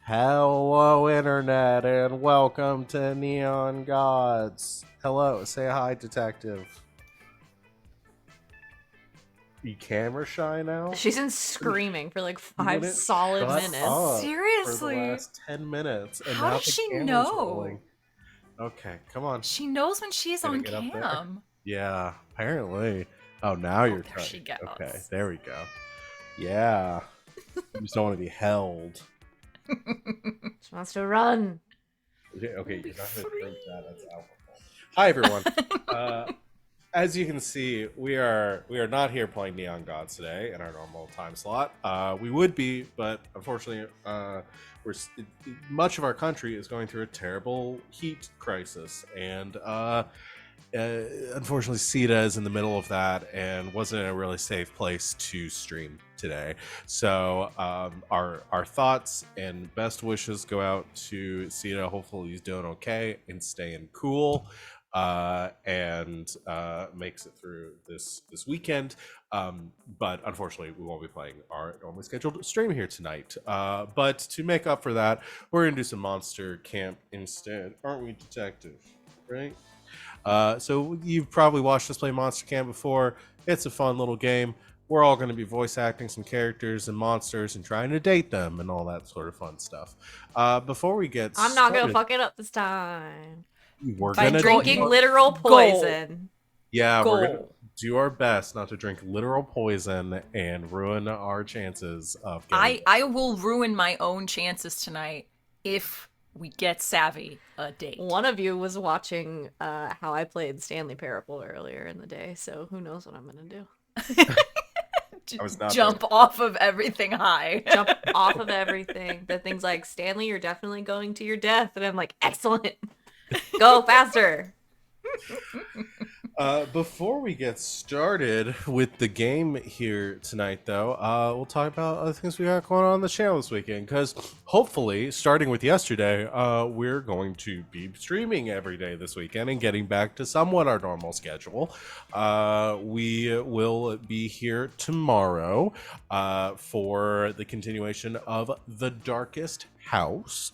Hello, Internet, and welcome to Neon Gods. Hello, say hi, detective. You camera shy now? She's been screaming for like You 5 wouldn't solid shut minutes. up for the Seriously? last 10 minutes, and How now does the she camera's know? rolling. Okay, come on. She knows when she's Can I on get up there? cam. Yeah, apparently. Oh, now you're there tight. she goes. Okay, there we go. Yeah. You just don't want to be held. She wants to run. Okay, you're not going Be to drink free. that. That's alcohol. Hi, everyone. As you can see, we are not here playing Neon Gods today in our normal time slot. We would be, but unfortunately, much of our country is going through a terrible heat crisis, and unfortunately, Sita is in the middle of that and wasn't in a really safe place to stream today. So our thoughts and best wishes go out to Sita. Hopefully, he's doing okay and staying cool. And makes it through this weekend. But unfortunately, we won't be playing our normally scheduled stream here tonight. But to make up for that, we're gonna do some Monster Camp instead, aren't we, Detective? Right? So you've probably watched us play Monster Camp before. It's a fun little game. We're all going to be voice acting some characters and monsters and trying to date them and all that sort of fun stuff. Before we get I'm not started, gonna fuck it up this time. we're By gonna Drinking Goal. literal poison. Yeah, we're gonna Goal. do our best not to drink literal poison and ruin our chances of getting. I will ruin my own chances tonight if we get Savvy a date. One of you was watching how I played Stanley Parable earlier in the day, so who knows what I'm gonna do. I was not Jump off of everything high. Jump off of everything. The thing's like, Stanley, you're definitely going to your death. And I'm like, excellent. Go faster. Before we get started with the game here tonight, though, we'll talk about other things we got going on the channel this weekend. Because hopefully, starting with yesterday, we're going to be streaming every day this weekend and getting back to somewhat our normal schedule. We will be here tomorrow for the continuation of The Darkest House.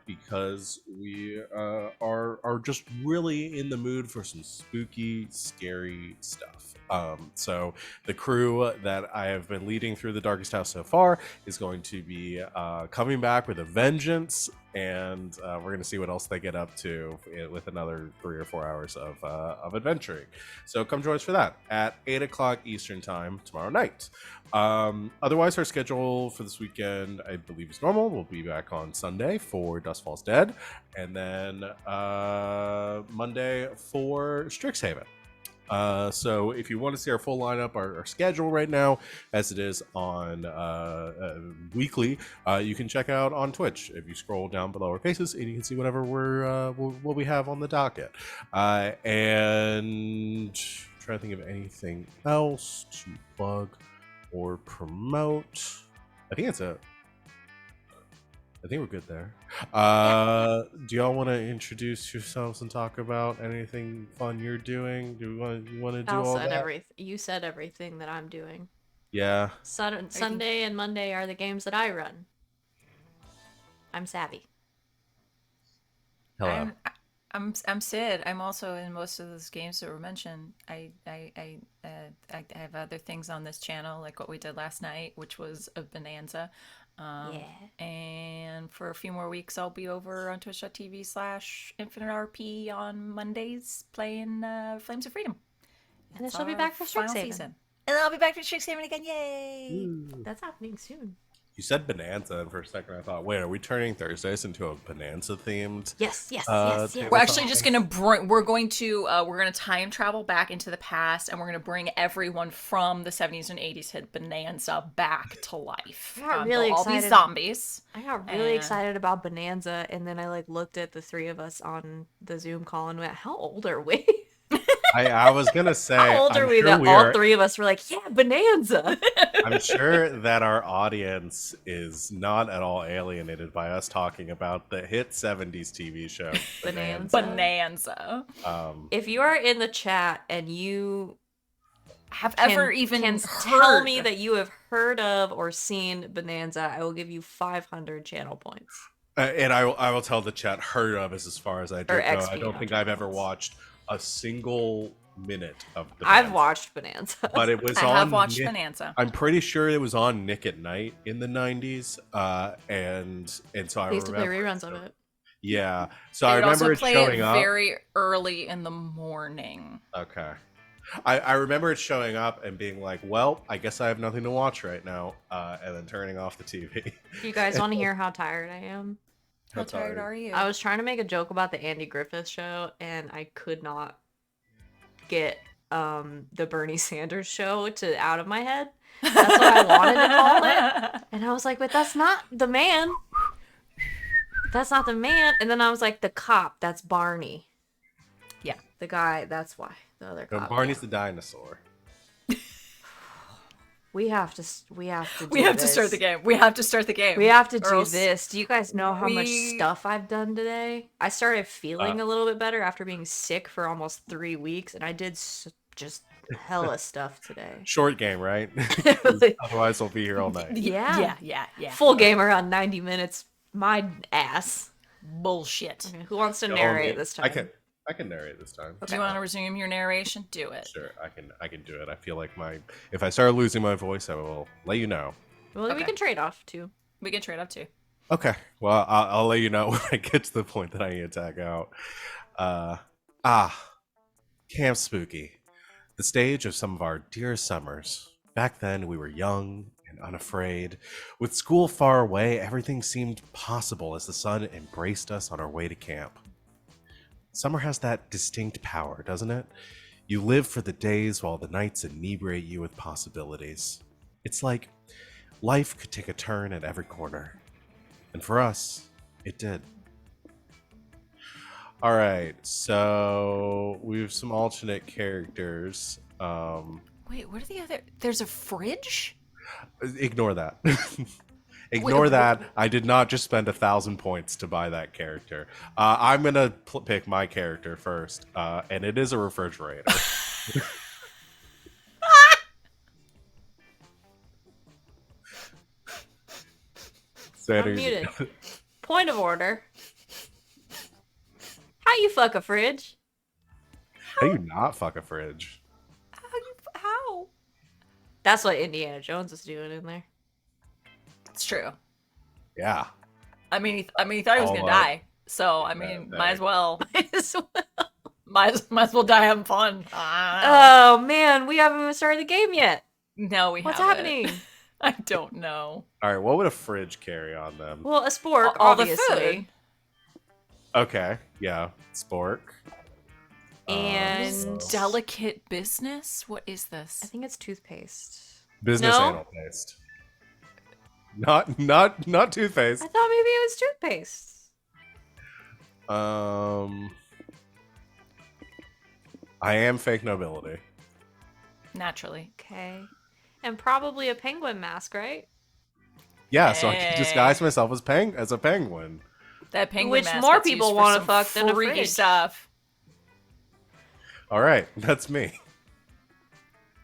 Because we are just really in the mood for some spooky, scary stuff. So the crew that I have been leading through the Darkest House so far is going to be coming back with a vengeance, and we're going to see what else they get up to with another 3 or 4 hours of adventuring. So come join us for that at 8 o'clock Eastern time tomorrow night. Otherwise, our schedule for this weekend, I believe, is normal. We'll be back on Sunday for Dust Falls Dead, and then Monday for Strixhaven. So if you want to see our full lineup, our schedule right now, as it is on weekly, you can check out on Twitch. If you scroll down below our faces, and you can see whatever what we have on the docket. And I'm trying to think of anything else to plug or promote. I think that's it. I think we're good there. Do y'all want to introduce yourselves and talk about anything fun you're doing? Do you want to do all that? You said everything that I'm doing. Yeah. Sunday and Monday are the games that I run. I'm savvy. Hello. I'm Sid. I'm also in most of those games that were mentioned. I have other things on this channel, like what we did last night, which was a bonanza. Yeah. And for a few more weeks, I'll be over on twitch.tv/InfiniteRP on Mondays playing Flames of Freedom. And then she'll be back for Strixhaven. And then I'll be back for Strixhaven again. Yay! Ooh. That's happening soon. You said bonanza, and for a second I thought, wait, are we turning Thursdays into a bonanza themed? Yes. We're actually just gonna bring. We're going to time travel back into the past, and we're gonna bring everyone from the 70s and 80s hit bonanza back to life. I got really excited. All these zombies. I got really excited about bonanza, and then I looked at the three of us on the Zoom call and went, "How old are we?" I was gonna say, how old are we that all three of us were like, "Yeah, bonanza." I'm sure that our audience is not at all alienated by us talking about the hit 70s TV show Bonanza. Bonanza. If you are in the chat and you have ever even can heard. tell me that you have heard of or seen Bonanza, I will give you 500 channel points. And I will tell the chat, heard of is as far as I do Or go. I XP, don't not think I've ever points. watched a single minute of the I've Bonanza. watched Bonanza. But it was I on have watched Nick, Bonanza. I'm pretty sure it was on Nick at Night in the 90s. And so I They used to play remember. reruns of it. Yeah. So They I would remember also it play showing it up. very early in the morning. Okay. I remember it showing up and being like, well, I guess I have nothing to watch right now. And then turning off the TV. You guys want to hear how tired I am? How tired are you? I was trying to make a joke about the Andy Griffith show, and I could not get the Bernie Sanders show out of my head. That's what I wanted to call it. And I was like, but that's not the man. That's not the man. And then I was like, the cop, that's Barney. Yeah. The guy, that's why. The other No, cop. Barney's the dinosaur. We have to We have to start the game. We have to start the game. We have to Or do else this. Do you guys know how much we- stuff I've done today? I started feeling a little bit better after being sick for almost 3 weeks, and I did just hella stuff today. Short game, right? Otherwise, we'll be here all night. Yeah. Yeah. Full game around 90 minutes. My ass. Bullshit. Okay, who wants to Go narrate on, this time? I can narrate this time. Do you want to resume your narration? Do it. Sure, I can do it. I feel like if I start losing my voice, I will let you know. Well, we Okay. can trade off too. We can trade up too. Okay. Well, I'll let you know when I get to the point that I need to tag out. Camp Spooky, the stage of some of our dearest summers. Back then, we were young and unafraid. With school far away, everything seemed possible as the sun embraced us on our way to camp. Summer has that distinct power, doesn't it? You live for the days while the nights inebriate you with possibilities. It's like life could take a turn at every corner. And for us, it did. All right, so we have some alternate characters. Wait, what are the other? There's a fridge? Ignore that. Ignore that. I did not just spend 1,000 points to buy that character. I'm gonna pick my character first, and it is a refrigerator. I'm muted. Point of order. How you fuck a fridge? How do you not fuck a fridge? How? That's what Indiana Jones is doing in there. It's true. Yeah. I mean, he thought he was gonna All die. So I mean, that- might as well, might as well die having fun. Oh man, we haven't even started the game yet. No, we What's haven't. happening? I don't know. All right. What would a fridge carry on them? Well, a spork, All the obviously. food. Okay. Yeah. Spork. And Delicate business? What is this? I think it's toothpaste. Business No? anal paste. Not toothpaste. I thought maybe it was toothpaste. I am fake nobility. Naturally. Okay. And probably a penguin mask, right? Yeah, so I Hey. can disguise myself as a penguin. That penguin Which mask more gets people used for wanna some fuck than a freaky fridge. stuff. All right, that's me.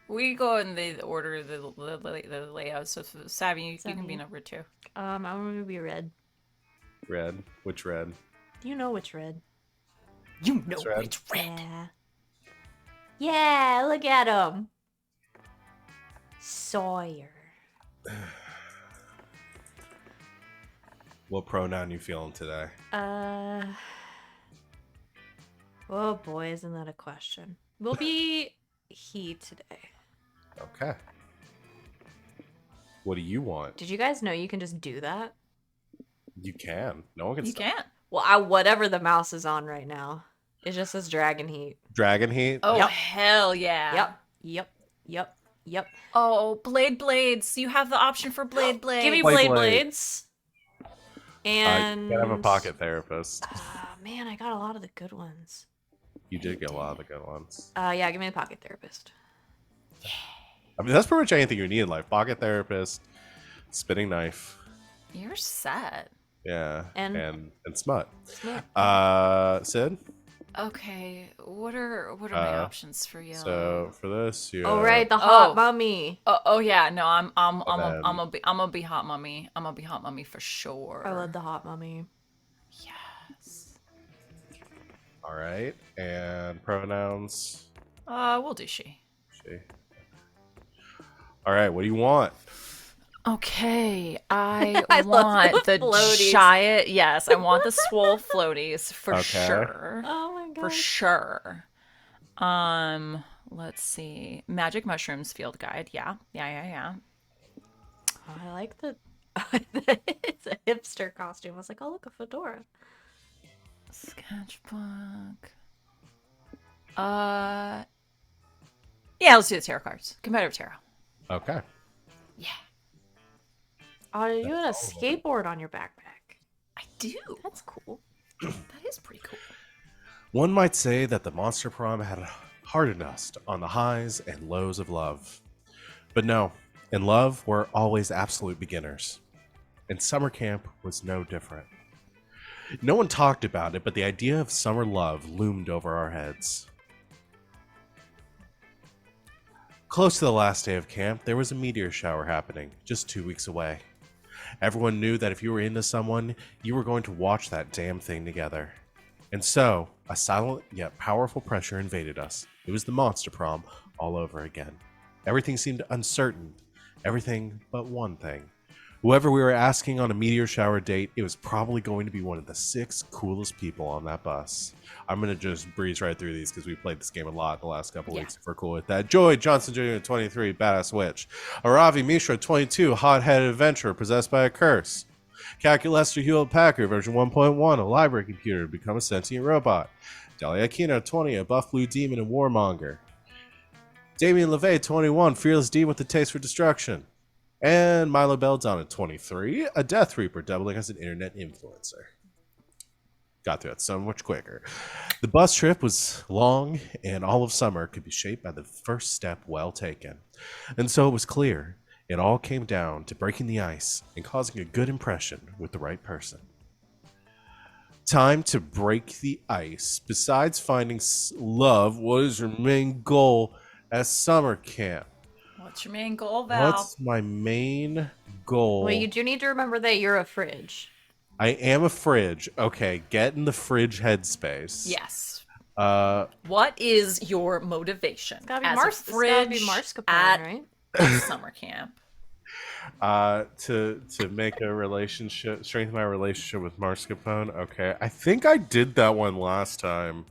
We go in the order of the layout. So Savvy, you can be number 2. I'm gonna be red. Red. Which red? You know which red. You know That's red. it's red. Yeah. Yeah, look at him. Sawyer. What pronoun you feeling today? Oh boy, isn't that a question? We'll be he today. Okay. What do you want? Did you guys know you can just do that? You can. No one can You stop. can't. Well, whatever the mouse is on right now, it just says Dragon Heat. Dragon heat. Oh, Yep. hell yeah. Yep. Oh, blades. You have the option for blades. Give me Blade Blade Blades. And I can have a pocket therapist. Man, I got a lot of the good ones. You did get a lot of the good ones. Yeah, give me the pocket therapist. I mean, that's pretty much anything you need in life. Pocket therapist, spinning knife, You're set. yeah, And- and smut. Smut. Sid, Okay, what are my Uh, options for yellow? so for this, you Oh have right, the hot Oh, mummy. oh yeah, no, then I'm gonna be hot mummy. I'm gonna be hot mummy for I love sure. the hot mummy. Yes. all right, and pronouns. We'll do she. She. All right, what do you want? Okay, I I love want the the floaties. giant. Yes, I want the swole floaties for Okay. sure. Oh my For gosh. sure. Let's see. Magic mushrooms field guide. Yeah, yeah. Oh, I like the it's a hipster costume. I was like, oh look, a fedora. Sketchbook. Uh, yeah. Let's do the tarot cards. Competitive tarot. Okay. Yeah, Oh, you had a That's all of them. skateboard on your backpack. I do. That's cool. That is pretty cool. One might say that the Monster Prom had hardened us on the highs and lows of love. But no, in love, we're always absolute beginners. And summer camp was no different. No one talked about it, but the idea of summer love loomed over our heads. Close to the last day of camp, there was a meteor shower happening, just 2 weeks away. Everyone knew that if you were into someone, you were going to watch that damn thing together. And so, a silent yet powerful pressure invaded us. It was the Monster Prom all over again. Everything seemed uncertain. Everything but one thing. Whoever we were asking on a meteor shower date, it was probably going to be one of the 6 coolest people on that bus. I'm going to just breeze right through these because we played this game a lot the last couple Yeah. weeks if we're cool with that. Joy Johnson Jr., 23, badass witch. Aravi Mishra, 22, hot-headed adventurer possessed by a curse. Calculester Hewlett Packard version 1.1, a library computer to become a sentient robot. Delia Aquino, 20, a buff blue demon and warmonger. Damien LeVay, 21, fearless demon with a taste for destruction. And Milo Belladonna, 23, a Death Reaper doubling as an internet influencer. Got through that so much quicker. The bus trip was long, and all of summer could be shaped by the first step well taken. And so it was clear. It all came down to breaking the ice and causing a good impression with the right person. Time to break the ice. Besides finding love, what is your main goal at summer camp? What's your main goal, Val? What's my main goal? Well, you do need to remember that you're a fridge. I am a fridge. Okay, get in the fridge headspace. Yes. Uh, What is your motivation It's gotta be as Mars. a fridge It's gotta be Marscapone, at right? summer camp? to make a relationship, strengthen my relationship with Marscapone. Okay, I think I did that one last time.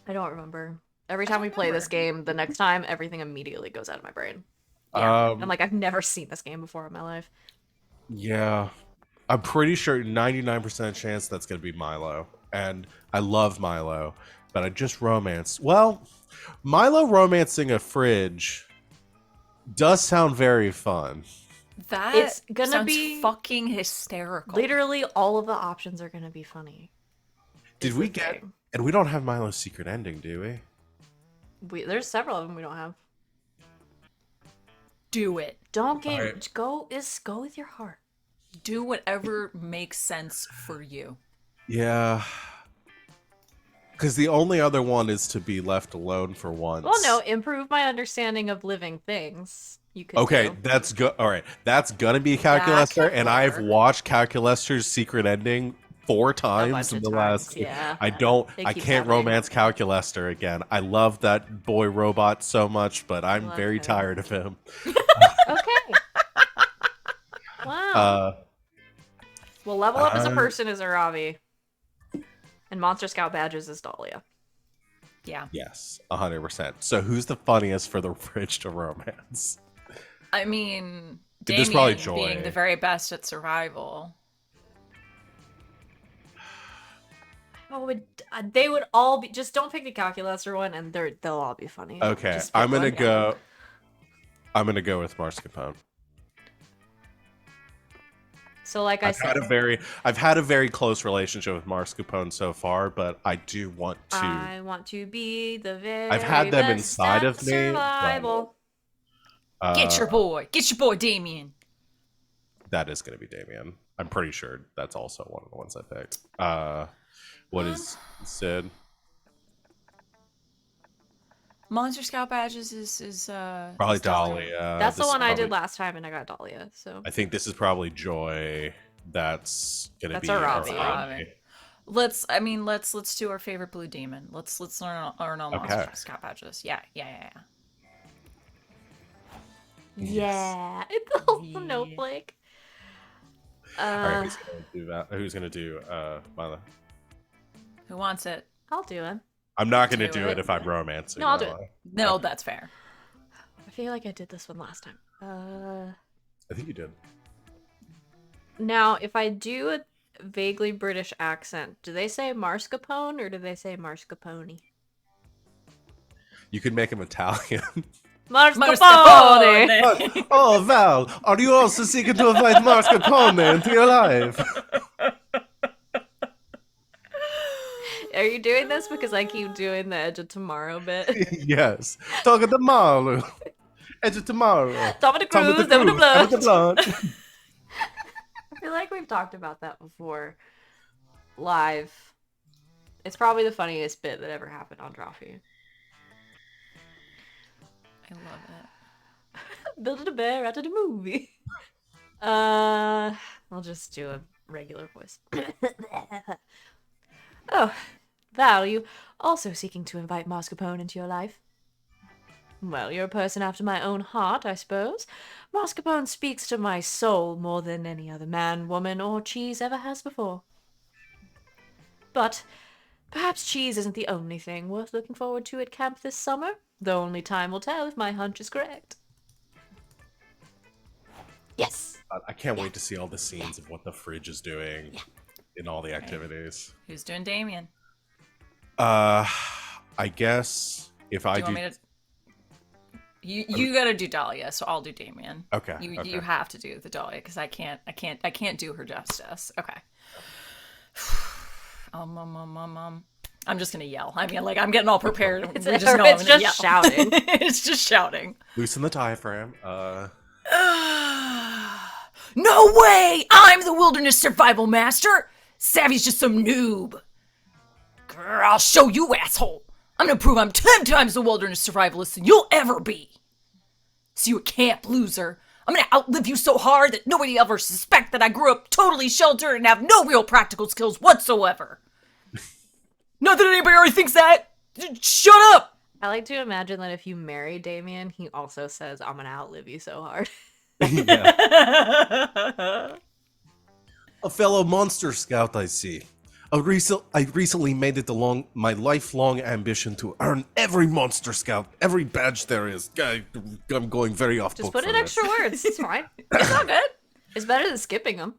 I don't remember. Every time we play this game, the next time everything immediately goes out of my brain. Yeah. I'm like, I've never seen this game before in my life. Yeah, I'm pretty sure 99% chance that's gonna be Milo, and I love Milo, but I just romanced. Well, Milo romancing a fridge does sound very fun. That It's gonna sounds be fucking hysterical. Literally, all of the options are gonna be funny. Did is we the get? thing. And we don't have Milo's secret ending, do we? There's several of them we don't have. Do it. Don't get Alright. go with your heart. Do whatever makes sense for you. Yeah. Because the only other one is to be left alone for once. Well, no, improve my understanding of living things. You could. Okay, do. that's good. All right, that's gonna be Calculester, could and I've work. watched Calculester's secret ending 4 times bunch in of the times, last. yeah. I don't. It I keeps can't happening. romance Calculester again. I love that boy robot so much, but I'm Love very him. tired of him. Okay. Wow. Uh, Well, level up as a I- person is Aravi. And Monster Scout badges is Dahlia. Yeah. yes, 100%. So who's the funniest for the fridge to romance? I mean, There's probably Damien Joy. being the very best at survival. They would all be. Just don't pick the Calculester one, and they'll all be funny. Okay, Just pick I'm gonna one. go. I'm gonna go with Marscapone. So, like I said, I've had a very close relationship with Marscapone so far, but I do want to. I want to be the very. I've had them best inside at of me, but- Survival. Get your boy Damien. That is going to be Damien. I'm pretty sure that's also one of the ones I picked. What is instead. Monster Scout badges is Probably is Dahlia. Dahlia. That's the This is one I did probably- last time, and I got Dahlia. So I think this is probably Joy. That's gonna That's be a our Robbie. Robbie. Let's do our favorite blue demon. Let's learn all Monster Okay. Scout badges. Yeah. yeah, it's a little Yeah. snowflake. All right, who's gonna do that? Who's gonna do Milo? Who wants it? I'll do it. I'm not gonna Do do it. it if I'm romancing. No, I'll do Milo. it. No, that's fair. I feel like I did this one last time. I think you did. Now, if I do a vaguely British accent, do they say mascarpone or do they say mascarpone? You could make him Italian. Mascarpone! Oh, Val, are you also seeking to invite mascarpone into your life? Are you doing this because I keep doing the Edge of Tomorrow bit? Yes. Talking to Marlo. Edge of tomorrow. Tom of the Tom of Cruise, the Tom of the Cruise, Tom of the Blood. Blood. I feel like we've talked about that before. Live. It's probably the funniest bit that ever happened on Drawfee. I love it. Building a bear out of the movie. I'll just do a regular voice. Oh, Val, you also seeking to invite mascarpone into your life? Well, you're a person after my own heart, I suppose. Mascarpone speaks to my soul more than any other man, woman, or cheese ever has before. But perhaps cheese isn't the only thing worth looking forward to at camp this summer, though only time will tell if my hunch is correct. Yes! I can't wait to see all the scenes of what the fridge is doing in all the activities. Who's doing Damien? I guess if Do I you want do. me to? You gotta do Dahlia, so I'll do Damien. Okay. You okay. you have to do the Dahlia because I can't do her justice. Okay. I'm just gonna yell. I mean, like I'm getting all prepared. It's, We just know I'm it's gonna just yell. shouting. It's just shouting. Loosen the diaphragm. No way! I'm the wilderness survival master. Savvy's just some noob. Grr, I'll show you, asshole. I'm gonna prove I'm 10 times the wilderness survivalist than you'll ever be. See you at camp, loser. I'm gonna outlive you so hard that nobody ever suspect that I grew up totally sheltered and have no real practical skills whatsoever. Not that anybody already thinks that. Shut up! I like to imagine that if you marry Damien, he also says, I'm gonna outlive you so hard. Yeah. A fellow monster scout, I see. I recently made it along my lifelong ambition to earn every monster scout, every badge there is. I'm going very off Just book put in for this. extra words. It's fine. It's all good. It's better than skipping them.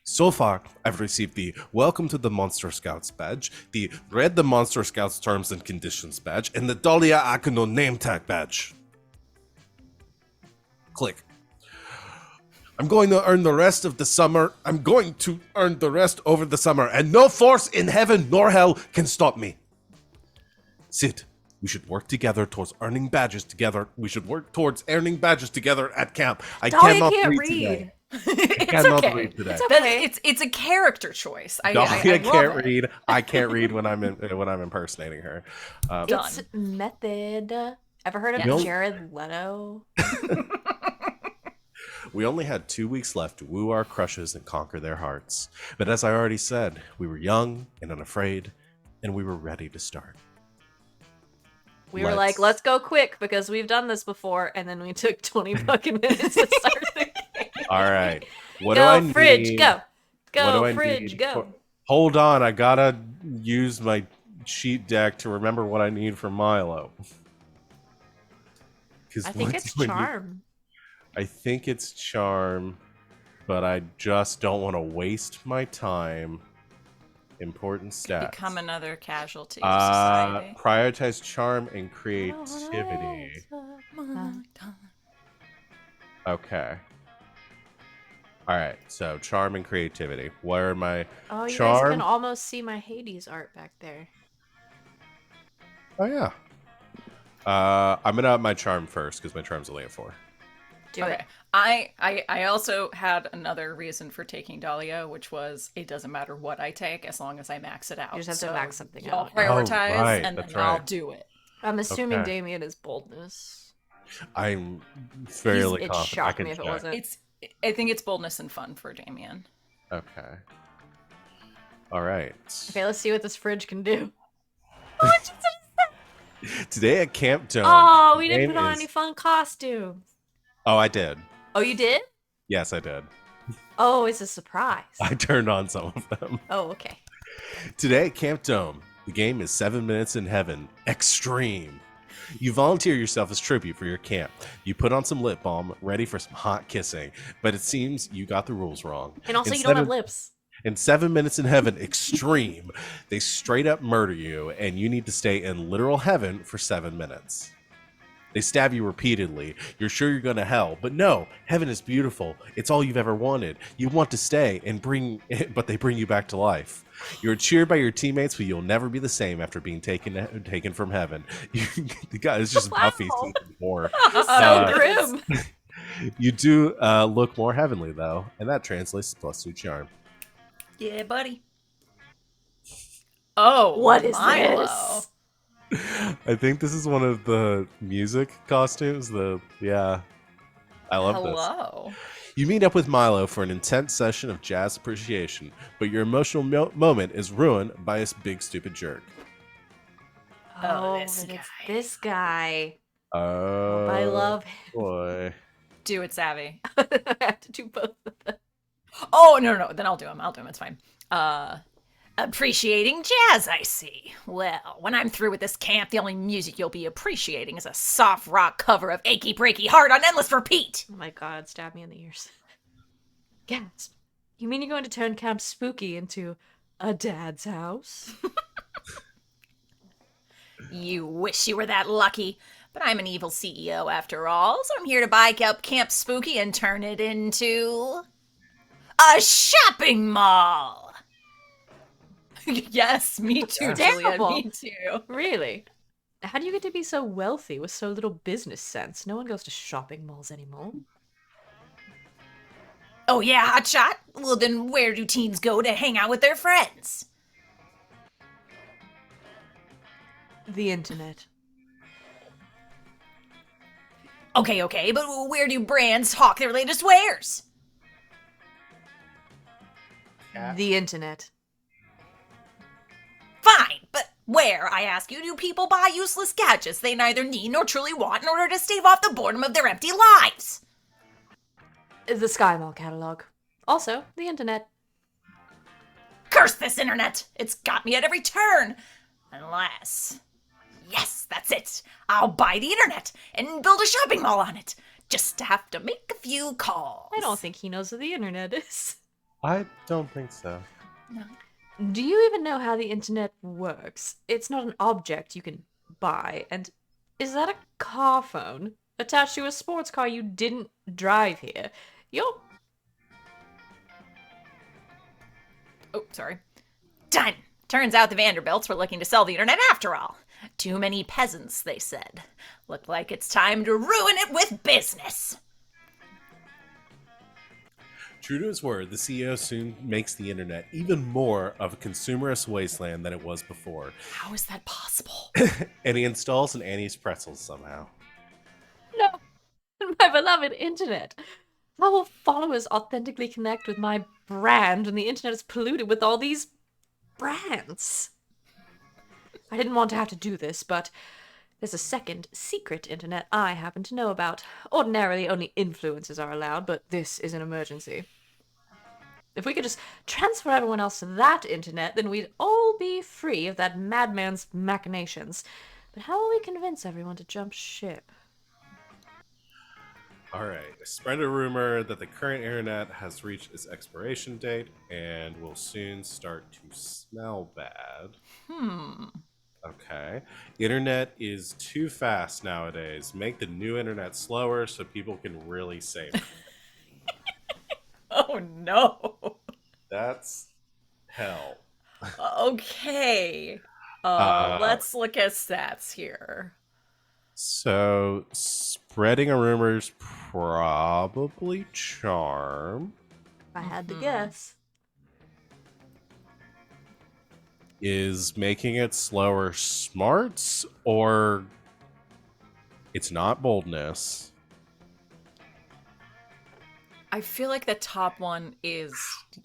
So far, I've received the Welcome to the Monster Scouts badge, the Read the Monster Scouts Terms and Conditions badge, and the Dahlia Akuno name tag badge. Click. I'm going to earn the rest of the summer. I'm going to earn the rest over the summer, and no force in heaven nor hell can stop me. Sid, we should work together towards earning badges together. We should work towards earning badges together at camp. I Dahlia cannot can't read today. It's cannot okay. read today. It's That- okay. it's a character choice. I Dahlia love can't it. read. I can't read when I'm impersonating her. Done. It's method. Ever heard of Yeah. Jared Leto? We only had 2 weeks left to woo our crushes and conquer their hearts. But as I already said, we were young and unafraid, and we were ready to start. We were like, let's go quick because we've done this before, and then we took 20 fucking minutes to start the game. All right. What do I Go, need? fridge, go. What do Go, I fridge, need go. for- Hold on, I gotta use my sheet deck to remember what I need for Milo. 'Cause I think what it's do I need- charm. I think it's charm, but I just don't want to waste my time. Important stats. Become another casualty of society. Prioritize charm and creativity. Okay. All right. So charm and creativity. Where are my Oh, you guys charm? can almost see my Hades art back there. Oh yeah. I'm gonna up my charm first because my charm's only at 4. Do Okay. it. I also had another reason for taking Dahlia, which was it doesn't matter what I take as long as I max it You out. just have to So max something y'all out. Yeah. Oh, prioritize, right. and then That's I'll right. do it. I'm assuming Okay. Damien is boldness. I'm fairly It confident. I shocked can me if it check. wasn't. It's I think it's boldness and fun for Damien. Okay. All right. Okay, let's see what this fridge can do. Today at Camp Dome, Oh, the we didn't game put on any is. fun costumes. Oh, I did. Oh, you did? Yes, I did. Oh, it's a surprise. I turned on some of them. Oh, okay. Today at Camp Dome, the game is 7 Minutes in Heaven Extreme. You volunteer yourself as tribute for your camp. You put on some lip balm, ready for some hot kissing, but it seems you got the rules wrong. And also, you Instead don't have of lips. in 7 Minutes in Heaven Extreme, they straight up murder you, and you need to stay in literal heaven for 7 minutes. They stab you repeatedly. You're sure you're going to hell, but no, heaven is beautiful. It's all you've ever wanted. You want to stay and but they bring you back to life. You're cheered by your teammates, but you'll never be the same after being taken from heaven. The guy is just Buffy Wow. season 4. So Uh, grim. You do look more heavenly though, and that translates to +2 charm. Yeah, buddy. Oh, What is Milo. this? I think this is one of the music costumes. I love this. Hello. You meet up with Milo for an intense session of jazz appreciation, but your emotional moment is ruined by a big stupid jerk. Oh, Oh, this and it's guy. this guy. Oh, I love him. boy. Do it, Savvy. I have to do both of them. Oh, no. Then I'll do him. It's fine. Appreciating jazz, I see. Well, when I'm through with this camp, the only music you'll be appreciating is a soft rock cover of Achy Breaky Heart on endless repeat. Oh my god, stab me in the ears. Gasp. You mean you're going to turn Camp Spooky into a dad's house? You wish you were that lucky. But I'm an evil CEO after all, so I'm here to buy up Camp Spooky and turn it into a shopping mall. Yes, me too, Juliet. Terrible. Me too. Really? How do you get to be so wealthy with so little business sense? No one goes to shopping malls anymore. Oh yeah, hotshot? Well then where do teens go to hang out with their friends? The internet. Okay, but where do brands hawk their latest wares? The internet. Fine, but where, I ask you, do people buy useless gadgets they neither need nor truly want in order to stave off the boredom of their empty lives? The Sky Mall catalog. Also, the internet. Curse this internet! It's got me at every turn! Unless... Yes, that's it! I'll buy the internet and build a shopping mall on it, just to have to make a few calls. I don't think he knows what the internet is. I don't think so. Do you even know how the internet works? It's not an object you can buy. And is that a car phone attached to a sports car you didn't drive here? You're... Oh, sorry. Done! Turns out the Vanderbilts were looking to sell the internet after all. Too many peasants, they said. Look like it's time to ruin it with business. True to his word, the CEO soon makes the internet even more of a consumerist wasteland than it was before. How is that possible? And he installs an Annie's pretzels somehow. No, my beloved internet. How will followers authentically connect with my brand when the internet is polluted with all these brands? I didn't want to have to do this, but there's a second secret internet I happen to know about. Ordinarily, only influencers are allowed, but this is an emergency. If we could just transfer everyone else to that internet, then we'd all be free of that madman's machinations. But how will we convince everyone to jump ship? All right, spread a rumor that the current internet has reached its expiration date and will soon start to smell bad. Okay. Internet is too fast nowadays. Make the new internet slower so people can really save it. Oh no. That's hell. Okay. Uh, Let's look at stats here. So, spreading a rumor's probably charm. I had to guess. Is making it slower smarts, or it's not boldness? I feel like the top one is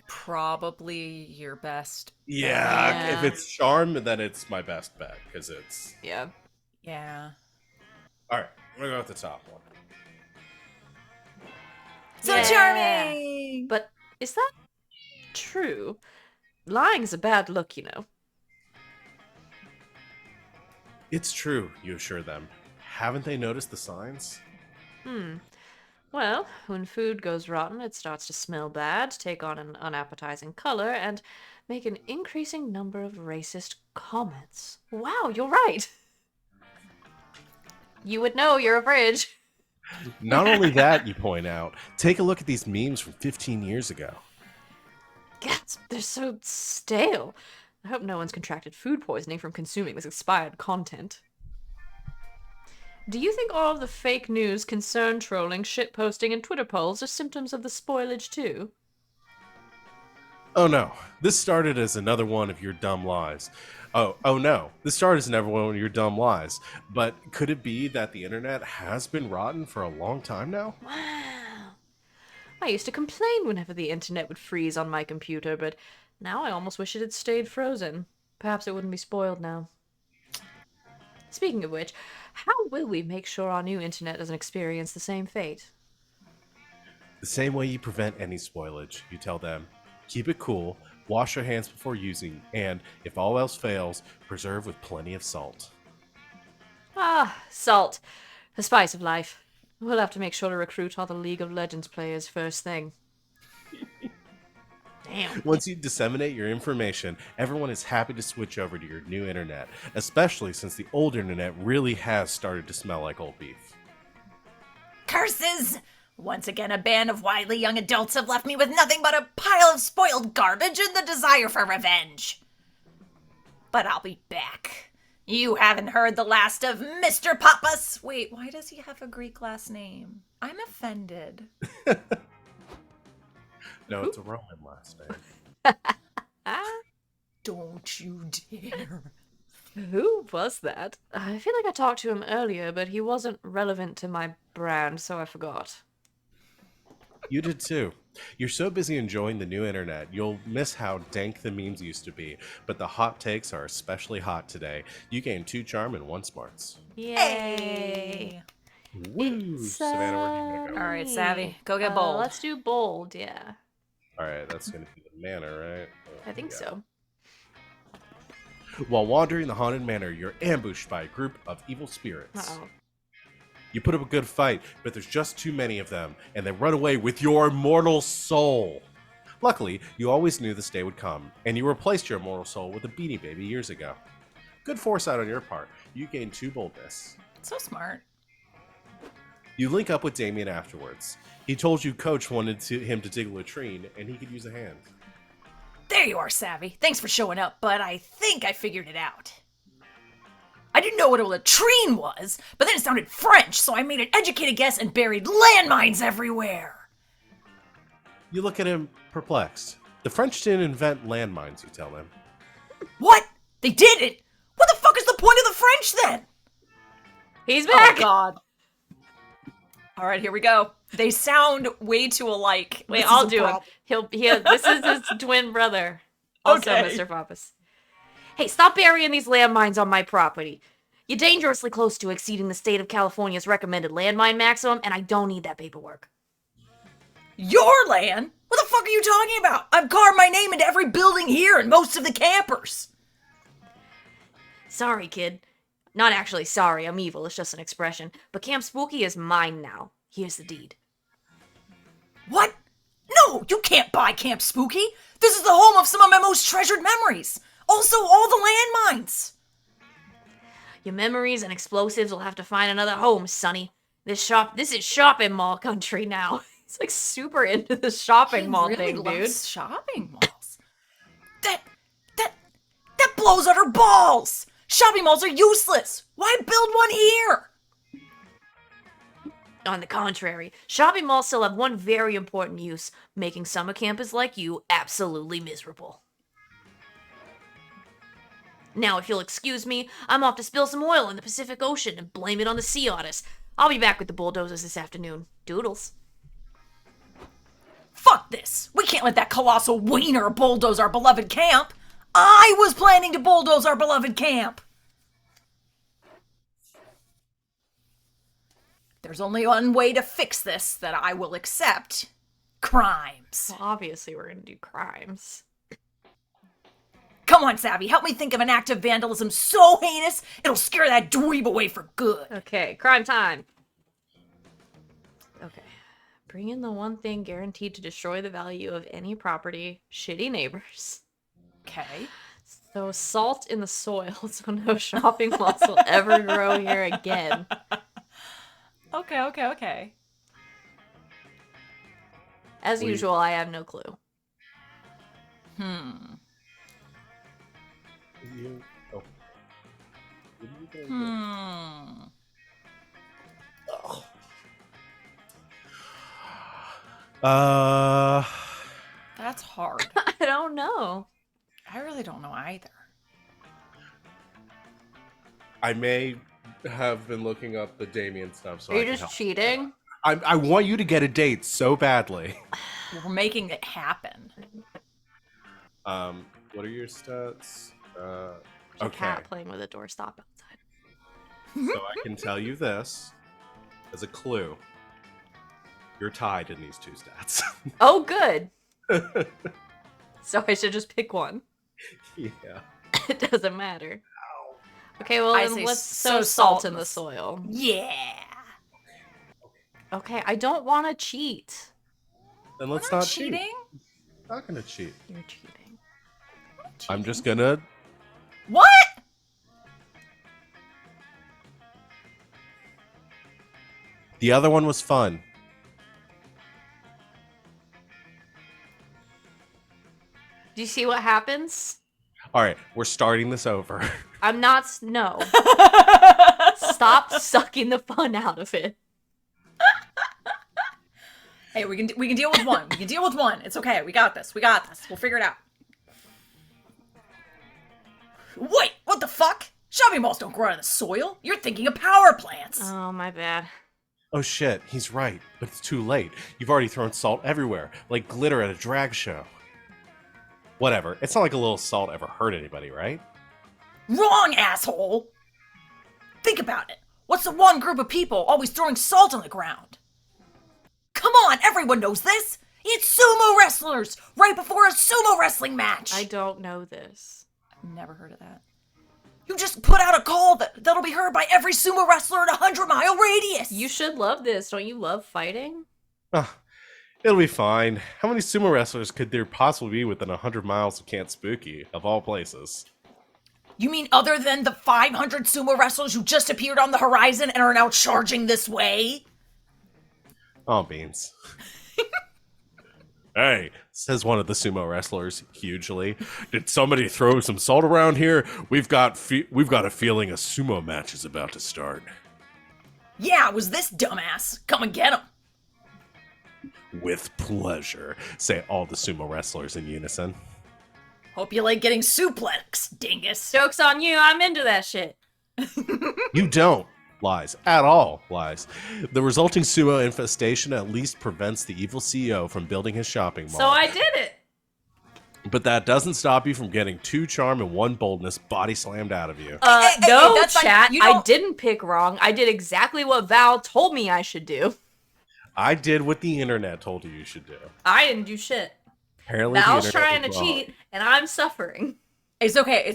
probably your best. Yeah, if Yeah. it's charm, then it's my best bet, because it's... Yeah. Yeah. Alright, I'm gonna go with the top one. So Yeah. charming! But is that true? Lying's a bad look, you know. It's true, you assure them. Haven't they noticed the signs? Well, when food goes rotten, it starts to smell bad, take on an unappetizing color, and make an increasing number of racist comments. Wow, you're right. You would know, you're a fridge. Not only that, you point out, take a look at these memes from 15 years ago. Gasp, they're so stale. I hope no one's contracted food poisoning from consuming this expired content. Do you think all of the fake news, concern trolling, shitposting, and Twitter polls are symptoms of the spoilage too? Oh no, this started as another one of your dumb lies. Oh no, this started as another one of your dumb lies. But could it be that the internet has been rotten for a long time now? Wow. I used to complain whenever the internet would freeze on my computer, but now I almost wish it had stayed frozen. Perhaps it wouldn't be spoiled now. Speaking of which, how will we make sure our new internet doesn't experience the same fate? The same way you prevent any spoilage, you tell them, keep it cool, wash your hands before using, and, if all else fails, preserve with plenty of salt. Ah, salt. The spice of life. We'll have to make sure to recruit all the League of Legends players first thing. Damn. Once you disseminate your information, everyone is happy to switch over to your new internet, especially since the old internet really has started to smell like old beef. Curses! Once again, a band of wily young adults have left me with nothing but a pile of spoiled garbage and the desire for revenge. But I'll be back. You haven't heard the last of Mr. Pappas. Wait, why does he have a Greek last name? I'm offended. No, it's a Roman last name. Don't you dare. Who was that? I feel like I talked to him earlier, but he wasn't relevant to my brand, so I forgot. You did too. You're so busy enjoying the new internet, you'll miss how dank the memes used to be, but the hot takes are especially hot today. You gained 2 charm and 1 smarts. Hey! Woo! Savannah, where are you gonna go? All right, Savvy, go get bold. Let's do bold, yeah. Alright, that's gonna be the manor, right? I think so. While wandering the haunted manor, you're ambushed by a group of evil spirits. Uh-oh. You put up a good fight, but there's just too many of them, and they run away with your immortal soul. Luckily, you always knew this day would come, and you replaced your immortal soul with a Beanie Baby years ago. Good foresight on your part. You gained 2 boldness. So smart. You link up with Damien afterwards. He told you Coach wanted him to dig a latrine, and he could use a hand. There you are, Savvy. Thanks for showing up, but I think I figured it out. I didn't know what a latrine was, but then it sounded French, so I made an educated guess and buried landmines everywhere. You look at him perplexed. The French didn't invent landmines, you tell him. What? They didn't? What the fuck is the point of the French then? He's back! Oh, God. All right, here we go. They sound way too alike. Wait, This is I'll a do problem. it. This is his twin brother. Also, Okay. Mr. Pappas. Hey, stop burying these landmines on my property. You're dangerously close to exceeding the state of California's recommended landmine maximum, and I don't need that paperwork. Your land? What the fuck are you talking about? I've carved my name into every building here and most of the campers. Sorry, kid. Not actually sorry, I'm evil, it's just an expression. But Camp Spooky is mine now. Here's the deed. What? No, you can't buy Camp Spooky. This is the home of some of my most treasured memories. Also, all the landmines. Your memories and explosives will have to find another home, Sonny. This is shopping mall country now. He's like super into the shopping mall really thing, dude. loves shopping malls. That blows out her balls. Shopping malls are useless. Why build one here? On the contrary, shopping malls still have one very important use, making summer campers like you absolutely miserable. Now, if you'll excuse me, I'm off to spill some oil in the Pacific Ocean and blame it on the sea otters. I'll be back with the bulldozers this afternoon. Doodles. Fuck this! We can't let that colossal wiener bulldoze our beloved camp! I was planning to bulldoze our beloved camp! There's only one way to fix this that I will accept. Crimes. Well, obviously we're gonna do crimes. Come on, Savvy, help me think of an act of vandalism so heinous, it'll scare that dweeb away for good. Okay, crime time. Okay. Bring in the one thing guaranteed to destroy the value of any property. Shitty neighbors. Okay. So salt in the soil so no shopping malls will ever grow here again. Okay. As usual, I have no clue. You, oh. What are you gonna do? That's hard. I don't know. I really don't know either. I may have been looking up the Damien stuff. So Are I you can just help. cheating? I want you to get a date so badly. We're making it happen. What are your stats? There's a Okay, cat playing with a doorstop outside. so I can tell you this as a clue. You're tied in these two stats. Oh, good. So I should just pick one. Yeah. It doesn't matter. Okay, well I then say let's so sow salt in the soil. Yeah. Okay, I don't want to cheat. Then let's We're not not cheating. cheat. Not gonna cheat. You're cheating. I'm just gonna. What? The other one was fun. Do you see what happens? All right, we're starting this over. I'm not. No. Stop sucking the fun out of it. Hey, we can deal with one. We can deal with one. It's okay. We got this. We'll figure it out. Wait, what the fuck? Shopping malls don't grow in the soil. You're thinking of power plants. Oh, my bad. Oh shit, he's right, but it's too late. You've already thrown salt everywhere, like glitter at a drag show. Whatever. It's not like a little salt ever hurt anybody, right? Wrong, asshole. Think about it. What's the one group of people always throwing salt on the ground? Come on, everyone knows this. It's sumo wrestlers right before a sumo wrestling match. I don't know this. I've never heard of that. You just put out a call that'll be heard by every sumo wrestler in a 100-mile radius. You should love this. Don't you love fighting? It'll be fine. How many sumo wrestlers could there possibly be within 100 miles of Camp Spooky, of all places? You mean other than the 500 sumo wrestlers who just appeared on the horizon and are now charging this way? Oh, beans. Hey, says one of the sumo wrestlers hugely. Did somebody throw some salt around here? We've got a feeling a sumo match is about to start. Yeah, it was this dumbass. Come and get him. With pleasure, say all the sumo wrestlers in unison. Hope you like getting suplexed, dingus. Joke's on you. I'm into that shit. You don't. Lies. At all. Lies. The resulting sumo infestation at least prevents the evil CEO from building his shopping mall. So I did it. But that doesn't stop you from getting 2 charm and 1 boldness body slammed out of you. No, that's fine. chat. You I don't- didn't pick wrong. I did exactly what Val told me I should do. I did what the internet told you should do. I didn't do shit. Apparently, Val's the internet trying to was wrong. cheat, and I'm suffering. It's okay.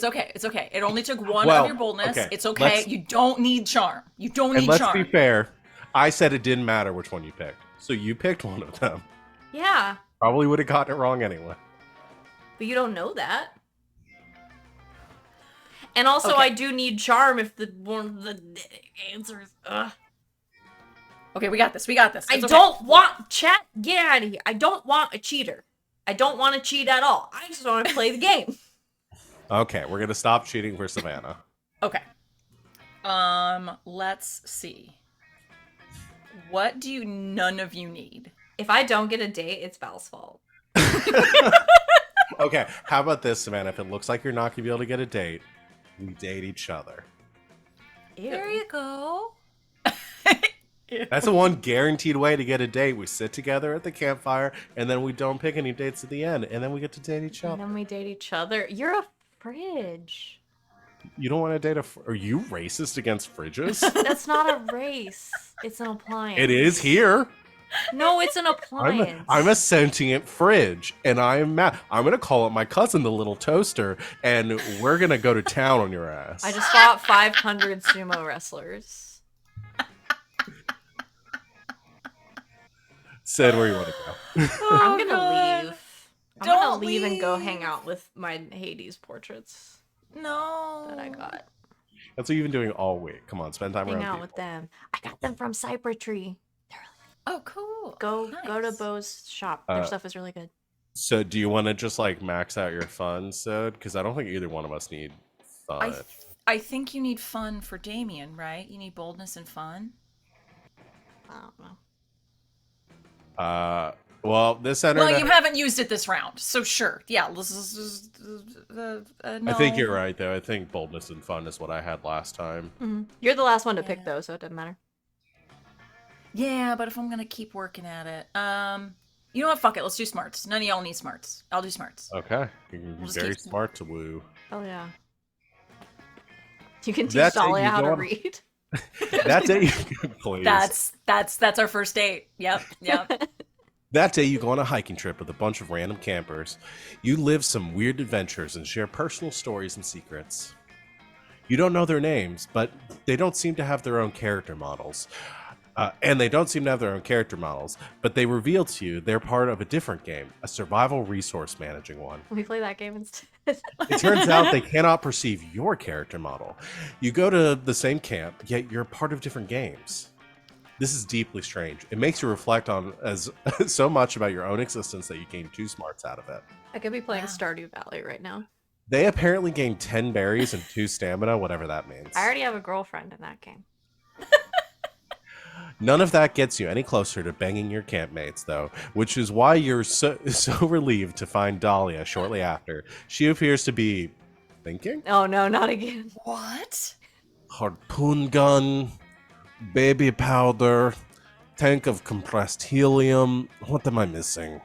It only took one Well, of your boldness. okay, It's okay. let's- You don't need charm. You don't And need let's charm. be fair. I said it didn't matter which one you picked. So you picked one of them. Yeah, Probably would have gotten it wrong anyway. but you don't know that. And also, Okay. I do need charm if the one of the answers. Okay, we got this. It's I okay. don't want chat. Get out of here. I don't want a cheater. I don't want to cheat at all. I just want to play the game. Okay, we're gonna stop cheating for Savannah. Okay. Let's see. What do none of you need? If I don't get a date, it's Val's fault. Okay, how about this, Savannah? If it looks like you're not going to be able to get a date, we date each other. Ew. There you go. That's the one guaranteed way to get a date. We sit together at the campfire, and then we don't pick any dates at the end, and then we get to date each And other. then we date each other. You're a fridge. You don't want to date Are you racist against fridges? That's not a race. It's an appliance. It is here. No, it's an appliance. I'm a sentient fridge, and I'm mad. I'm gonna call up my cousin, the little toaster, and we're gonna go to town on your ass. I just fought 500 sumo wrestlers. Said where you want to go. I'm gonna God. leave. I'm gonna Don't leave and go hang leave. out with my Hades portraits No. that I got. That's what you've been doing all week. Come on, spend time Hang around out people. with them. I got them from Cyber Tree. Oh, cool. Go to Nice. Bo's shop. Their stuff is really good. So, do you want to just like max out your fun, Sid? Because I don't think either one of us need fun. I think you need fun for Damien, right? You need boldness and fun. I don't know. Well, this Well, internet. you haven't used it this round, so sure. Yeah, no. I think you're right, though. I think boldness and fun is what I had last time. You're the last one to pick Yeah. though, so it doesn't matter. Yeah, but if I'm gonna keep working at it, you know what? Fuck it. Let's do smarts. None of y'all need smarts. I'll do smarts. Okay, you're We'll just very keep- smart to woo. Oh yeah. You can teach That's how Dahlia you how to go on- read. That day, please. That's our first date. Yep. That day, you go on a hiking trip with a bunch of random campers. You live some weird adventures and share personal stories and secrets. You don't know their names, but they don't seem to have their own character models. But they reveal to you they're part of a different game, a survival resource managing one. We play that game instead. It turns out they cannot perceive your character model. You go to the same camp, yet you're part of different games. This is deeply strange. It makes you reflect on as so much about your own existence that you gain 2 smarts out of it. I could be playing Wow. Stardew Valley right now. They apparently gain 10 berries and 2 stamina, whatever that means. I already have a girlfriend in that game. None of that gets you any closer to banging your campmates, though, which is why you're so relieved to find Dahlia shortly after. She appears to be thinking? Oh no, not again. What? Harpoon gun, baby powder, tank of compressed helium. What am I missing?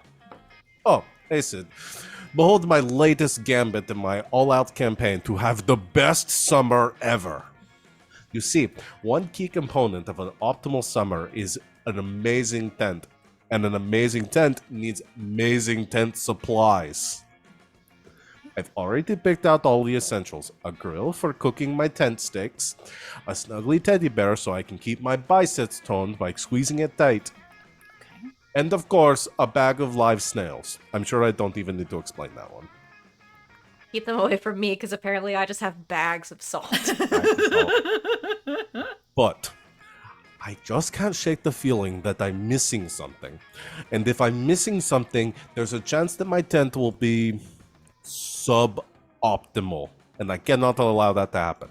Oh, hey Sid. Behold my latest gambit in my all-out campaign to have the best summer ever. You see, one key component of an optimal summer is an amazing tent, and an amazing tent needs amazing tent supplies. I've already picked out all the essentials: a grill for cooking my tent sticks, a snuggly teddy bear so I can keep my biceps toned by squeezing it tight, Okay. and of course, a bag of live snails. I'm sure I don't even need to explain that one. Keep them away from me, because apparently I just have bags of salt. But I just can't shake the feeling that I'm missing something. And if I'm missing something, there's a chance that my tent will be suboptimal. And I cannot allow that to happen.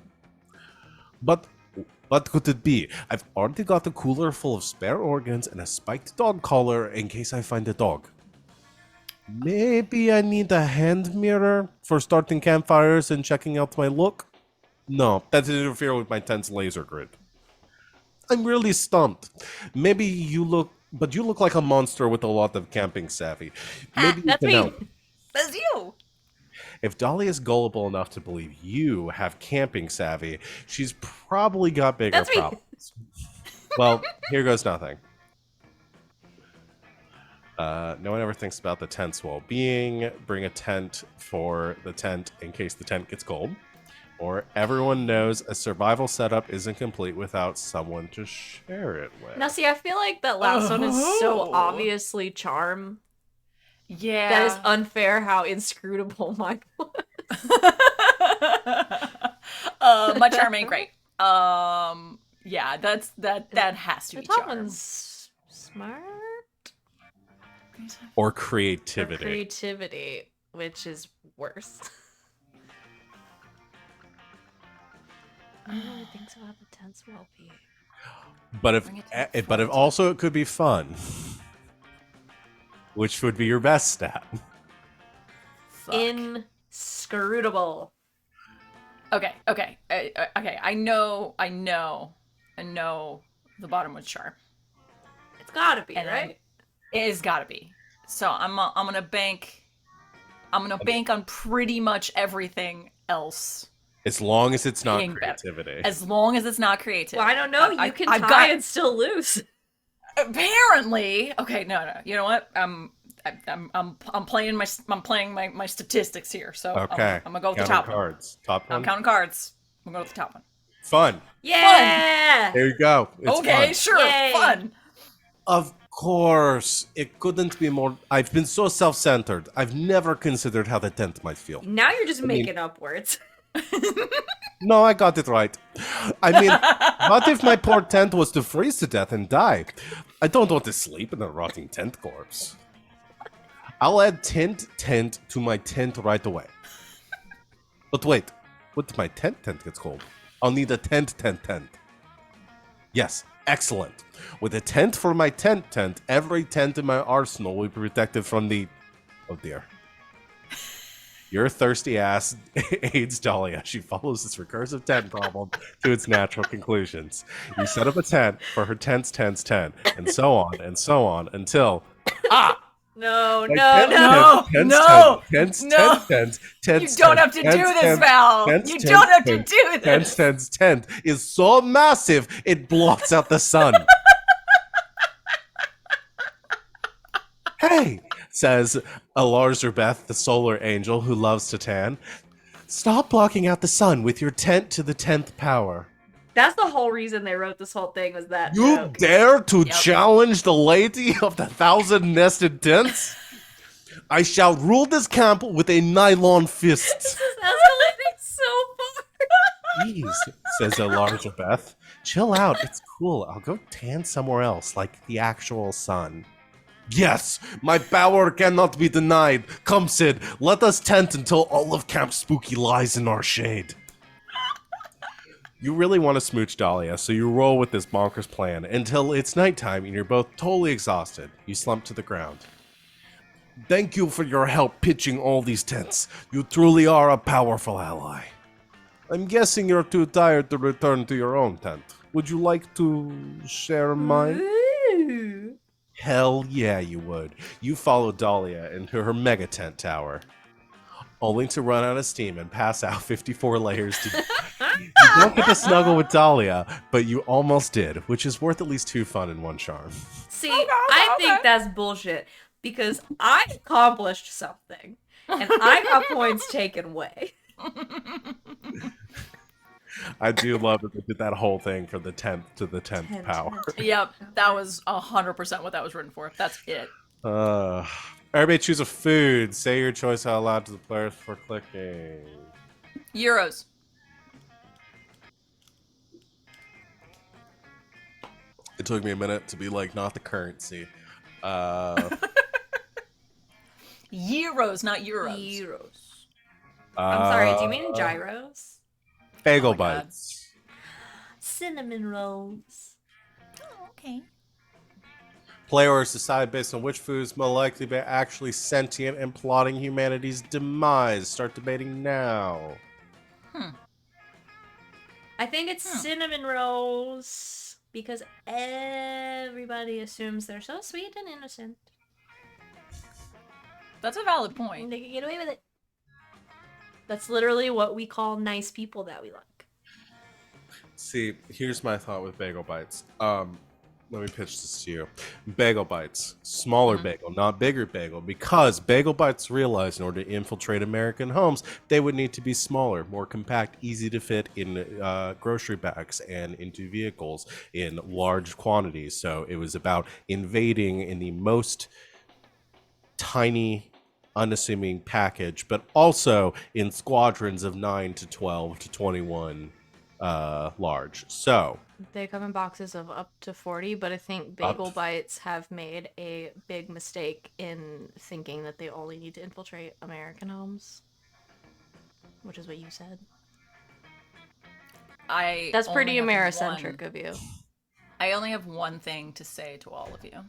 But what could it be? I've already got a cooler full of spare organs and a spiked dog collar in case I find a dog. Maybe I need a hand mirror for starting campfires and checking out my look? No, that would interfere with my tent's laser grid. I'm really stumped. Maybe you look like a monster with a lot of camping savvy. Maybe you That's can me. help. That's you. If Dolly is gullible enough to believe you have camping savvy, she's probably got bigger That's me. problems. Well, here goes nothing. No one ever thinks about the tent's well-being. Bring a tent for the tent in case the tent gets cold. Or everyone knows a survival setup isn't complete without someone to share it with. Now, see, I feel like that last one is so Oh. obviously charm. Yeah. That is unfair how inscrutable mine was. My charm ain't great. Yeah, that has to The be top charm. one's smart Or or creativity. creativity, which is worse. No one really thinks about the tent's well-being. But if Bring it to the but if front. also it could be fun, which would be your best stat. Fuck. Inscrutable. Okay. Okay. I know. The bottom was sharp. It's gotta be, And right? it has got to be. So I'm gonna bank. I'm gonna bank on pretty much everything else As long as it's not being better, creativity. as long as it's not creative. Well, I don't know. You can I've tie got and still lose. apparently. Okay, no. You know what? I'm playing my statistics here. So Okay. I'm gonna go with the Counting top one. cards. Top I'm one. counting cards. I'm gonna go with the top one. Fun. Yeah. There you go. It's Okay, fun. sure, Yay. fun. Of course. It couldn't be more. I've been so self-centered. I've never considered how the tent might feel. Now you're just I mean- making up words. No, I got it right. I mean, what if my poor tent was to freeze to death and die? I don't want to sleep in a rotting tent corpse. I'll add tent to my tent right away. But wait, what if my tent gets cold? I'll need a tent. Yes, excellent. With a tent for my tent, every tent in my arsenal will be protected from the... Oh dear. Your thirsty ass aids Dahlia. She follows this recursive tent problem to its natural conclusions. You set up a tent for her tent's tent, and so on until... No, Like, no, tens, no. tens, No. tens, tens, You don't have to do this, Val. You don't have to do this. Tens is so massive it blots out the sun. Hey, says Alarzarbeth, the solar angel who loves to tan. Stop blocking out the sun with your tent to the 10th power. That's the whole reason they wrote this whole thing was that You joke. dare to challenge the lady of the 1,000 nested tents? I shall rule this camp with a nylon fist. This is escalating so far. Please, says Alarzarbeth. Chill out, it's cool. I'll go tan somewhere else, like the actual sun. Yes, my power cannot be denied. Come, Sid, let us tent until all of Camp Spooky lies in our shade. You really want to smooch Dahlia, so you roll with this bonkers plan until it's nighttime and you're both totally exhausted. You slump to the ground. Thank you for your help pitching all these tents. You truly are a powerful ally. I'm guessing you're too tired to return to your own tent. Would you like to share mine? Ooh. Hell yeah, you would. You follow Dahlia into her mega tent tower, only to run out of steam and pass out 54 layers to... You don't get to snuggle with Dahlia, but you almost did, which is worth at least 2 fun and 1 charm. See, I think that's bullshit because I accomplished something and I got points taken away. I do love that they did that whole thing for the 10th to the 10th power. Yep, that was 100% what that was written for. That's it. Everybody choose a food. Say your choice out loud to the players before clicking. Euros. It took me a minute to be like, not the currency. Euros, not euros. Euros. I'm sorry, do you mean gyros? Bagel Oh my God. bites. Cinnamon rolls. Oh, okay. Players decide based on which foods more likely to be actually sentient and plotting humanity's demise. Start debating now. I think it's cinnamon rolls because everybody assumes they're so sweet and innocent. That's a valid point. They can get away with it. That's literally what we call nice people that we like. See, here's my thought with bagel bites. Let me pitch this to you. Bagel bites, smaller bagel, not bigger bagel, because bagel bites realized in order to infiltrate American homes, they would need to be smaller, more compact, easy to fit in grocery bags and into vehicles in large quantities. So it was about invading in the most tiny, unassuming package, but also in squadrons of 9 to 12 to 21 large. So They come in boxes of up to 40, but I think Bagel Bites have made a big mistake in thinking that they only need to infiltrate American homes, which is what you said. That's pretty only have Americentric one. of you. I only have one thing to say to all of you.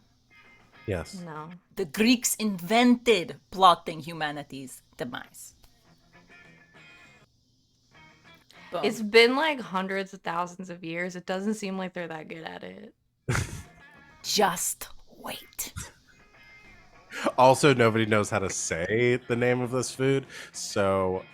Yes. No. The Greeks invented plotting humanity's demise. Boom. It's been like hundreds of thousands of years. It doesn't seem like they're that good at it. Just wait. Also, nobody knows how to say the name of this food, so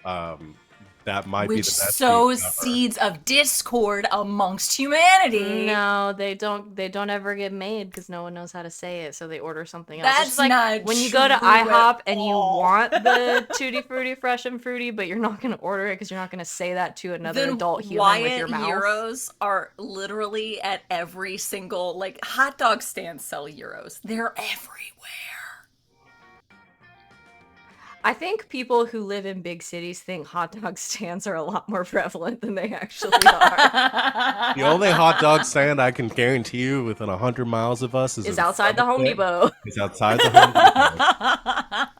that might be the Which best sows food ever. seeds of discord amongst humanity. No, they don't. They don't ever get made because no one knows how to say it, so they order something else. That's It's just like not when you go to true at IHOP and you all. want the Tutti Frutti Fresh and Fruity, but you're not going to order it because you're not going to say that to another Then adult human Wyatt with your mouth. Euros are literally at every single, like, hot dog stands sell Euros. They're everywhere. I think people who live in big cities think hot dog stands are a lot more prevalent than they actually are. The only hot dog stand I can guarantee you within 100 miles of us Is in outside the Home Somerset. Depot. It's outside the Home Depot.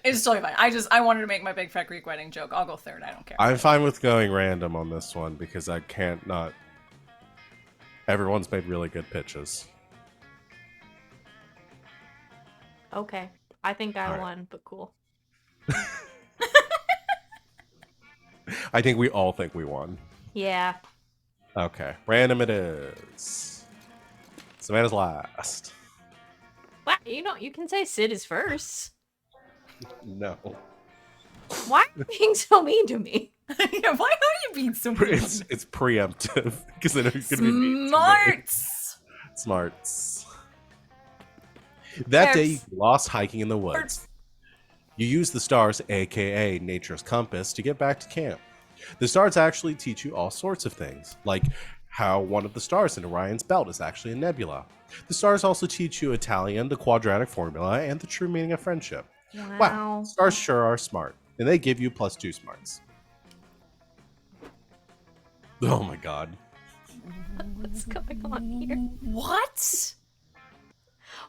It's totally fine. I wanted to make my big fat Greek wedding joke. I'll go third. I don't care. I'm fine with going random on this one because I can't not. Everyone's made really good pitches. Okay. I think I Alright. won, but cool. I think we all think we won. Yeah. Okay, random it is. Savannah's last. What? You can say Sid is first. No. Why are you being so mean to me? Yeah, why are you being so mean? It's preemptive because I know you're gonna be mean to me. Smarts. Smarts. That day, you Smarts. get lost hiking in the woods. You use the stars, aka nature's compass, to get back to camp. The stars actually teach you all sorts of things, like how one of the stars in Orion's belt is actually a nebula. The stars also teach you Italian, the quadratic formula, and the true meaning of friendship. Wow. Stars sure are smart, and they give you +2 smarts. Oh my god. What's going on here? What?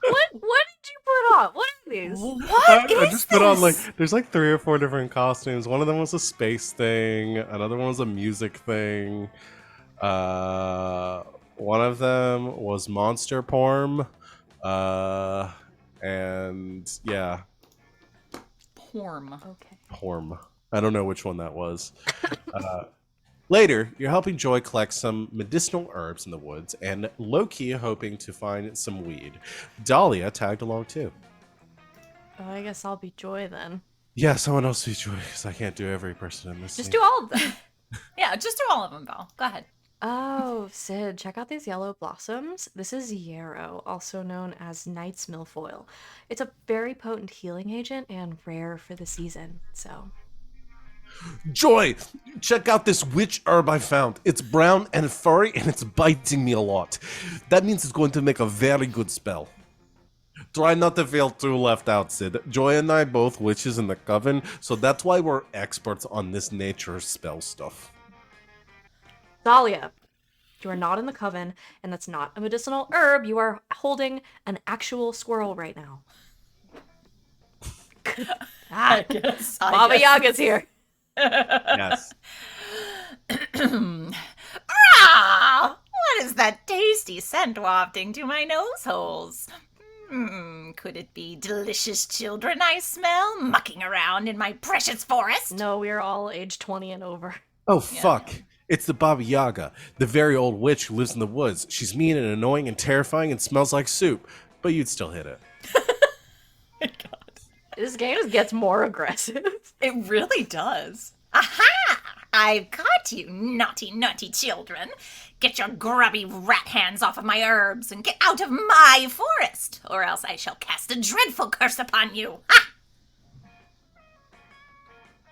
What did you put on? What are these? What I is just put on this? like there's like 3 or 4 different costumes. One of them was a space thing, another one was a music thing. One of them was monster porn. And yeah, Porm. Okay. porn. I don't know which one that was. Later, you're helping Joy collect some medicinal herbs in the woods and low-key hoping to find some weed. Dahlia tagged along too. Oh, I guess I'll be Joy then. Yeah, someone else be Joy because I can't do every person in this Just scene. do all of them. Yeah, just do all of them, Val. Go ahead. Oh, Sid, check out these yellow blossoms. This is yarrow, also known as knight's milfoil. It's a very potent healing agent and rare for the season, so... Joy, check out this witch herb I found. It's brown and furry and it's biting me a lot. That means it's going to make a very good spell. Try not to feel too left out, Sid. Joy and I both witches in the coven, so that's why we're experts on this nature spell stuff. Dahlia, you are not in the coven, and that's not a medicinal herb. You are holding an actual squirrel right now. I guess. Baba Yaga's here. Yes. Ah! What is that tasty scent wafting to my nose holes? Could it be delicious children I smell mucking around in my precious forest? No, we are all age 20 and over. Oh, fuck. It's the Baba Yaga, the very old witch who lives in the woods. She's mean and annoying and terrifying and smells like soup, but you'd still hit it. This game just gets more aggressive. It really does. Aha! I've caught you, naughty, naughty children. Get your grubby rat hands off of my herbs and get out of my forest, or else I shall cast a dreadful curse upon you. Ha!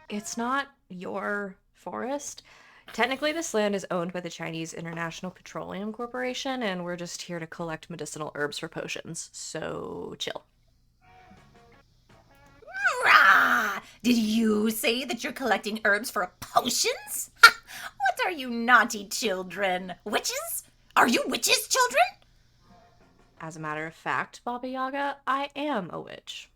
It's not your forest. Technically, this land is owned by the Chinese International Petroleum Corporation, and we're just here to collect medicinal herbs for potions. So, chill. Rah! Did you say that you're collecting herbs for potions? Ha! What are you naughty children? Witches? Are you witches, children? As a matter of fact, Baba Yaga, I am a witch.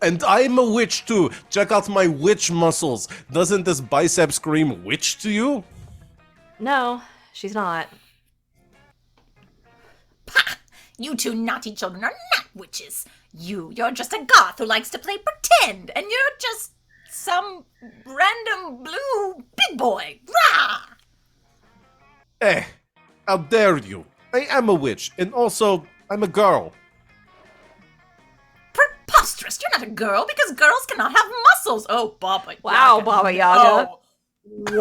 And I'm a witch too. Check out my witch muscles. Doesn't this bicep scream witch to you? No, she's not. Ha! You two naughty children are not witches. You're just a goth who likes to play pretend, and you're just some random blue big boy. Rah! Eh, how dare you? I am a witch, and also, I'm a girl. Preposterous! You're not a girl because girls cannot have muscles. Oh, Baba Yaga. Wow, Baba Yaga. Oh,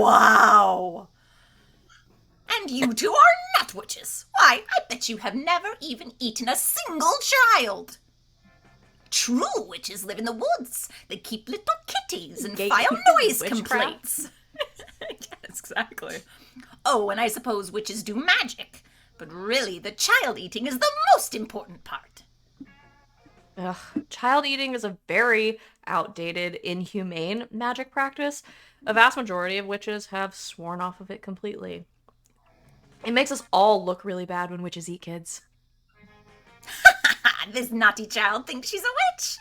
wow. And you two are not witches. Why, I bet you have never even eaten a single child. True witches live in the woods. They keep little kitties and file noise Witchcraft? complaints. Yes, exactly. Oh, and I suppose witches do magic. But really, the child eating is the most important part. Ugh, child eating is a very outdated, inhumane magic practice. A vast majority of witches have sworn off of it completely. It makes us all look really bad when witches eat kids. This naughty child thinks she's a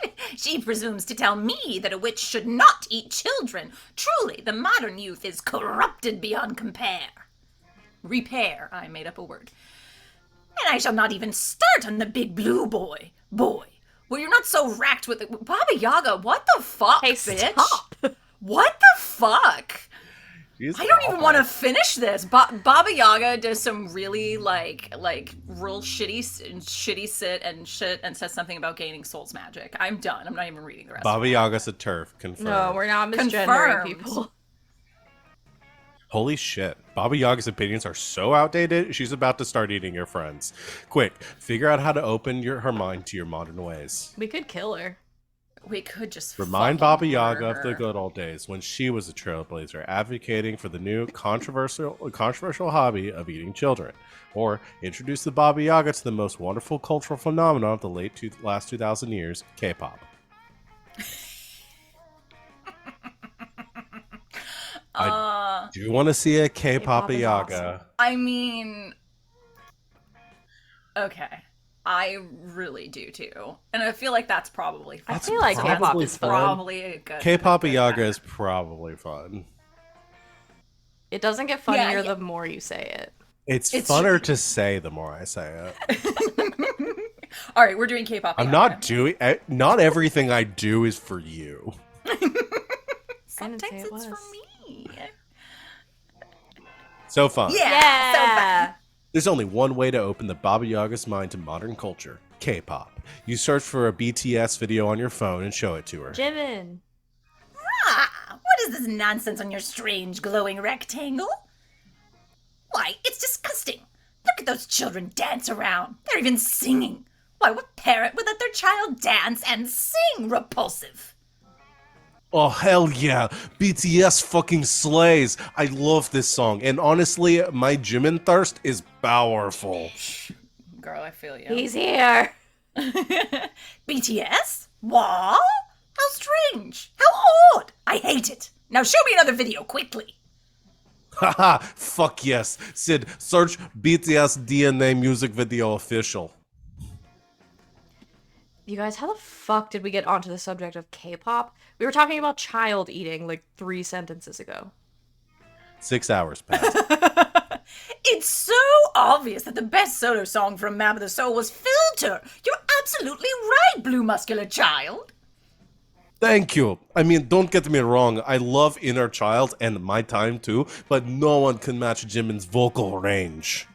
witch. She presumes to tell me that a witch should not eat children. Truly, the modern youth is corrupted beyond compare. Repair, I made up a word. And I shall not even start on the big blue boy. Well, you're not so racked with it. Baba Yaga, what the fuck, Hey, bitch? stop. What the fuck? She's I don't even awful. want to finish this. Baba Yaga does some really like real shitty sit and shit and says something about gaining souls magic. I'm done. I'm not even reading the rest. Baba Yaga's a turf, confirmed. No, we're not misgendering Confirmed. people. Holy shit. Baba Yaga's opinions are so outdated, she's about to start eating your friends. Quick, figure out how to open her mind to your modern ways. We could kill her. We could just Remind fucking Baba Yaga murder of the her. good old days when she was a trailblazer advocating for the new controversial hobby of eating children. Or introduce the Baba Yaga to the most wonderful cultural phenomenon of the last 2,000 years, K-pop. Do you want to see a K-pop K-pop is Yaga? I mean, okay. I really do too. And I feel like that's probably fun. I feel like K-pop probably is fun. Probably a good K-pop good Yaga time. is probably fun. It doesn't get funnier Yeah. the more you say it. It's It's- funner to say the more I say it. All right, we're doing K-pop. I'm Yaga. not doing. Not everything I do is for you. Sometimes say it it's was. for me. So fun. Yeah. So fun. There's only one way to open the Baba Yaga's mind to modern culture: K-pop. You search for a BTS video on your phone and show it to her. Jimin. What is this nonsense on your strange glowing rectangle? Why, it's disgusting. Look at those children dance around. They're even singing. Why, what parent would let their child dance and sing? Repulsive. Oh hell yeah! BTS fucking slays. I love this song, and honestly, my Jimin thirst is powerful. Girl, I feel you. He's here. BTS? What? How strange. How odd. I hate it. Now show me another video, quickly. Haha! Fuck yes, Sid. Search BTS DNA music video official. You guys, how the fuck did we get onto the subject of K-pop? We were talking about child eating like 3 sentences ago. 6 hours passed. It's so obvious that the best solo song from Map of the Soul was Filter. You're absolutely right, Blue Muscular Child. Thank you. I mean, don't get me wrong. I love Inner Child and My Time too, but no one can match Jimin's vocal range.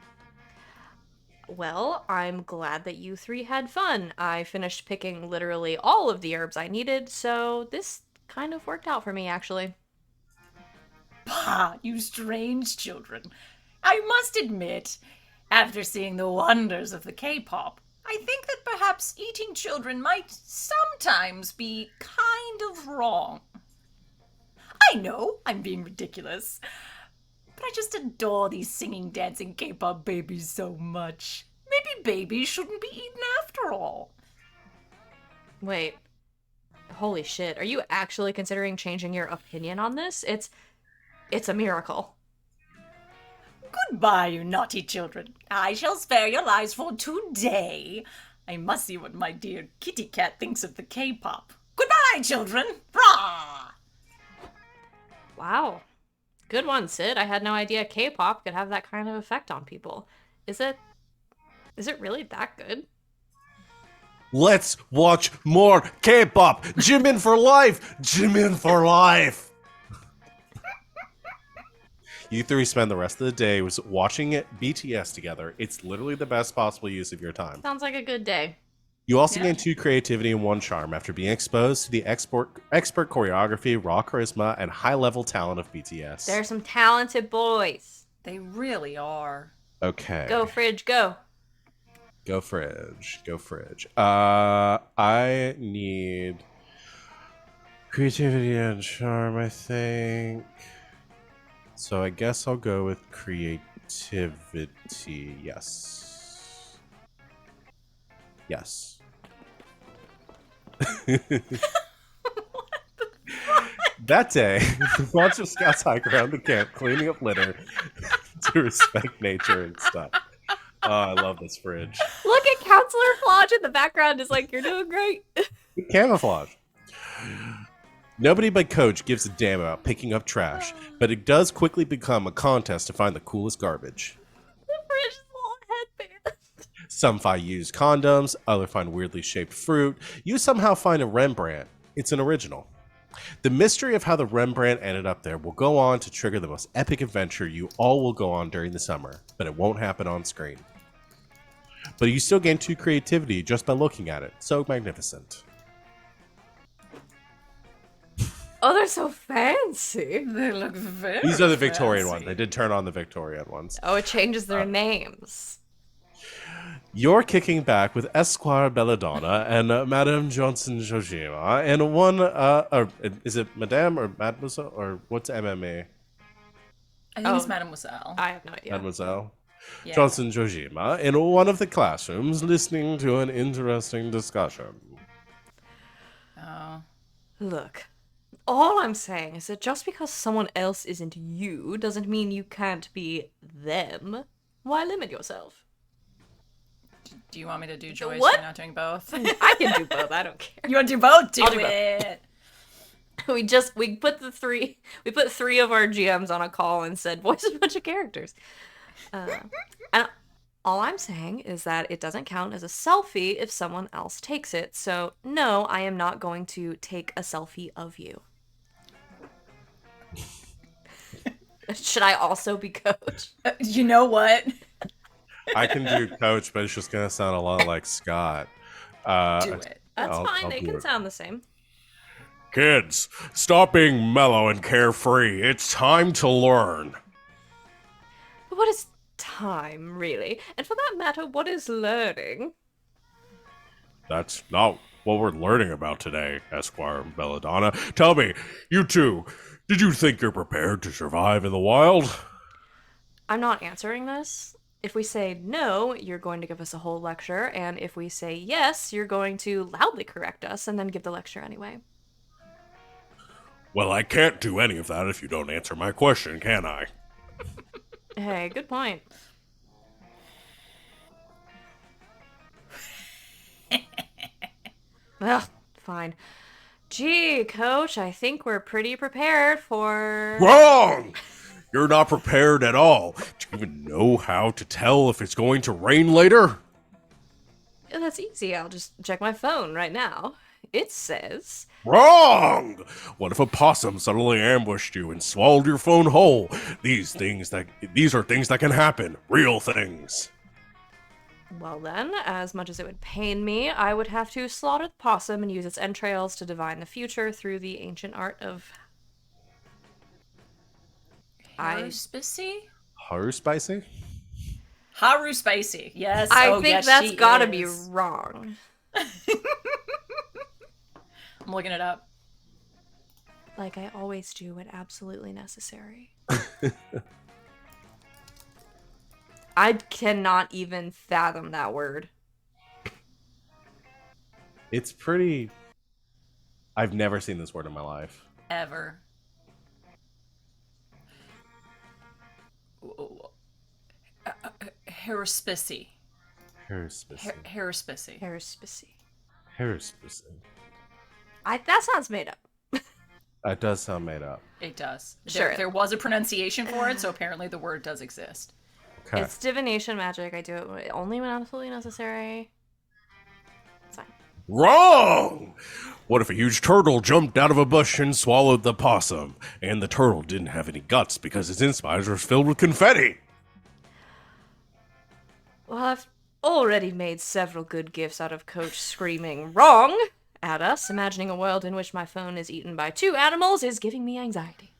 Well, I'm glad that you three had fun. I finished picking literally all of the herbs I needed, so this kind of worked out for me, actually. Bah, you strange children. I must admit, after seeing the wonders of the K-pop, I think that perhaps eating children might sometimes be kind of wrong. I know I'm being ridiculous, but I just adore these singing, dancing K-pop babies so much. Maybe babies shouldn't be eaten after all. Wait. Holy shit. Are you actually considering changing your opinion on this? It's a miracle. Goodbye, you naughty children. I shall spare your lives for today. I must see what my dear kitty cat thinks of the K-pop. Goodbye, children. Rah! Wow. Good one, Sid. I had no idea K-pop could have that kind of effect on people. Is it Is it really that good? Let's watch more K-pop. Jimin for life. Jimin for life. You three spend the rest of the day watching BTS together. It's literally the best possible use of your time. Sounds like a good day. You also Yeah. gain 2 creativity and 1 charm after being exposed to the expert choreography, raw charisma, and high-level talent of BTS. They're some talented boys. They really are. Okay. Go, Fridge, go. Go Fridge. Go Fridge. I need creativity and charm, I think. So I guess I'll go with creativity. Yes. Yes. That day, a bunch of scouts hike around the camp cleaning up litter to respect nature and stuff. Oh, I love this Fridge. Look at Counselor Flodge in the background. Is like, you're doing great. Camouflage. Nobody but Coach gives a damn about picking up trash, but it does quickly become a contest to find the coolest garbage. The Fridge's little headband. Some find used condoms, others find weirdly shaped fruit. You somehow find a Rembrandt. It's an original. The mystery of how the Rembrandt ended up there will go on to trigger the most epic adventure you all will go on during the summer, but it won't happen on screen. But you still gain 2 creativity just by looking at it. So magnificent. Oh, they're so fancy. They look very These are the Victorian fancy. ones. They did turn on the Victorian ones. Oh, it changes their names. You're kicking back with Esquire Belladonna and Madame Johnson Jojima and one, or is it Madame or Mademoiselle or what's MMA? I think it's Mademoiselle. I have no idea. Mademoiselle Yeah. Johnson Jojima in one of the classrooms listening to an interesting discussion. Oh. Look, all I'm saying is that just because someone else isn't you doesn't mean you can't be them. Why limit yourself? Do you want me to do Joyce? What? You're not doing both. I can do both. I don't care. You want to do both? Do I'll do both. it. We put three of our GMs on a call and said voice a bunch of characters. And all I'm saying is that it doesn't count as a selfie if someone else takes it. So no, I am not going to take a selfie of you. Should I also be Coach? You know what? I can do Coach, but it's just going to sound a lot like Scott. Do it. That's I'll fine. They do can it. sound the same. Kids, stop being mellow and carefree. It's time to learn. But what is time, really? And for that matter, what is learning? That's not what we're learning about today, Esquire and Belladonna. Tell me, you two, did you think you're prepared to survive in the wild? I'm not answering this. If we say no, you're going to give us a whole lecture, and if we say yes, you're going to loudly correct us and then give the lecture anyway. Well, I can't do any of that if you don't answer my question, can I? Hey, good point. Well, fine. Gee, Coach, I think we're pretty prepared for... Wrong! You're not prepared at all. Do you even know how to tell if it's going to rain later? Yeah, that's easy. I'll just check my phone right now. It says... Wrong! What if a possum suddenly ambushed you and swallowed your phone whole? These are things that can happen. Real things. Well then, as much as it would pain me, I would have to slaughter the possum and use its entrails to divine the future through the ancient art of... Haruspicy? Haru spicy? Haru spicy. Yes. I oh, think yes, that's she gotta be is. wrong. I'm looking it up. Like I always do when absolutely necessary. I cannot even fathom that word. It's pretty... I've never seen this word in my life. Ever. Haruspicy. Haruspicy. Haruspicy. Haruspicy. Haruspicy. That sounds made up. That does sound made up. It does. Sure. There was a pronunciation for it, so apparently the word does exist. Okay. It's divination magic. I do it only when absolutely necessary. It's fine. Wrong! What if a huge turtle jumped out of a bush and swallowed the possum, and the turtle didn't have any guts because its insides were filled with confetti? Well, I've already made several good gifts out of Coach screaming wrong at us. Imagining a world in which my phone is eaten by 2 animals is giving me anxiety.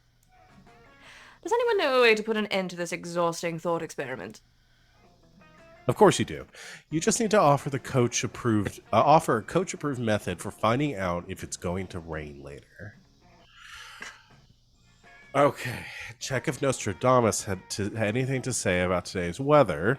Does anyone know a way to put an end to this exhausting thought experiment? Of course you do. You just need to offer a coach-approved method for finding out if it's going to rain later. Okay, check if Nostradamus had anything to say about today's weather.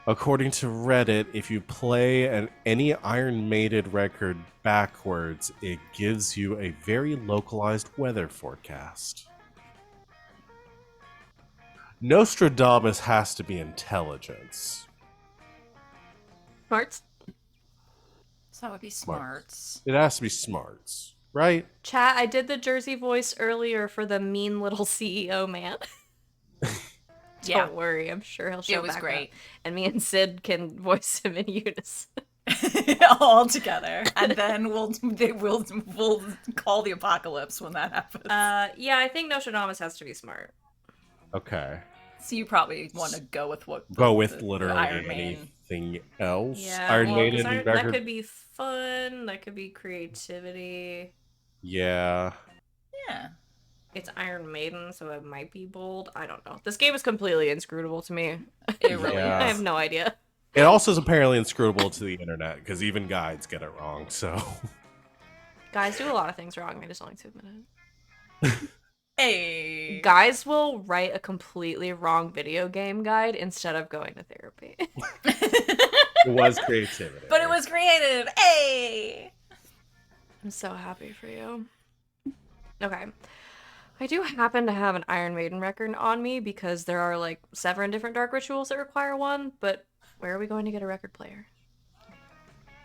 According to Reddit, if you play any Iron Maiden record backwards, it gives you a very localized weather forecast. Nostradamus has to be intelligence. Smarts? So that would be smarts. It has to be smarts, right? Chat, I did the Jersey voice earlier for the mean little CEO man. Yeah. Don't worry, I'm sure he'll show It was back great. up. And me and Sid can voice him in unison. All together. And then we'll call the apocalypse when that happens. Yeah, I think Nostradamus has to be smart. Okay. So you probably want to go with Literally Iron Maiden. anything else. Yeah, Iron well, 'cause Maiden that record. could be fun, that could be creativity. Yeah. Yeah. It's Iron Maiden, so it might be bold. I don't know. This game is completely inscrutable to me. It really Yeah. I have no idea. It also is apparently inscrutable to the internet because even guides get it wrong. So. Guys do a lot of things wrong, I just don't like to admit it. Hey. Guys will write a completely wrong video game guide instead of going to therapy. It was creativity. But it was creative. Hey. I'm so happy for you. Okay. I do happen to have an Iron Maiden record on me because there are like 7 different dark rituals that require one, but where are we going to get a record player?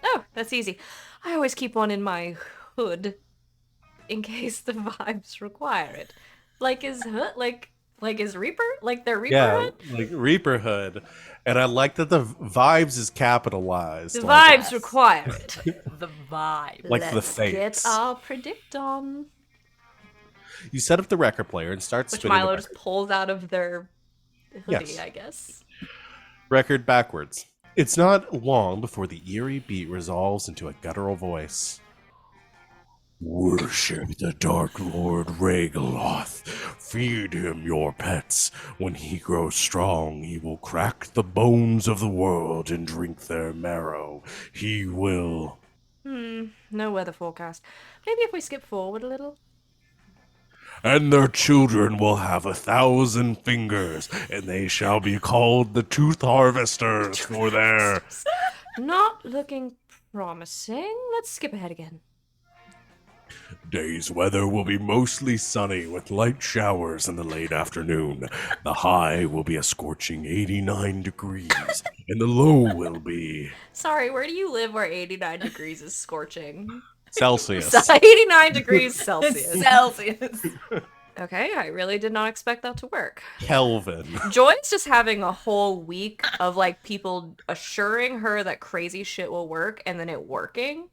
Oh, that's easy. I always keep one in my hood in case the vibes require it. Like is hood, like is Reaper? Like their Reaper hood? like Reaper Hood. And I like that the vibes is capitalized. The like, vibes require it. The vibe. Like the Let's get fates. our predict on. You set up the record player and start Which spinning the Milo record. just pulls out of their hoodie, Yes. I guess. Record backwards. It's not long before the eerie beat resolves into a guttural voice. Worship the Dark Lord Ragaloth. Feed him your pets. When he grows strong, he will crack the bones of the world and drink their marrow. He will... No weather forecast. Maybe if we skip forward a little. And their children will have 1,000 fingers, and they shall be called the Tooth Harvesters for their... Not looking promising. Let's skip ahead again. Day's weather will be mostly sunny with light showers in the late afternoon. The high will be a scorching 89 degrees, and the low will be... Sorry, where do you live where 89 degrees is scorching? Celsius. 89 degrees Celsius. Celsius. Okay, I really did not expect that to work. Kelvin. Joy's just having a whole week of like people assuring her that crazy shit will work and then it working.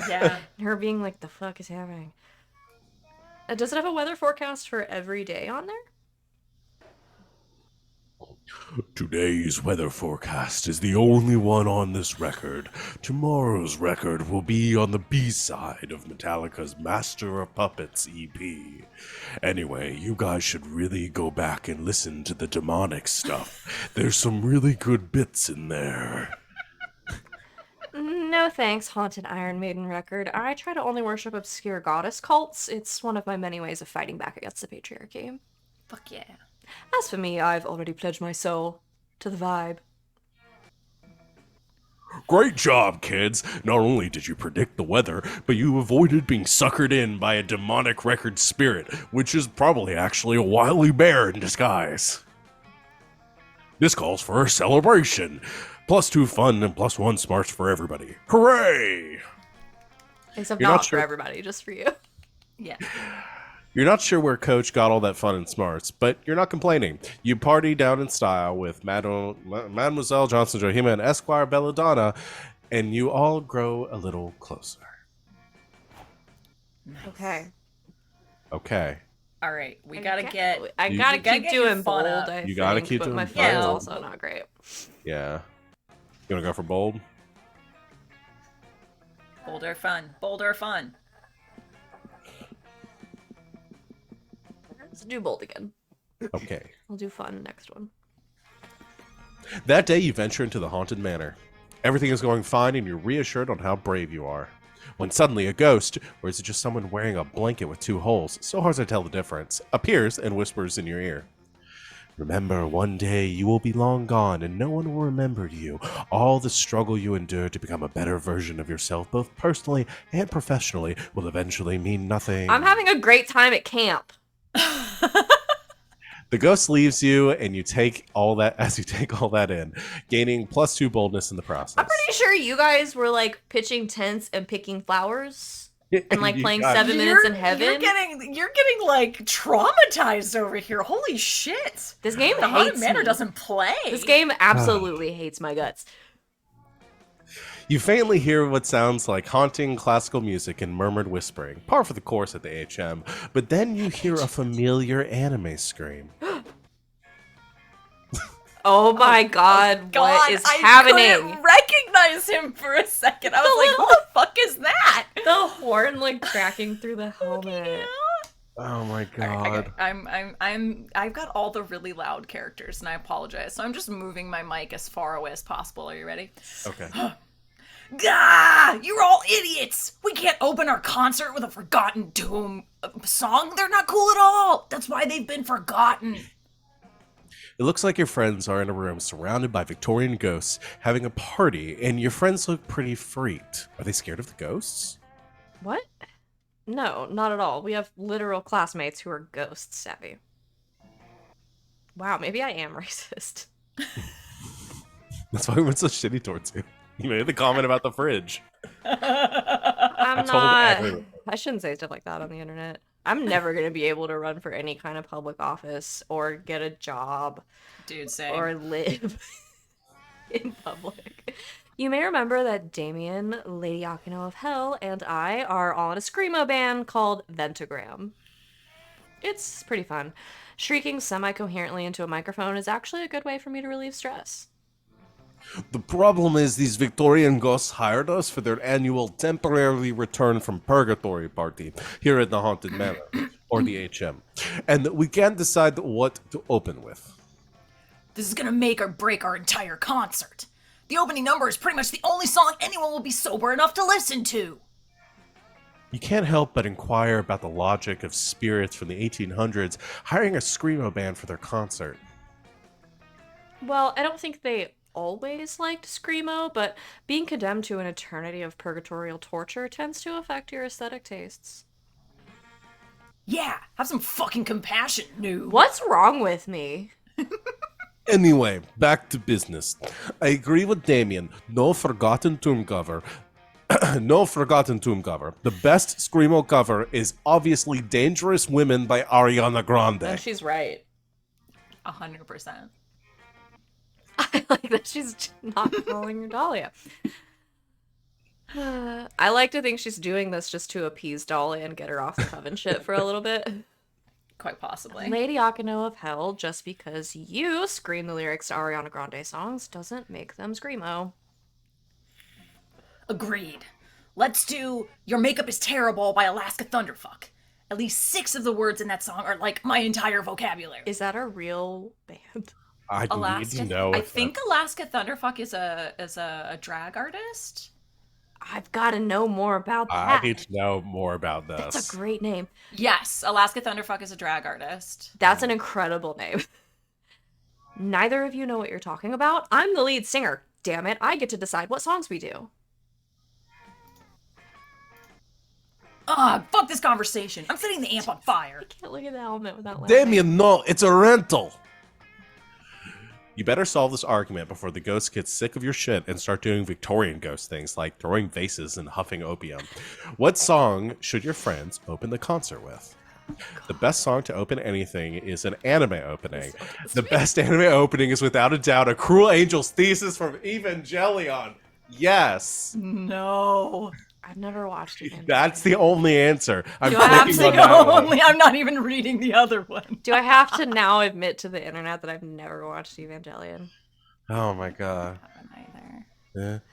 Yeah. And her being like, the fuck is happening? Does it have a weather forecast for every day on there? Today's weather forecast is the only one on this record. Tomorrow's record will be on the B-side of Metallica's Master of Puppets EP. Anyway, you guys should really go back and listen to the demonic stuff. There's some really good bits in there. No thanks, Haunted Iron Maiden record. I try to only worship obscure goddess cults. It's one of my many ways of fighting back against the patriarchy. Fuck yeah. As for me, I've already pledged my soul to the vibe. Great job, kids! Not only did you predict the weather, but you avoided being suckered in by a demonic record spirit, which is probably actually a wily bear in disguise. This calls for a celebration. +2 fun and +1 smarts for everybody. Hooray! Except You're not not for sure- everybody, just for you. Yeah. You're not sure where Coach got all that fun and smarts, but you're not complaining. You party down in style with Mademoiselle Johnson Johima and Esquire Belladonna, and you all grow a little closer. Okay. Okay. All right, we gotta get. I You- gotta You gotta keep get your doing fun bold. up. I You gotta think, keep but doing my bold. fun's Yeah. also not great. Yeah. You want to go for bold? Bolder fun. Bolder fun. Let's do bold again. Okay. I'll do fun next one. That day, you venture into the haunted manor. Everything is going fine, and you're reassured on how brave you are. When suddenly a ghost, or is it just someone wearing a blanket with 2 holes, so hard to tell the difference, appears and whispers in your ear. Remember, one day you will be long gone, and no one will remember you. All the struggle you endured to become a better version of yourself, both personally and professionally, will eventually mean nothing. I'm having a great time at camp. The ghost leaves you, and you take all that in, gaining +2 boldness in the process. I'm pretty sure you guys were like pitching tents and picking flowers and like You playing got- 7 Minutes in Heaven. You're getting like traumatized over here. Holy shit! This game The Haunted hates Manor me. doesn't play. This game absolutely hates my guts. You faintly hear what sounds like haunting classical music and murmured whispering, par for the course at the HM, but then you hear a familiar anime scream. Oh my god, what is I happening? couldn't recognize him for a second. I was like, "What the fuck is that?" The horn like cracking through the helmet. Oh my Okay, god. I've got all the really loud characters, and I apologize. So I'm just moving my mic as far away as possible. Are you ready? Okay. Gah! You're all idiots! We can't open our concert with a Forgotten Doom song. They're not cool at all. That's why they've been forgotten. It looks like your friends are in a room surrounded by Victorian ghosts having a party, and your friends look pretty freaked. Are they scared of the ghosts? What? No, not at all. We have literal classmates who are ghosts, Savvy. Wow, maybe I am racist. That's why we went so shitty towards you. You made the comment about the fridge. I'm told not. everyone. I shouldn't say stuff like that on the internet. I'm never going to be able to run for any kind of public office or get a job Dude, same. or live in public. You may remember that Damien, Lady Akino of Hell, and I are all in a screamo band called Ventagram. It's pretty fun. Shrieking semi-coherently into a microphone is actually a good way for me to relieve stress. The problem is these Victorian ghosts hired us for their annual temporarily return from purgatory party here at the Haunted Manor, or the HM, and we can't decide what to open with. This is gonna make or break our entire concert. The opening number is pretty much the only song anyone will be sober enough to listen to. You can't help but inquire about the logic of spirits from the 1800s hiring a screamo band for their concert. Well, I don't think they always liked screamo, but being condemned to an eternity of purgatorial torture tends to affect your aesthetic tastes. Yeah, have some fucking compassion, noob. What's wrong with me? Anyway, back to business. I agree with Damien. No forgotten tomb cover. No forgotten tomb cover. The best screamo cover is obviously Dangerous Women by Ariana Grande. And she's right. 100%. I like that she's not calling her Dahlia. I like to think she's doing this just to appease Dahlia and get her off the coven shit for a little bit. Quite possibly. Lady Akino of Hell, just because you scream the lyrics to Ariana Grande songs doesn't make them screamo. Agreed. Let's do Your Makeup is Terrible by Alaska Thunderfuck. At least 6 of the words in that song are like my entire vocabulary. Is that a real band? I need Alaska? to know. I if think Alaska Thunderfuck is a drag artist. I've got to know more about I that. need to know more about this. That's a great name. Yes, Alaska Thunderfuck is a drag artist. That's an incredible name. Neither of you know what you're talking about. I'm the lead singer. Damn it, I get to decide what songs we do. Fuck this conversation. I'm setting the amp on fire. Can't look at the helmet without laughing. Damien, no, it's a rental. You better solve this argument before the ghost gets sick of your shit and start doing Victorian ghost things like throwing vases and huffing opium. What song should your friends open the concert with? The best song to open anything is an anime opening. Okay, The best anime opening is without a doubt a Cruel Angel's Thesis from Evangelion. Yes. No. I've never watched it. That's the only answer. I'm Do I have clicking to on that one. Only I'm not even reading the other one. Do I have to now admit to the internet that I've never watched Evangelion? Oh my god. Either.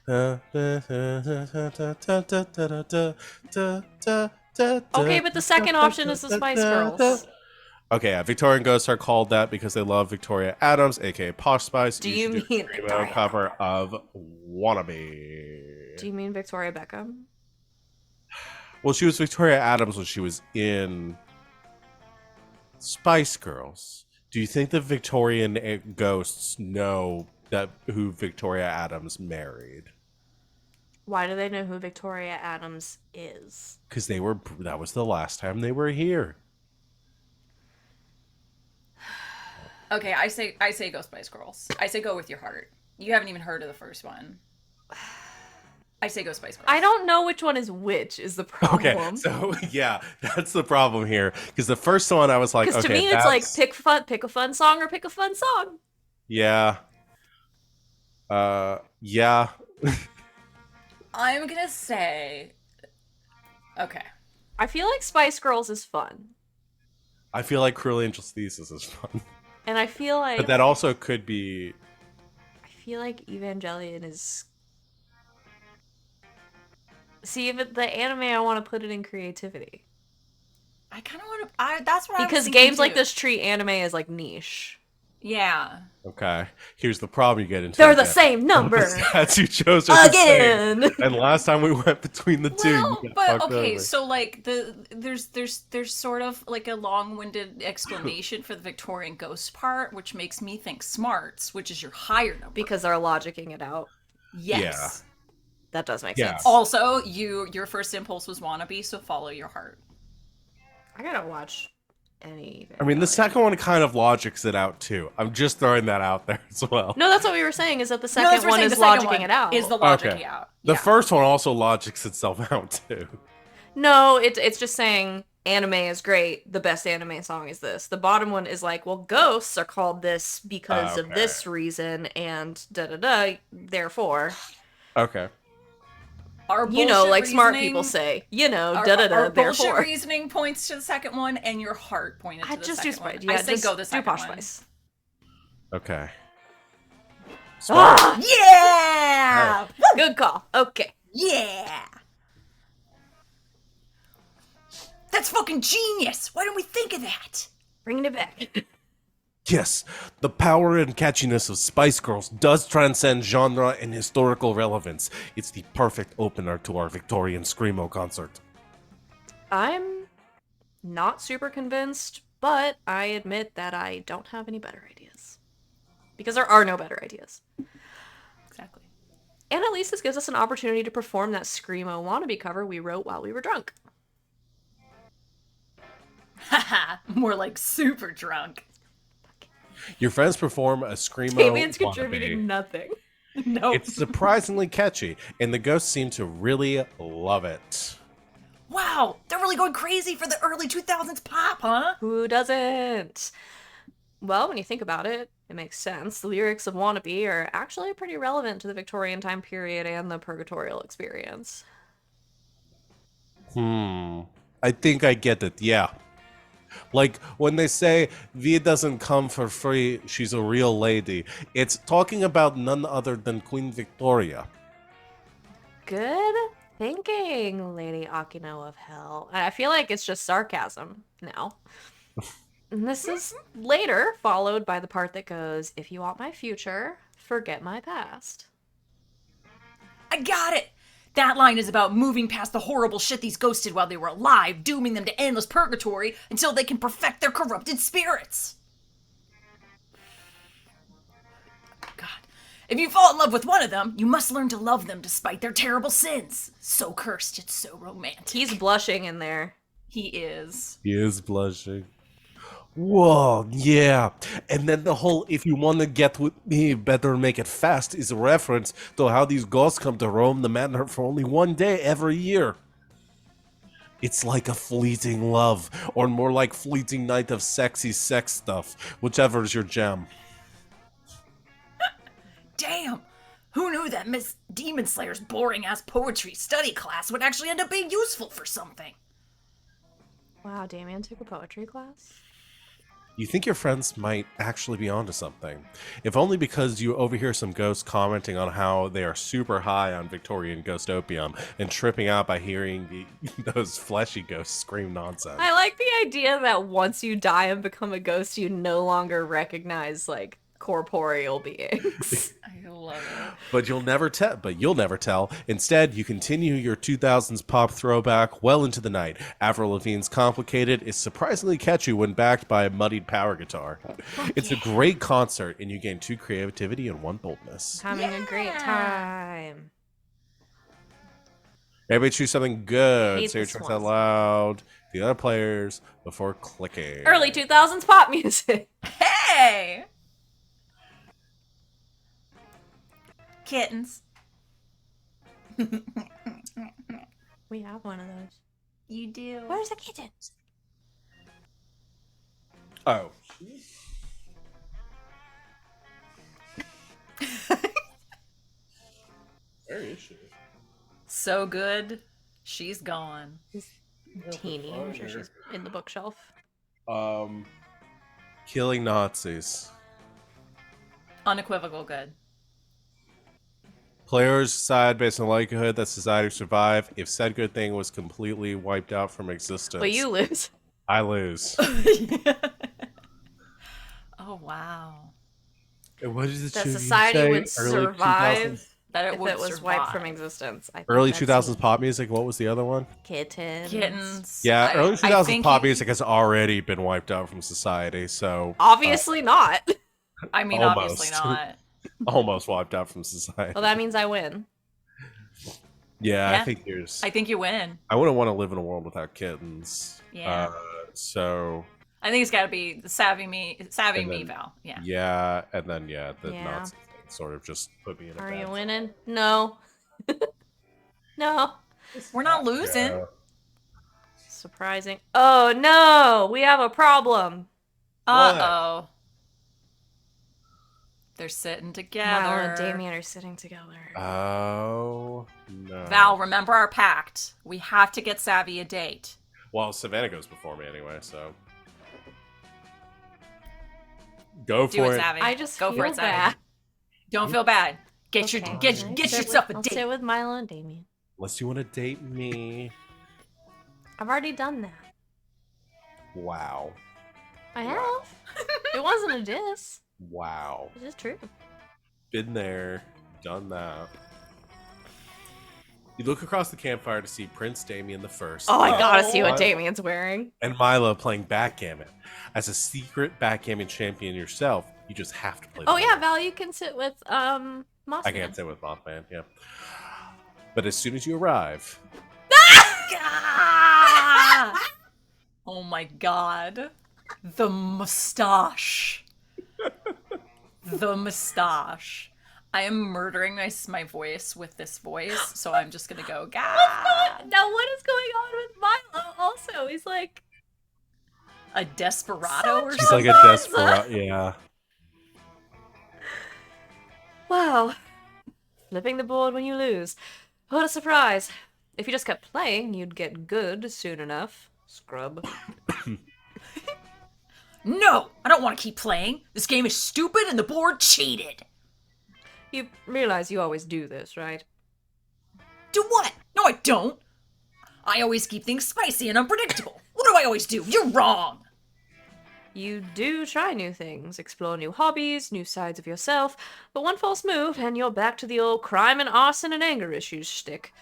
Okay, but the second option is the Spice Girls. Okay, yeah, Victorian Ghosts are called that because they love Victoria Adams, aka Posh Spice. Do you should mean a screamo Victoria? cover of Wannabe? Do you mean Victoria Beckham? Well, she was Victoria Adams when she was in Spice Girls. Do you think the Victorian ghosts know that who Victoria Adams married? Why do they know who Victoria Adams is? Because that was the last time they were here. Okay, I say go Spice Girls. I say go with your heart. You haven't even heard of the first one. I say go Spice Girls. I don't know which one is which is the problem. Okay, so yeah, that's the problem here. Because the first one I was like, Because okay, to me it's like pick a fun song or pick a fun song. yeah, yeah. I'm gonna say, okay. I feel like Spice Girls is fun. I feel like Cruel Angel's Thesis is fun, And I feel like but that also could be. I feel like Evangelion is. See, if the anime, I want to put it in creativity. I kind of want to. That's what I was Because thinking games like too. this treat anime as like niche. Yeah. Okay, here's the problem you get into. They're the again. same number That's you chose are the same. again. And last time we went between the two, Well, you got but fucked okay, over. so like there's sort of like a long-winded explanation for the Victorian ghost part, which makes me think smarts, which is your higher number. Because they're logicking it out. Yes. That does make Yeah. sense. Also, your first impulse was wannabe, so follow your heart. I gotta watch any. I mean, the second one kind of logics it out too. I'm just throwing that out there as well. No, that's what we were saying. Is that the No, that's second what we're one saying, is the second logicking one it out? Is the logicking Okay. out. The Yeah. first one also logics itself out too. No, it's just saying anime is great. The best anime song is this. The bottom one is like, well, ghosts are called this because of Okay. this reason, and da da da. Therefore, Okay. Our you know, bullshit like smart reasoning- people say, you know, Our, da da da. our bullshit Therefore, reasoning points to the second one, and your heart pointed to I the just do second one. Spice. Yeah, I say just go the do second Posh one. Spice. Okay. Ah, Yeah! good call. Okay. Yeah! That's fucking genius! Why didn't we think of that? Bringing it back. Yes, the power and catchiness of Spice Girls does transcend genre and historical relevance. It's the perfect opener to our Victorian Screamo concert. I'm not super convinced, but I admit that I don't have any better ideas. Because there are no better ideas. Exactly. And at least this gives us an opportunity to perform that Screamo wannabe cover we wrote while we were drunk. Haha, more like super drunk. Your friends perform a Screamo Damien's wannabe. contributing nothing. No. It's surprisingly catchy, and the ghosts seem to really love it. Wow, they're really going crazy for the early 2000s pop, huh? Who doesn't? Well, when you think about it, it makes sense. The lyrics of Wannabe are actually pretty relevant to the Victorian time period and the purgatorial experience. I think I get it, yeah. Like, when they say, V doesn't come for free, she's a real lady, it's talking about none other than Queen Victoria. Good thinking, Lady Akino of Hell. I feel like it's just sarcasm now. And this is later followed by the part that goes, if you want my future, forget my past. I got it! That line is about moving past the horrible shit these ghosts did while they were alive, dooming them to endless purgatory until they can perfect their corrupted spirits. God. If you fall in love with one of them, you must learn to love them despite their terrible sins. So cursed, yet so romantic. He's blushing in there. He is. He is blushing. Whoa, yeah. And then the whole if you want to get with me, better make it fast is a reference to how these ghosts come to roam the manor for only one day every year. It's like a fleeting love, or more like fleeting night of sexy sex stuff, whichever's your gem. Damn! Who knew that Miss Demon Slayer's boring-ass poetry study class would actually end up being useful for something? Wow, Damien took a poetry class? You think your friends might actually be onto something. If only because you overhear some ghosts commenting on how they are super high on Victorian ghost opium and tripping out by hearing those fleshy ghosts scream nonsense. I like the idea that once you die and become a ghost, you no longer recognize, like, corporeal beings. I love it. But you'll never tell. Instead, you continue your 2000s pop throwback well into the night. Avril Lavigne's Complicated is surprisingly catchy when backed by a muddied power guitar. It's a great concert, and you gain 2 creativity and 1 boldness. Having a great time. Everybody choose something good. Hate Say your this choice one. out loud. The other players before clicking. Early 2000s pop music. Hey! Kittens. We have one of those. You do. Where's the kittens? Oh. Where is she? So good, she's gone. Teeny. I'm sure she's in the bookshelf. Killing Nazis. Unequivocal good. Players decide based on the likelihood that society will survive if said good thing was completely wiped out from existence. But you lose. I lose. Oh, wow. And what is it? That society would survive That if it was wiped from existence. I think Early that's 2000s neat. pop music. What was the other one? Kittens. Kittens. Yeah, early 2000s think pop music has already been wiped out from society. So Obviously not. I mean, Almost. obviously not. almost wiped out from society. Well, that means I win. Yeah, Yeah. I think yours. I think you win. I wouldn't want to live in a world without kittens. Yeah. So I think it's got to be the savvy me And then- Val. Yeah. yeah, and then the Yeah. Nazi thing sort of just put me in a Are bad you spot. winning? No. No. We're not losing. Yeah. Surprising. Oh no, we have a problem. Uh-oh. They're sitting together. Milo and Damien are sitting together. Oh no. Val, remember our pact. We have to get Savvy a date. Well, Savannah goes before me anyway, so go Do for it, it. Savvy. I just Go feel for it, Savvy. bad. Don't feel bad. Get Okay. your get I'll get sit yourself with- a I'll date. sit with Milo and Damien. Unless you want to date me. I've already done that. Wow. I have. It wasn't a diss. Wow. It's just true. Been there, done that. You look across the campfire to see Prince Damien the First. Oh, I gotta see what What? Damien's wearing. And Milo playing backgammon. As a secret backgammon champion yourself, you just have to play. Oh the yeah, game. Val, you can sit with Mossman. I can't say with Mothman, yeah. But as soon as you arrive, Ah! Oh my god. The mustache. The mustache. I am murdering my voice with this voice, so I'm just gonna go, God. Now what is going on with Milo? Also, he's like, A desperado or he's something? like a desperate. Yeah. wow, flipping the board when you lose. What a surprise! If you just kept playing, you'd get good soon enough. Scrub. No! I don't want to keep playing. This game is stupid and the board cheated. You realize you always do this, right? Do what? No, I don't. I always keep things spicy and unpredictable. What do I always do? You're wrong. You do try new things, explore new hobbies, new sides of yourself, but one false move and you're back to the old crime and arson and anger issues shtick.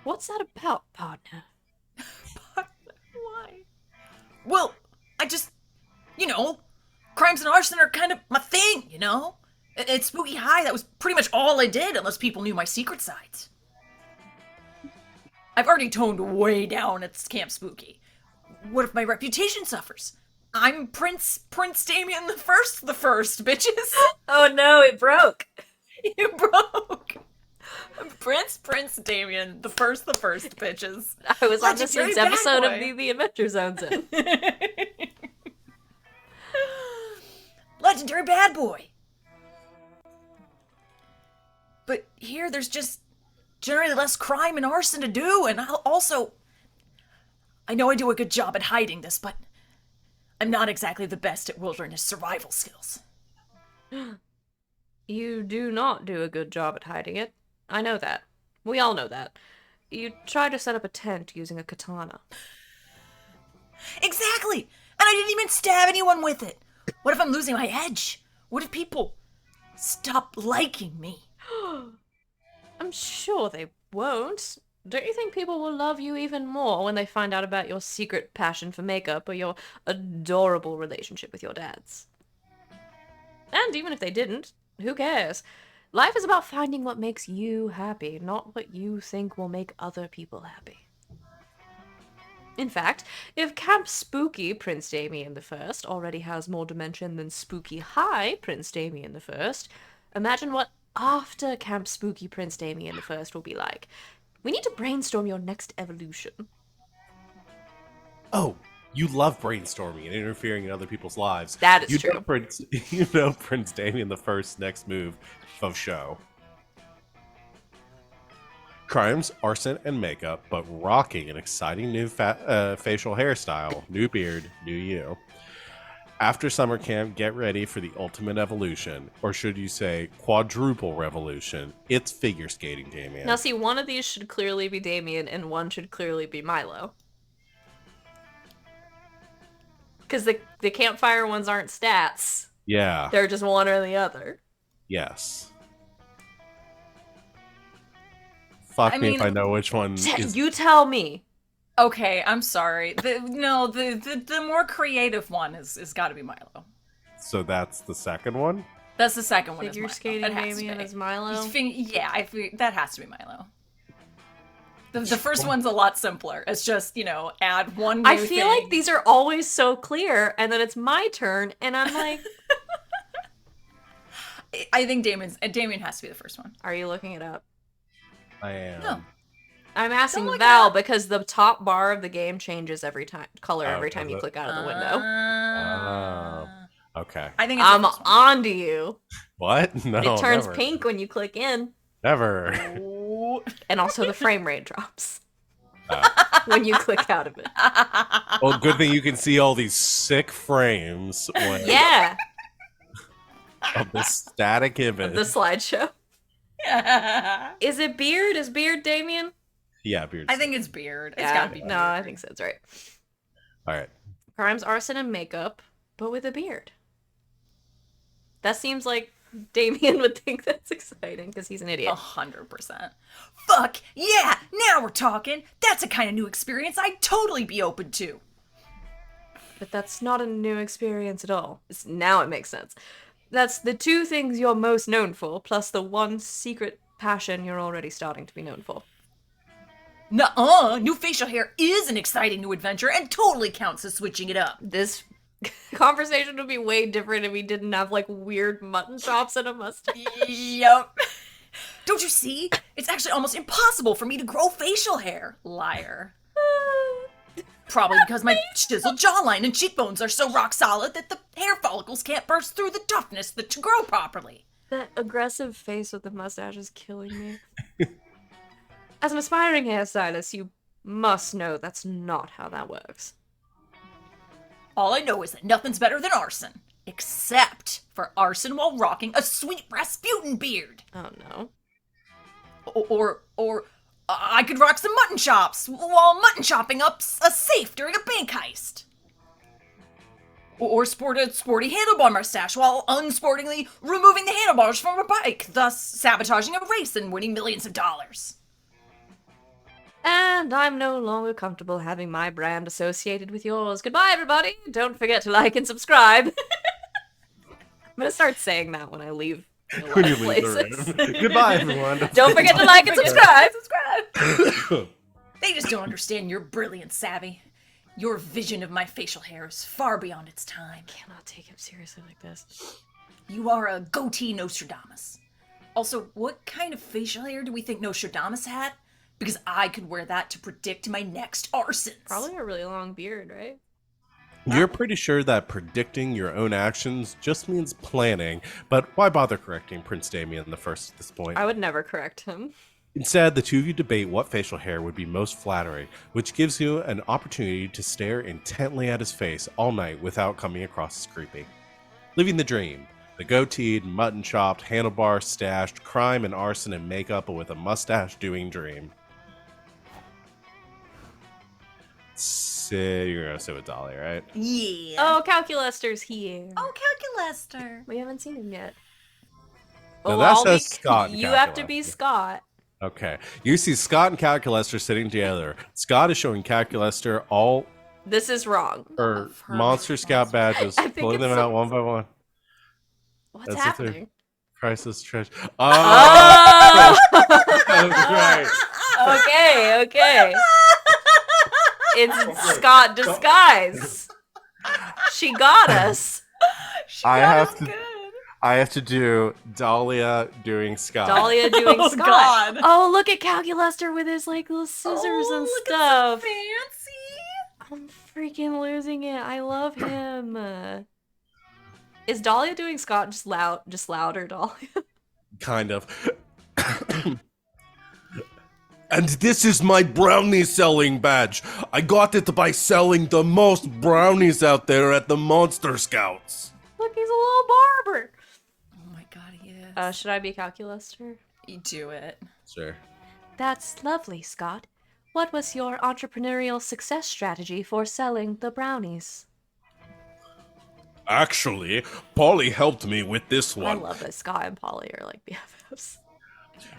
What's that about, partner? Why? Well, I just, crimes and arson are kind of my thing, At Spooky High, that was pretty much all I did, unless people knew my secret sides. I've already toned way down at Camp Spooky. What if my reputation suffers? I'm Prince Damien the first, bitches. Oh no, it broke! It broke. Prince Damien, the first bitches. I was on this Legendary week's bad episode boy. of the Adventure Zone Zone. Legendary bad boy. But here, there's just generally less crime and arson to do, and I know I do a good job at hiding this, but I'm not exactly the best at wilderness survival skills. You do not do a good job at hiding it. I know that. We all know that. You tried to set up a tent using a katana. Exactly! And I didn't even stab anyone with it! What if I'm losing my edge? What if people stop liking me? I'm sure they won't. Don't you think people will love you even more when they find out about your secret passion for makeup or your adorable relationship with your dads? And even if they didn't, who cares? Life is about finding what makes you happy, not what you think will make other people happy. In fact, if Camp Spooky Prince Damien I already has more dimension than Spooky High Prince Damien I, imagine what after Camp Spooky Prince Damien I will be like. We need to brainstorm your next evolution. Oh, you love brainstorming and interfering in other people's lives. That is you true. Know Prince Damien the First's next move of show. Crimes, arson, and makeup, but rocking an exciting new facial hairstyle, new beard, new you. After summer camp, get ready for the ultimate evolution, or should you say quadruple revolution. It's figure skating, Damien. Now see, one of these should clearly be Damien, and one should clearly be Milo. Because the campfire ones aren't stats. Yeah. They're just one or the other. Yes. Fuck me if I know which one is... You tell me. Okay, I'm sorry. The more creative one is got to be Milo. So that's the second one? That's the second one. Figure skating Damien is Milo? I figure that has to be Milo. The first one's a lot simpler. It's just, add one new I feel like these are always so clear, and then it's my turn, and I'm like... I think Damien has to be the first one. Are you looking it up? I am. No. I'm asking look it Val up. because the top bar of the game changes every time every time you does it? click out of the window. Okay. I think it's I'm the first one. on to you. What? No, It turns never. pink when you click in. Never. And also the frame rate drops when you click out of it. Well, good thing you can see all these sick frames when Yeah, of the static image. the slideshow. Is it Beard? Is Beard Damien? Yeah, beard. I think it's Beard. It's Yeah, gotta be no, Beard. I think so. That's right. All right. Crimes, arson, and makeup, but with a beard. That seems like Damien would think that's exciting because he's an idiot. 100%. Fuck yeah! Now we're talking. That's a kind of new experience I'd totally be open to. But that's not a new experience at all. Now it makes sense. That's the two things you're most known for, plus the one secret passion you're already starting to be known for. Nuh-uh! New facial hair is an exciting new adventure and totally counts as switching it up. This conversation would be way different if we didn't have, like, weird mutton chops and a mustache. Yep. Don't you see? It's actually almost impossible for me to grow facial hair. Liar. Probably because my chiseled jawline and cheekbones are so rock solid that the hair follicles can't burst through the toughness to grow properly. That aggressive face with the mustache is killing me. As an aspiring hairstylist, you must know that's not how that works. All I know is that nothing's better than arson. Except for arson while rocking a sweet Rasputin beard. Oh no. Or I could rock some mutton chops while mutton chopping up a safe during a bank heist. Or sport a sporty handlebar mustache while unsportingly removing the handlebars from a bike, thus sabotaging a race and winning millions of dollars. And I'm no longer comfortable having my brand associated with yours. Goodbye, everybody. Don't forget to like and subscribe. I'm gonna start saying that when I leave. When you leave the room. Goodbye, everyone. Don't forget to like and subscribe. They just don't understand your brilliant savvy. Your vision of my facial hair is far beyond its time. Cannot take him seriously like this. You are a goatee Nostradamus. Also, what kind of facial hair do we think Nostradamus had? Because I could wear that to predict my next arsons. Probably a really long beard, right? You're pretty sure that predicting your own actions just means planning, but why bother correcting Prince Damien the First at this point? I would never correct him. Instead, the two of you debate what facial hair would be most flattering, which gives you an opportunity to stare intently at his face all night without coming across as creepy. Living the dream. The goateed, mutton-chopped, handlebar-stashed, crime and arson and makeup with a mustache-doing dream. You're gonna sit with Dolly, right? Yeah. Oh, Calculester's here. Oh, Calculester. We haven't seen him yet. No, that I'll says Scott and You have to be Calculester. Scott. Okay. You see Scott and Calculester sitting together. Scott is showing Calculester all This is wrong. her her Monster Scout badges, I think pulling them it's out one by one. What's That's the thing. happening? Priceless treasure. Oh! Right. Okay. It's Scott disguise. She got us. I have to do Dahlia doing Scott. Dahlia doing Oh, Scott. God. Oh, look at Calculester with his like little scissors and stuff. Fancy. I'm freaking losing it. I love him. Is Dahlia doing Scott just louder, Dahlia? Kind of. And this is my brownie selling badge. I got it by selling the most brownies out there at the Monster Scouts. Look, he's a little barber. Oh my God, he is. Should I be Calculester? You do it. Sure. That's lovely, Scott. What was your entrepreneurial success strategy for selling the brownies? Actually, Polly helped me with this I one. love that Scott and Polly are like BFFs.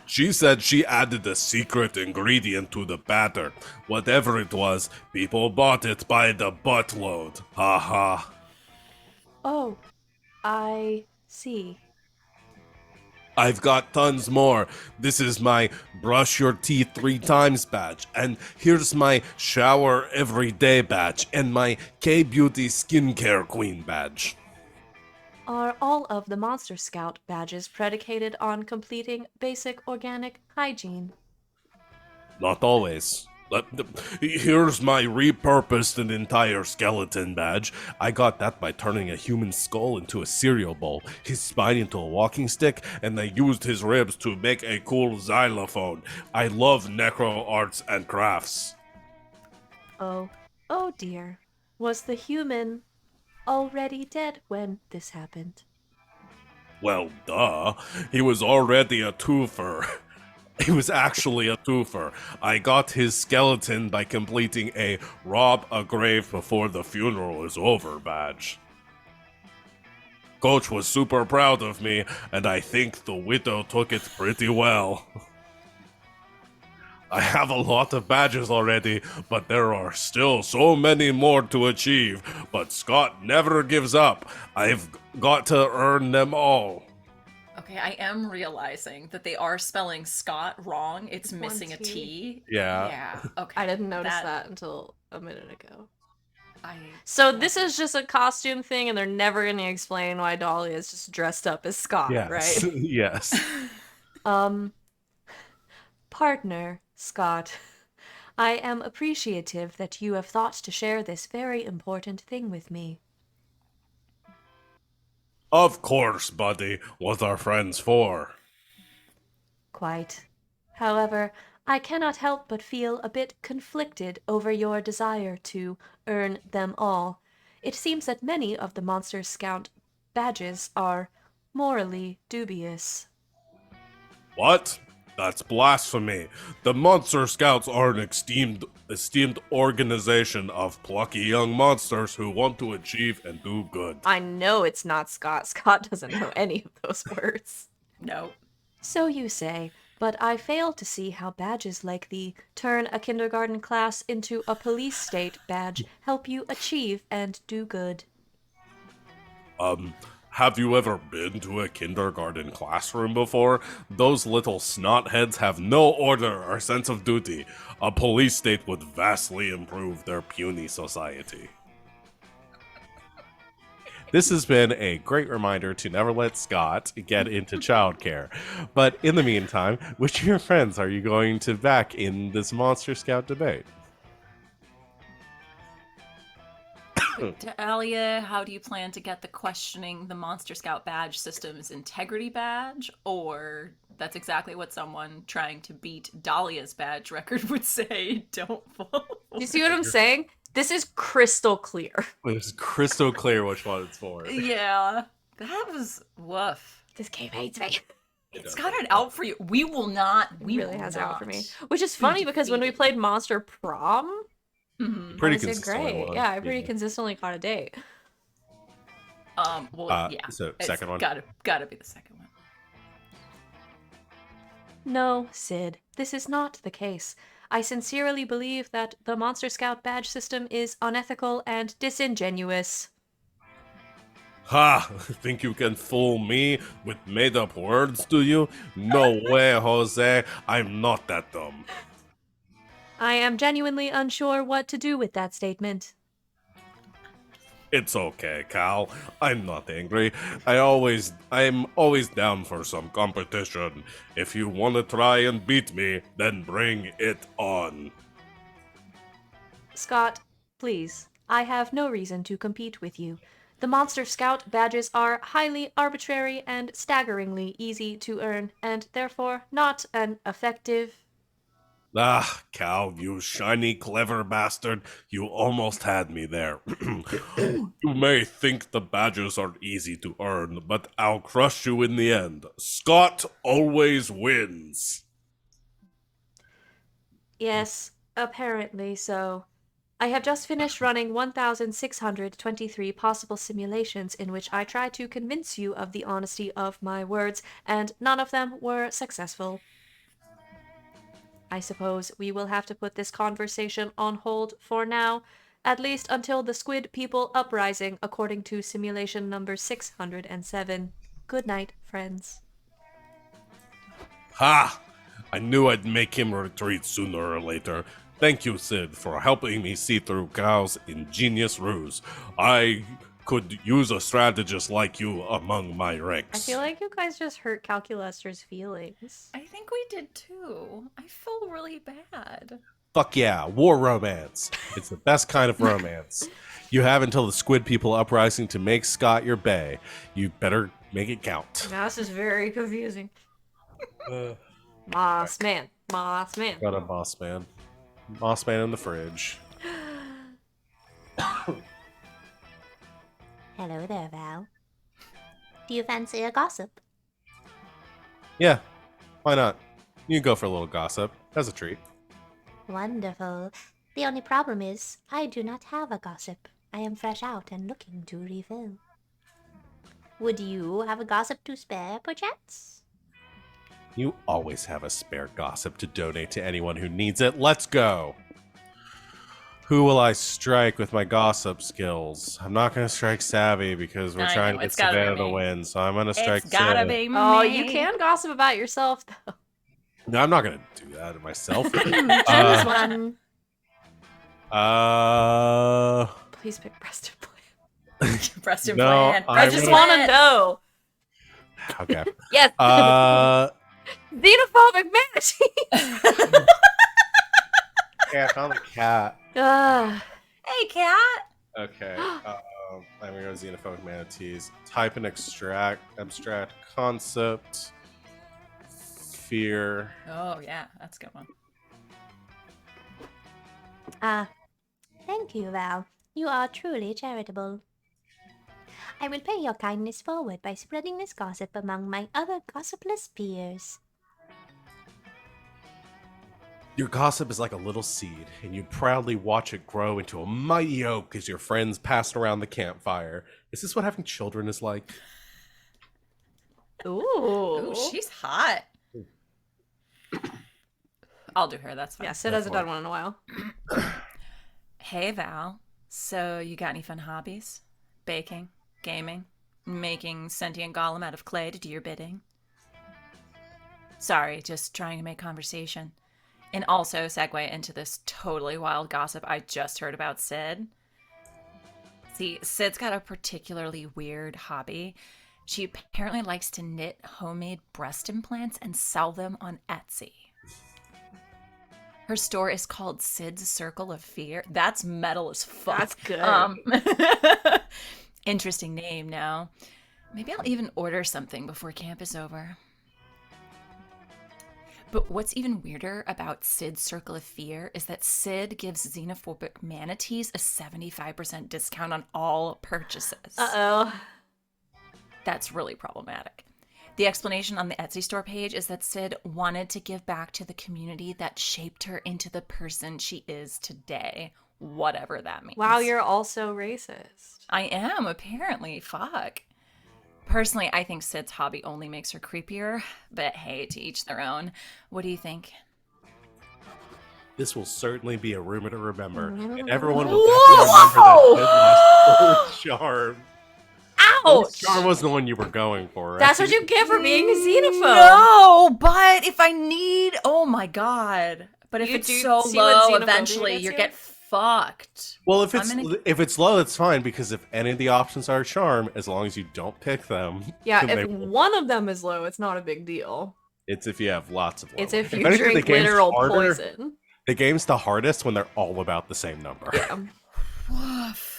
She said she added a secret ingredient to the batter. Whatever it was, people bought it by the buttload. Ha ha. Oh, I see. I've got tons more. This is my brush your teeth 3 times badge. And here's my shower every day badge. And my K-Beauty skincare queen badge. Are all of the Monster Scout badges predicated on completing basic organic hygiene? Not always. Here's my repurposed and entire skeleton badge. I got that by turning a human skull into a cereal bowl, his spine into a walking stick, and I used his ribs to make a cool xylophone. I love necro arts and crafts. Oh dear. Was the human already dead when this happened? Well, duh. He was already a twofer. He was actually a twofer. I got his skeleton by completing a rob a grave before the funeral is over badge. Coach was super proud of me, and I think the widow took it pretty well. I have a lot of badges already, but there are still so many more to achieve. But Scott never gives up. I've got to earn them all. Okay, I am realizing that they are spelling Scott wrong. It's One missing a T. T. Yeah. Yeah. Okay. I didn't notice that until a minute ago. I So this is just a costume thing, and they're never going to explain why Dolly is just dressed up as Scott, Yes. right? Yes. Partner, Scott, I am appreciative that you have thought to share this very important thing with me. Of course, buddy. What are friends for? Quite. However, I cannot help but feel a bit conflicted over your desire to earn them all. It seems that many of the Monster Scout badges are morally dubious. What? That's blasphemy. The Monster Scouts are an esteemed organization of plucky young monsters who want to achieve and do good. I know it's not Scott. Scott doesn't know any of those words. no. So you say, but I fail to see how badges like the Turn a Kindergarten Class into a Police State badge help you achieve and do good. Have you ever been to a kindergarten classroom before? Those little snotheads have no order or sense of duty. A police state would vastly improve their puny society. This has been a great reminder to never let Scott get into childcare. But in the meantime, which of your friends are you going to back in this Monster Scout debate? Dahlia, how do you plan to get the questioning the Monster Scout badge system's integrity badge? Or that's exactly what someone trying to beat Dahlia's badge record would say. Don't fall. Do you see what I'm saying? This is crystal clear. It's crystal clear which one it's for. Yeah. That was woof. This game hates me. It's got it out for you. We will not. We really will has it not. out for me. Which is funny because when we defeated. played Monster Prom, Pretty I did consistently. great. Yeah, I pretty consistently got a date. Well, yeah. So, It's second one? Gotta be the second one. No, Sid, this is not the case. I sincerely believe that the Monster Scout badge system is unethical and disingenuous. Ha! Think you can fool me with made-up words, do you? No way, Jose. I'm not that dumb. I am genuinely unsure what to do with that statement. It's okay, Cal. I'm not angry. I'm always down for some competition. If you want to try and beat me, then bring it on. Scott, please, I have no reason to compete with you. The Monster Scout badges are highly arbitrary and staggeringly easy to earn, and therefore not an effective. Ah, Cal, you shiny, clever bastard. You almost had me there. You may think the badges are easy to earn, but I'll crush you in the end. Scott always wins. Yes, apparently so. I have just finished running 1,623 possible simulations in which I tried to convince you of the honesty of my words, and none of them were successful. I suppose we will have to put this conversation on hold for now, at least until the Squid People Uprising, according to simulation number 607. Good night, friends. Ha! I knew I'd make him retreat sooner or later. Thank you, Sid, for helping me see through Cal's ingenious ruse. I could use a strategist like you among my I ranks. feel like you guys just hurt Calculester's feelings. I think we did too. I feel really bad. Fuck yeah, war romance. It's the best kind of romance. You have until the Squid People Uprising to make Scott your bae. You better make it count. Now this is very confusing. Moss man. Moss man. Got a boss man. Boss man in the fridge. Hello there, Val. Do you fancy a gossip? Yeah, why not? You can go for a little gossip. As a treat. Wonderful. The only problem is, I do not have a gossip. I am fresh out and looking to refill. Would you have a gossip to spare, perchance? You always have a spare gossip to donate to anyone who needs it. Let's go! Who will I strike with my gossip skills? I'm not going to strike Savvy because we're I trying know, to get it's gotta be Savannah to me. win, so I'm going to strike It's gotta Sid. be me. Oh, you can gossip about yourself, though. No, I'm not going to do that to myself. Choose one. Please pick breasted plant. Breast No, implant. I I just would- want to know. Okay. Yes. Xenophobic manatee. Yeah, I found the cat. Hey, cat. Okay. I'm going to go xenophobic manatees. Type and abstract concept. Fear. Oh, yeah. That's a good one. Thank you, Val. You are truly charitable. I will pay your kindness forward by spreading this gossip among my other gossipless peers. Your gossip is like a little seed, and you proudly watch it grow into a mighty oak as your friends pass around the campfire. Is this what having children is like? Ooh. Ooh, she's hot. I'll do her. That's fine. Yeah, Sid hasn't done one in a while. Hey, Val. So, you got any fun hobbies? Baking, gaming, making sentient golem out of clay to do your bidding? Sorry, just trying to make conversation. And also segue into this totally wild gossip I just heard about Sid. See, Sid's got a particularly weird hobby. She apparently likes to knit homemade breast implants and sell them on Etsy. Her store is called Sid's Circle of Fear. That's metal as fuck. That's good. Interesting name now. Maybe I'll even order something before camp is over. But what's even weirder about Sid's Circle of Fear is that Sid gives xenophobic manatees a 75% discount on all purchases. Uh-oh. That's really problematic. The explanation on the Etsy store page is that Sid wanted to give back to the community that shaped her into the person she is today, whatever that means. Wow, you're also racist. I am, apparently. Fuck. Personally, I think Sid's hobby only makes her creepier, but hey, to each their own. What do you think? This will certainly be a rumor to remember, and everyone will definitely remember that Sid lost charm. Ouch! Charm wasn't the one you were going for, right? That's what you get for being a xenophobe. No, but if I need, oh my god. But if You it's do so see what low, xenophobia eventually gets you you? get fucked. Well, if I'm it's low, it's fine, because if any of the options are charm, as long as you don't pick them, Yeah, then if one of them is low, it's not a big deal. it's if you have lots of low. It's if you anything, the drink game's literal harder. poison. The game's the hardest when they're all about the same number. Yeah. Woof.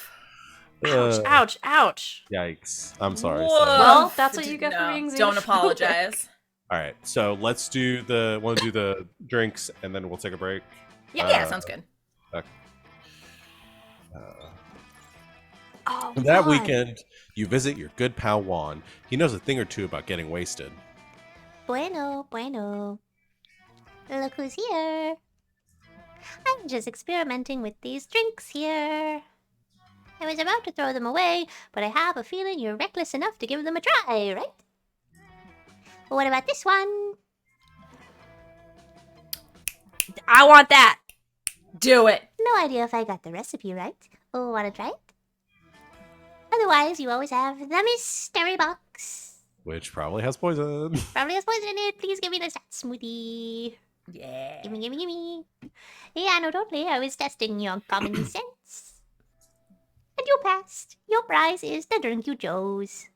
Ouch, ouch, ouch. Yikes. I'm sorry. Woof. Sid. Well, that's what you get for No, being don't xenophobic. apologize. All right, so let's do the drinks, and then we'll take a break. Yeah, sounds good. Oh, That God. weekend, you visit your good pal Juan. He knows a thing or two about getting wasted. Bueno, bueno. Look who's here. I'm just experimenting with these drinks here. I was about to throw them away, but I have a feeling you're reckless enough to give them a try, right? What about this one? I want that. Do it. No idea if I got the recipe right. Oh, wanna try it? Otherwise, you always have the mystery box. Which probably has poison. Probably has poison in it. Please give me the stat smoothie. Yeah. Gimme, gimme, gimme. Yeah, no, totally. I was testing your common sense. And you passed. Your prize is the drink you chose.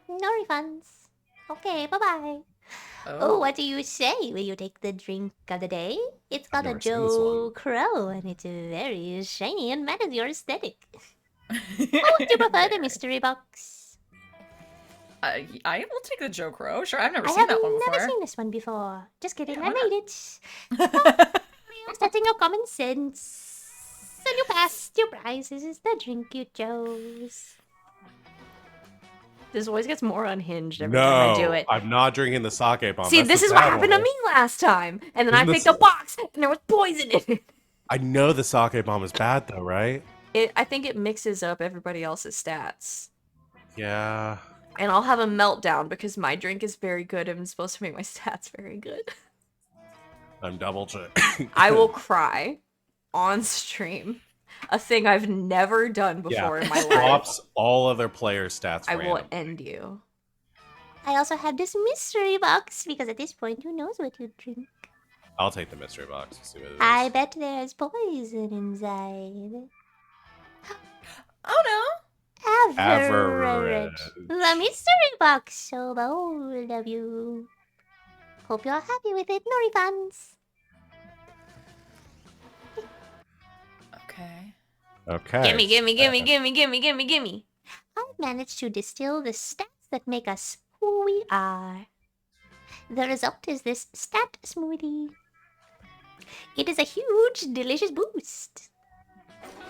No refunds. Okay, bye-bye. Oh, what do you say? Will you take the drink of the day? It's got a never seen this Joe one. Crow, and it's very shiny and matches your aesthetic. Oh, do you prefer the mystery box? I will take the Joe Crow. Sure, I've never I seen have that one never before. seen this one before. Just kidding, Yeah, I why made it. You're testing your common sense. And you passed. Your prize is the drink you chose. This always gets more unhinged every time I do it. I'm not drinking the sake bomb. See, That's this the is what bad happened to one. me last time. And then I Isn't picked this- a box, and there was poison in it. I know the sake bomb is bad, though, right? I think it mixes up everybody else's stats. Yeah. And I'll have a meltdown because my drink is very good and it's supposed to make my stats very good. I'm double checking. I will cry on stream. A thing I've never done before in my life. Drops all other player stats. I will random. end you. I also have this mystery box because at this point, who knows what you drink? I'll take the mystery box and see what it is. I bet there's poison inside. Oh Average. The mystery box, so bold of you. Hope you're happy with it. No refunds. no. Okay. Okay. Gimme, gimme, gimme, gimme, gimme, gimme, gimme. I've managed to distill the stats that make us who we are. The result is this stat smoothie. It is a huge, delicious boost.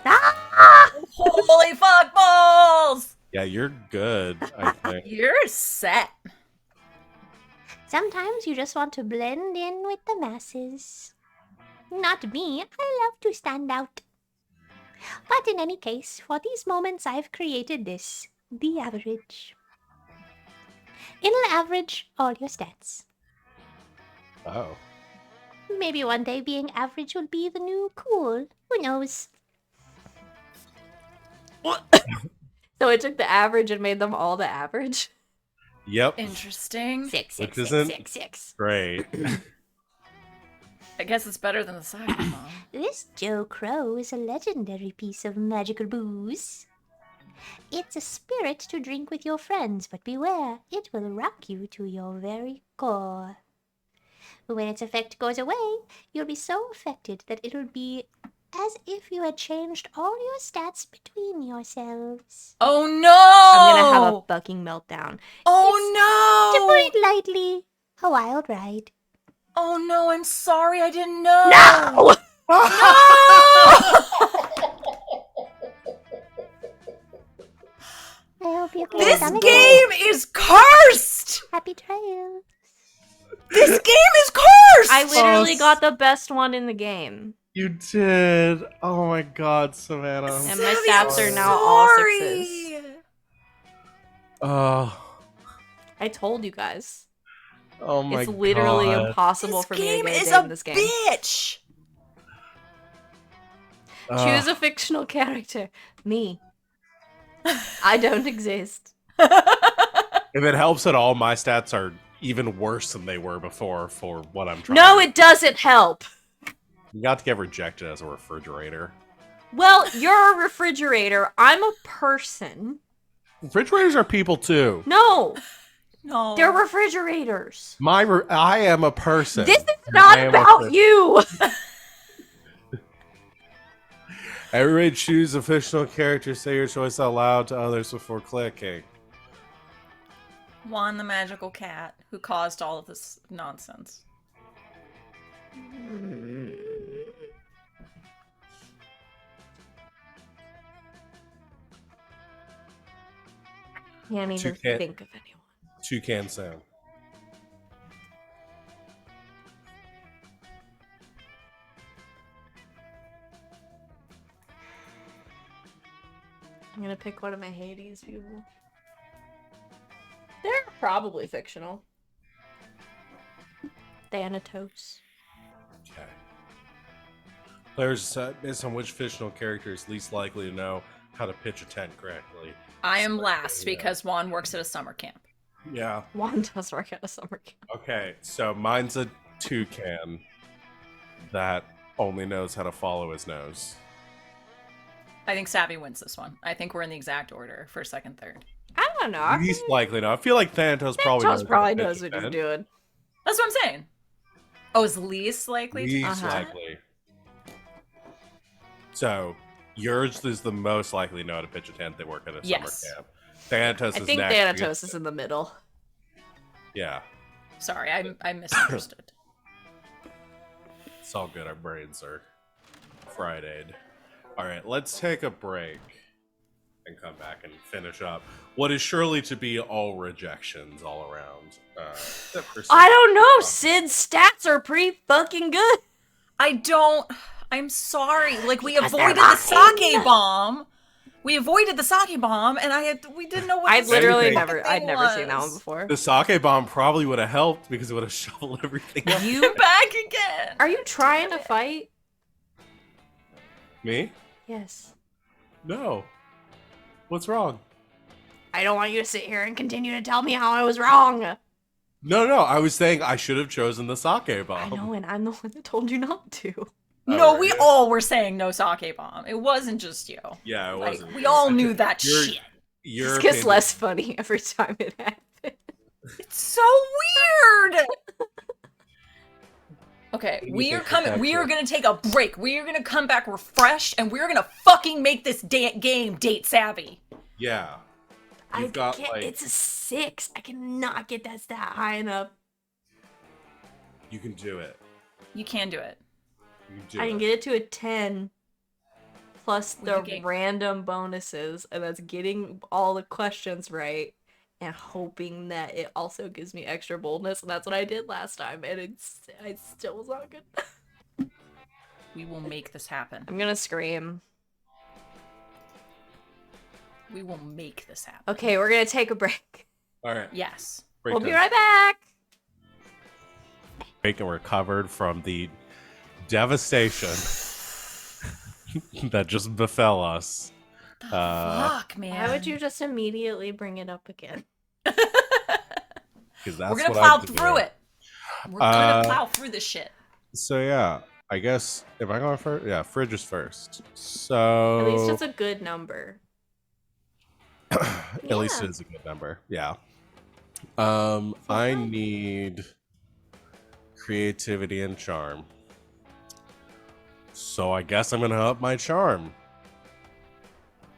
Ah! Holy fuck balls! Yeah, you're good, I think. You're set. Sometimes you just want to blend in with the masses. Not me, I love to stand out. But in any case, for these moments I've created this, the average. It'll average all your stats. Oh. Maybe one day being average will be the new cool. Who knows? So it took the average and made them all the average? Yep. Interesting. Six, Which six, isn't- six, six, six. Great. I guess it's better than the sake bomb. This Joe Crow is a legendary piece of magical booze. It's a spirit to drink with your friends, but beware, it will rock you to your very core. When its effect goes away, you'll be so affected that it'll be as if you had changed all your stats between yourselves. Oh no! I'm gonna have a fucking meltdown. Oh To no! put it lightly, a wild ride. Oh no, I'm sorry, I didn't know! No! I hope you can This stomach game it. is cursed! Happy trails. This game is cursed! I literally Oh, got the best one in the game. You did. Oh my God, Savannah. And my Savvy, stats I'm are now all sorry. sixes. Oh, I told you guys. oh my It's literally God. impossible This for me to game get a is day a in this game. bitch! Choose a fictional character. Me. I don't exist. If it helps at all, my stats are even worse than they were before for what I'm trying. No, it doesn't help. You got to get rejected as a refrigerator. Well, you're a refrigerator. I'm a person. Refrigerators are people too. No, No. they're refrigerators. I am a person. This is and not I am a about person. you. Everybody choose a fictional character. Say your choice out loud to others before clicking. Juan the magical cat who caused all of this nonsense. Can't even Toucan. think of anyone. Toucan sound. I'm gonna pick one of my Hades people. They're probably fictional. Thanatos. Okay. Players based on which fictional character is least likely to know how to pitch a tent correctly. I am last Yeah. because Juan works at a summer camp. Yeah. Juan does work at a summer camp. Okay, so mine's a toucan that only knows how to follow his nose. I think Savvy wins this one. I think we're in the exact order for second, third. I don't know. I Least likely to. I feel like Thanatos probably Thanatos probably how to knows pitch what a he's tent. doing. That's what I'm saying. Oh, is least likely to? Least likely. So yours is the most likely to know how to pitch a tent. They work at a Yes. summer camp. Thanatos I is think next Thanatos because- is in the middle. Yeah, Sorry, I misunderstood. it's all good. Our brains are Friday'd. All right, let's take a break and come back and finish up what is surely to be all rejections all around. Except for I don't know. Sid. Sid's stats are pretty fucking good. I'm sorry. Like, we Because they're avoided the not sake bomb. We avoided the sake bomb, and we didn't know what I'd the literally fucking never, thing I'd never seen that one was. before. The sake bomb probably would have helped because it would have shoveled everything up. You back again. Are you trying to fight? Me? Yes. No. What's wrong? I don't want you to sit here and continue to tell me how I was wrong. No. I was saying I should have chosen the sake bomb. I know, and I'm the one that told you not to. No, Oh, we yeah. all were saying no sake bomb. It wasn't just you. Yeah, it Like, wasn't. we you. all I knew think that your- shit. Your This gets opinion- less funny every time it happens. It's so weird. Okay, do you we are think coming. about We are it? gonna take a break. We are gonna come back refreshed, and we're gonna fucking make this game date savvy. Yeah. I You've got, can't, like- it's a 6. I cannot get that stat high enough. You can do it. You can do it. You can do I can it. get it to a 10 plus With the the game. random bonuses, and that's getting all the questions right and hoping that it also gives me extra boldness, and that's what I did last time, and it still was not good. We will make this happen. I'm gonna scream. We will make this happen. Okay, we're gonna take a break. All right. Yes. Break We'll be time. right back. Break and recovered from the devastation that just befell us. Fuck, man. Why would you just immediately bring it up again? Because that's We're gonna what plow I do. through it. We're gonna plow through this shit. So yeah, I guess if I go first, yeah, fridge is first. At least So it's a good number. at least Yeah. it is a good number. Yeah. For I real? need creativity and charm. So I guess I'm gonna up my charm.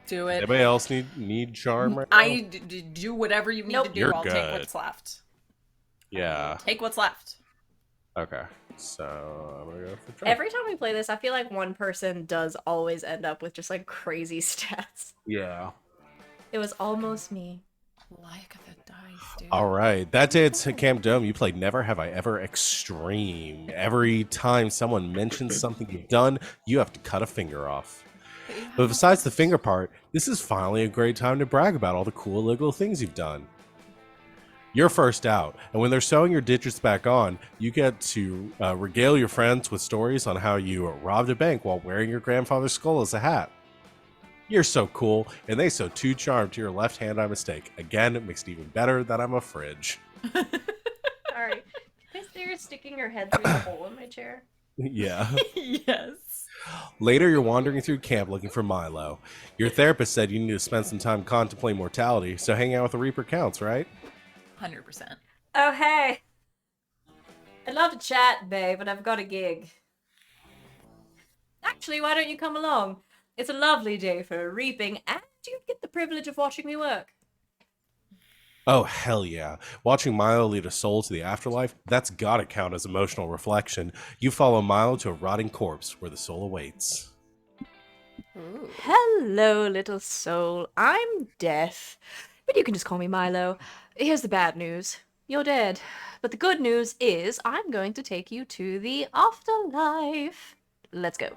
Do it. Anybody else need charm right now? Do whatever you need Nope. to do. You're I'll take good. what's left. Yeah. Take what's left. Okay. So I'm gonna go for charm. Every time we play this, I feel like one person does always end up with just like crazy stats. Yeah. It was almost me. Like the dice, dude. All right. That day at Camp Dome, you played Never Have I Ever Extreme. Every time someone mentions something you've done, you have to cut a finger off. But besides the finger part, this is finally a great time to brag about all the cool little things you've done. You're first out, and when they're sewing your digits back on, you get to regale your friends with stories on how you robbed a bank while wearing your grandfather's skull as a hat. You're so cool, and they sew 2 charm to your left hand by mistake. Again, it makes it even better that I'm a fridge. Alright. Is there sticking your head through the hole in my chair? Yeah. Yes. Later, you're wandering through camp looking for Milo. Your therapist said you need to spend some time contemplating mortality, so hanging out with the Reaper counts, right? 100%. Oh, hey! I'd love to chat, babe, but I've got a gig. Actually, why don't you come along? It's a lovely day for reaping, and you get the privilege of watching me work. Oh, hell yeah. Watching Milo lead a soul to the afterlife, that's gotta count as emotional reflection. You follow Milo to a rotting corpse where the soul awaits. Ooh. Hello, little soul. I'm Death, but you can just call me Milo. Here's the bad news. You're dead. But the good news is I'm going to take you to the afterlife. Let's go.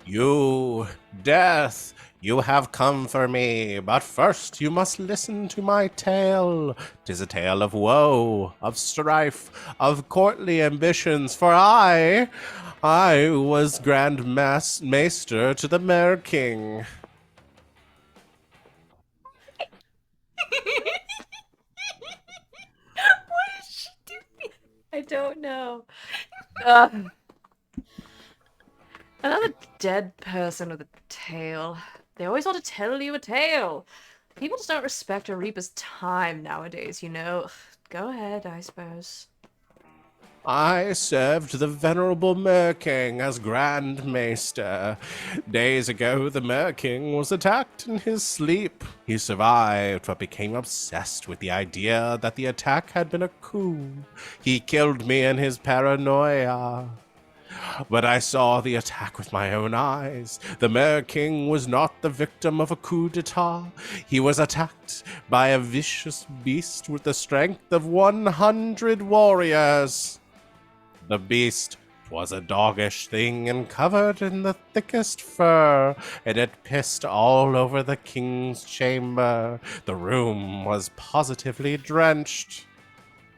You, Death, you have come for me, but first you must listen to my tale. 'Tis a tale of woe, of strife, of courtly ambitions, for I was Grand Maester to the Mare King. What is she doing? I don't know. Ugh. Another dead person with a tale. They always want to tell you a tale. People just don't respect a Reaper's time nowadays, you know. Go ahead, I suppose. I served the venerable Mer King as Grand Maester. Days ago, the Mer King was attacked in his sleep. He survived, but became obsessed with the idea that the attack had been a coup. He killed me in his paranoia. But I saw the attack with my own eyes. The Mer King was not the victim of a coup d'etat. He was attacked by a vicious beast with the strength of 100 warriors. The beast was a doggish thing and covered in the thickest fur, and it pissed all over the king's chamber. The room was positively drenched.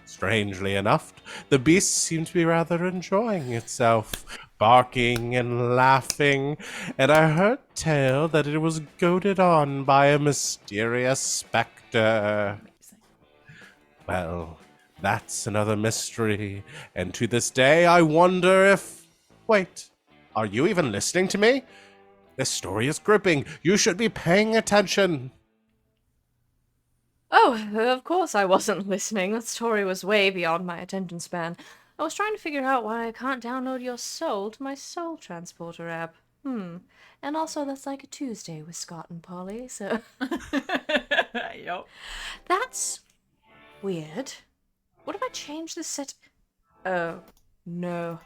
Strangely enough, the beast seemed to be rather enjoying itself, barking and laughing, and I heard tell that it was goaded on by a mysterious specter. Amazing. Well, that's another mystery, and to this day I wonder if... Wait, are you even listening to me? This story is gripping. You should be paying attention. Oh, of course I wasn't listening. That story was way beyond my attention span. I was trying to figure out why I can't download your soul to my soul transporter app. And also that's like a Tuesday with Scott and Polly, so... Yup. That's weird. What if I change the set? Oh, no.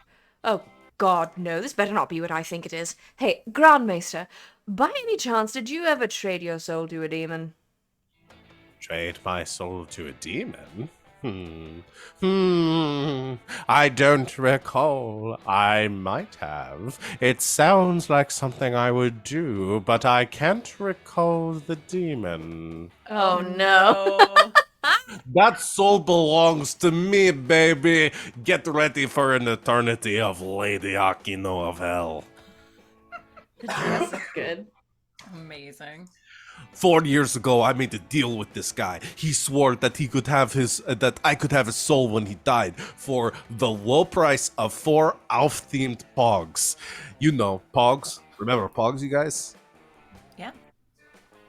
Oh, God, no. This better not be what I think it is. Hey, Grandmaster, by any chance, did you ever trade your soul to a demon? Trade my soul to a demon? I don't recall. I might have. It sounds like something I would do, but I can't recall the demon. Oh, no. That soul belongs to me, baby. Get ready for an eternity of Lady Aquino of Hell. This is good. Amazing. 4 years ago, I made a deal with this guy. He swore that he could have that I could have his soul when he died for the low price of 4 Alf-themed pogs. You know, pogs. Remember pogs, you guys? Yeah.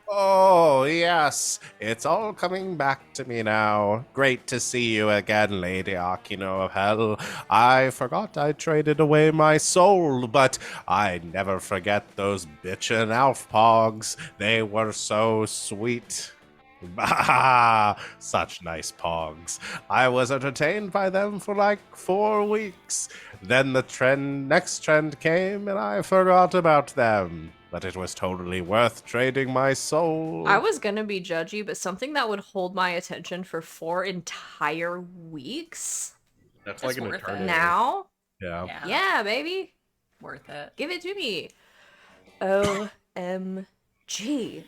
Oh, yes. It's all coming back to me now. Great to see you again, Lady Akino of Hell. I forgot I traded away my soul, but I never forget those bitchin' Alf Pogs. They were so sweet. Ah, such nice pogs. I was entertained by them for like 4 weeks. Then the next trend came and I forgot about them. But it was totally worth trading my soul. I was gonna be judgy, but something that would hold my attention for 4 entire weeks That's It's like an worth it. eternity. now? Yeah. Yeah, baby. Worth it. Give it to me. OMG.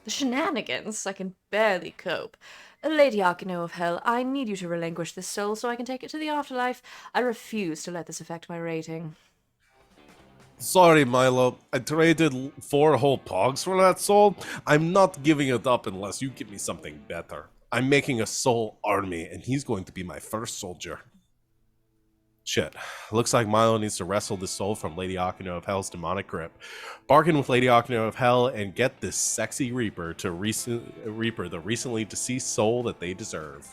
The shenanigans. I can barely cope. Lady Akino of Hell, I need you to relinquish this soul so I can take it to the afterlife. I refuse to let this affect my rating. Sorry, Milo. I traded 4 whole pogs for that soul. I'm not giving it up unless you give me something better. I'm making a soul army, and he's going to be my first soldier. Shit. Looks like Milo needs to wrestle the soul from Lady Akino of Hell's demonic grip. Bargain with Lady Akino of Hell and get this sexy Reaper to Reaper the recently deceased soul that they deserve.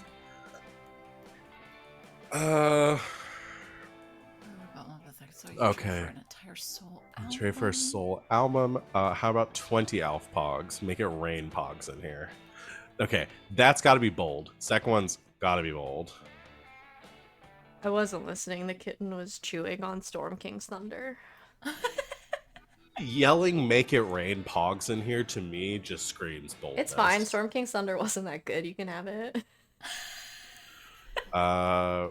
Okay. For an entire soul Trade for a soul album. How about 20 Alf Pogs? Make it rain Pogs in here. Okay, that's got to be bold. Second one's got to be bold. I wasn't listening. The kitten was chewing on Storm King's thunder. Yelling "Make it rain" Pogs in here to me just screams boldness. It's fine. Storm King's thunder wasn't that good. You can have it. Why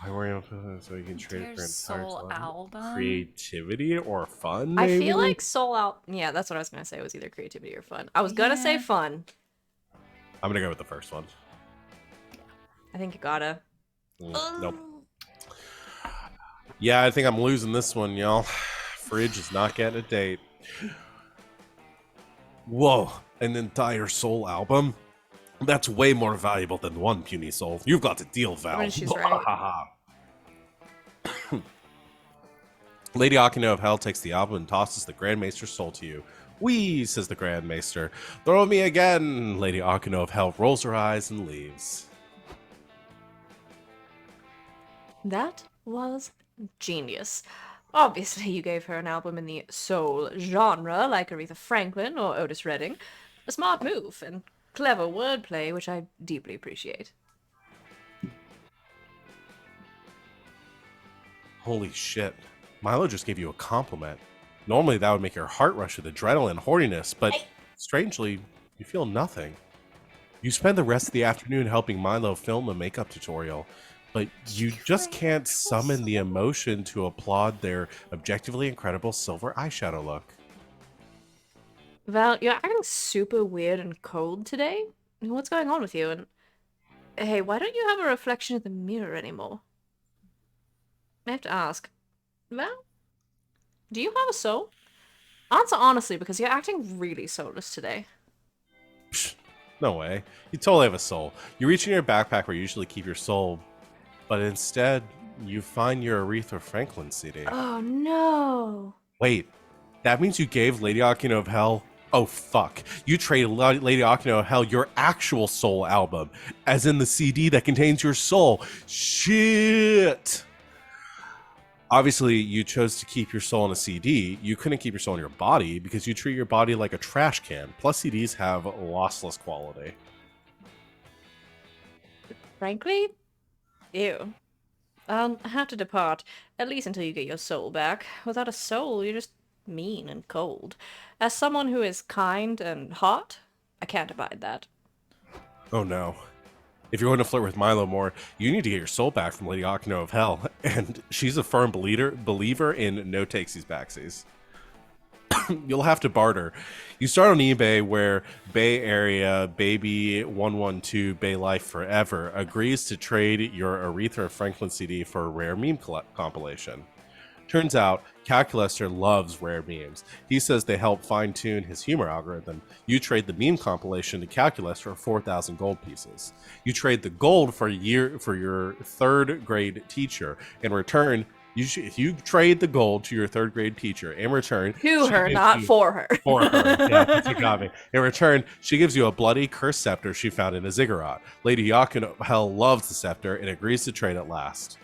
were you so you can trade it for entire soul album? Creativity or fun? I Maybe? feel like Soul Out. Yeah, that's what I was gonna say. Was either creativity or fun. I was gonna say fun. I'm gonna go with the first one. I think you gotta. Nope. Yeah, I think I'm losing this one, y'all. Fridge is not getting a date. Whoa, an entire soul album? That's way more valuable than one puny soul. You've got a deal, Val. I mean, she's right. Lady Akino of Hell takes the album and tosses the Grand Maester's soul to you. Whee, says the Grand Maester. Throw me again. Lady Akino of Hell rolls her eyes and leaves. That was genius. Obviously, you gave her an album in the soul genre, like Aretha Franklin or Otis Redding. A smart move and clever wordplay, which I deeply appreciate. Holy shit. Milo just gave you a compliment. Normally that would make your heart rush with adrenaline and horniness, but strangely, you feel nothing. You spend the rest of the afternoon helping Milo film a makeup tutorial, but you just can't summon the emotion to applaud their objectively incredible silver eyeshadow look. Val, you're acting super weird and cold today. What's going on with you? And hey, why don't you have a reflection in the mirror anymore? I have to ask. Val, do you have a soul? Answer honestly, because you're acting really soulless today. Psh, no way. You totally have a soul. You reach in your backpack where you usually keep your soul, but instead, you find your Aretha Franklin CD. Oh no. Wait, that means you gave Lady Akino of Hell... Oh, fuck. You traded Lady Akino of Hell your actual soul album, as in the CD that contains your soul. Shit! Obviously, you chose to keep your soul in a CD. You couldn't keep your soul in your body because you treat your body like a trash can. Plus, CDs have lossless quality. Frankly? Ew. I'll have to depart, at least until you get your soul back. Without a soul, you're just mean and cold. As someone who is kind and hot, I can't abide that. Oh no. If you're going to flirt with Milo more, you need to get your soul back from Lady Akino of Hell, and she's a firm believer in no takesies backsies. You'll have to barter. You start on eBay where Bay Area Baby 112 Bay Life Forever agrees to trade your Aretha Franklin CD for a rare meme compilation. Turns out, Calculester loves rare memes. He says they help fine-tune his humor algorithm. You trade the meme compilation to Calculus for 4,000 gold pieces. You trade the gold for your third grade teacher. In return, you trade the gold to your third grade teacher. In return, To she her, gives not you- for her. for her. Yeah, that's what got me. In return, she gives you a bloody cursed scepter she found in a ziggurat. Lady Hell loves the scepter and agrees to trade at last.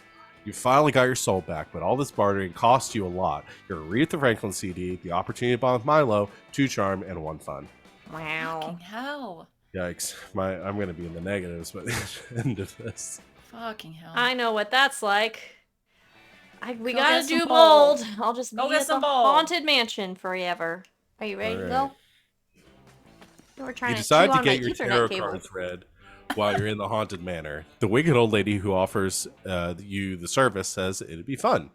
You finally got your soul back, but all this bartering cost you a lot. Your Aretha Franklin CD, the opportunity to bond with Milo, 2 charm, and 1 fun. Wow. Fucking hell. Yikes. I'm going to be in the negatives by the end of this. Fucking hell. I know what that's like. We Go gotta get some do bold. bold. I'll just Go be get at the some bold. haunted mansion forever. Are you ready to Alright. go? You were trying You to decide chew to on get my your Ethernet tarot cable. cards read while you're in the haunted manor. The wicked old lady who offers you the service says it'd be fun.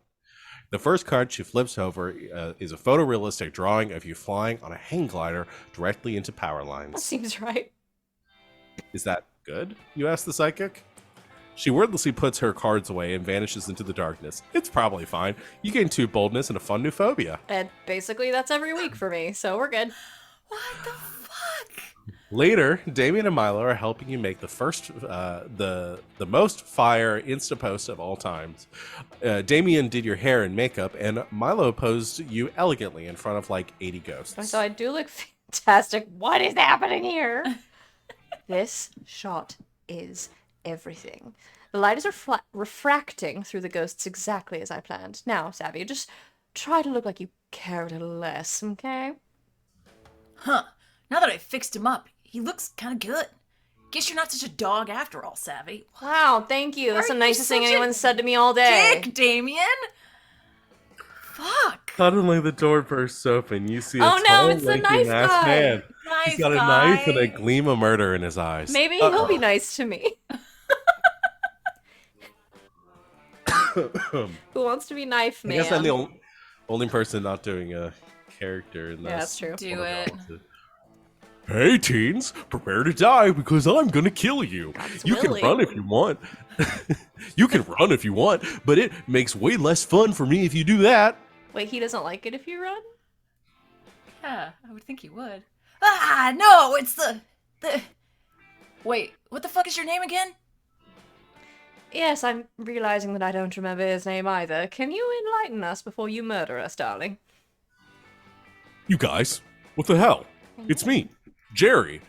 The first card she flips over is a photorealistic drawing of you flying on a hang glider directly into power That lines. seems right. Is that good? You ask the psychic. She wordlessly puts her cards away and vanishes into the darkness. It's probably fine. You gain 2 boldness and a fun new phobia. And basically, that's every week for me, so we're good. What the fuck? Later, Damien and Milo are helping you make the first, the most fire Insta post of all times. Damien did your hair and makeup, and Milo posed you elegantly in front of like 80 ghosts. So I do look fantastic. What is happening here? This shot is everything. The light is refracting through the ghosts exactly as I planned. Now, Savvy, just try to look like you care a little less, okay? Huh. Now that I fixed him up, he looks kind of good. Guess you're not such a dog after all, Savvy. Wow, thank you. That's Why the are you nicest thing such a anyone's said to me all day. Dick, Damien! Fuck. Suddenly, the door bursts open. You see a Oh, no, tall, it's the lanky knife masked guy. man. Nice He's got a guy. knife and a gleam of murder in his eyes. Maybe he'll be nice to me. Who wants to be knife I man? guess I'm the only person not doing a character in this. Yeah, that's true. Do it. Hey, teens, prepare to die because I'm gonna kill you. You can Willy. run if you want. You can run if you want, but it makes way less fun for me if you do that. Wait, he doesn't like it if you run? Yeah, I would think he would. Ah, no, it's the... Wait, what the fuck is your name again? Yes, I'm realizing that I don't remember his name either. Can you enlighten us before you murder us, darling? You guys, what the hell? It's me, Jerry.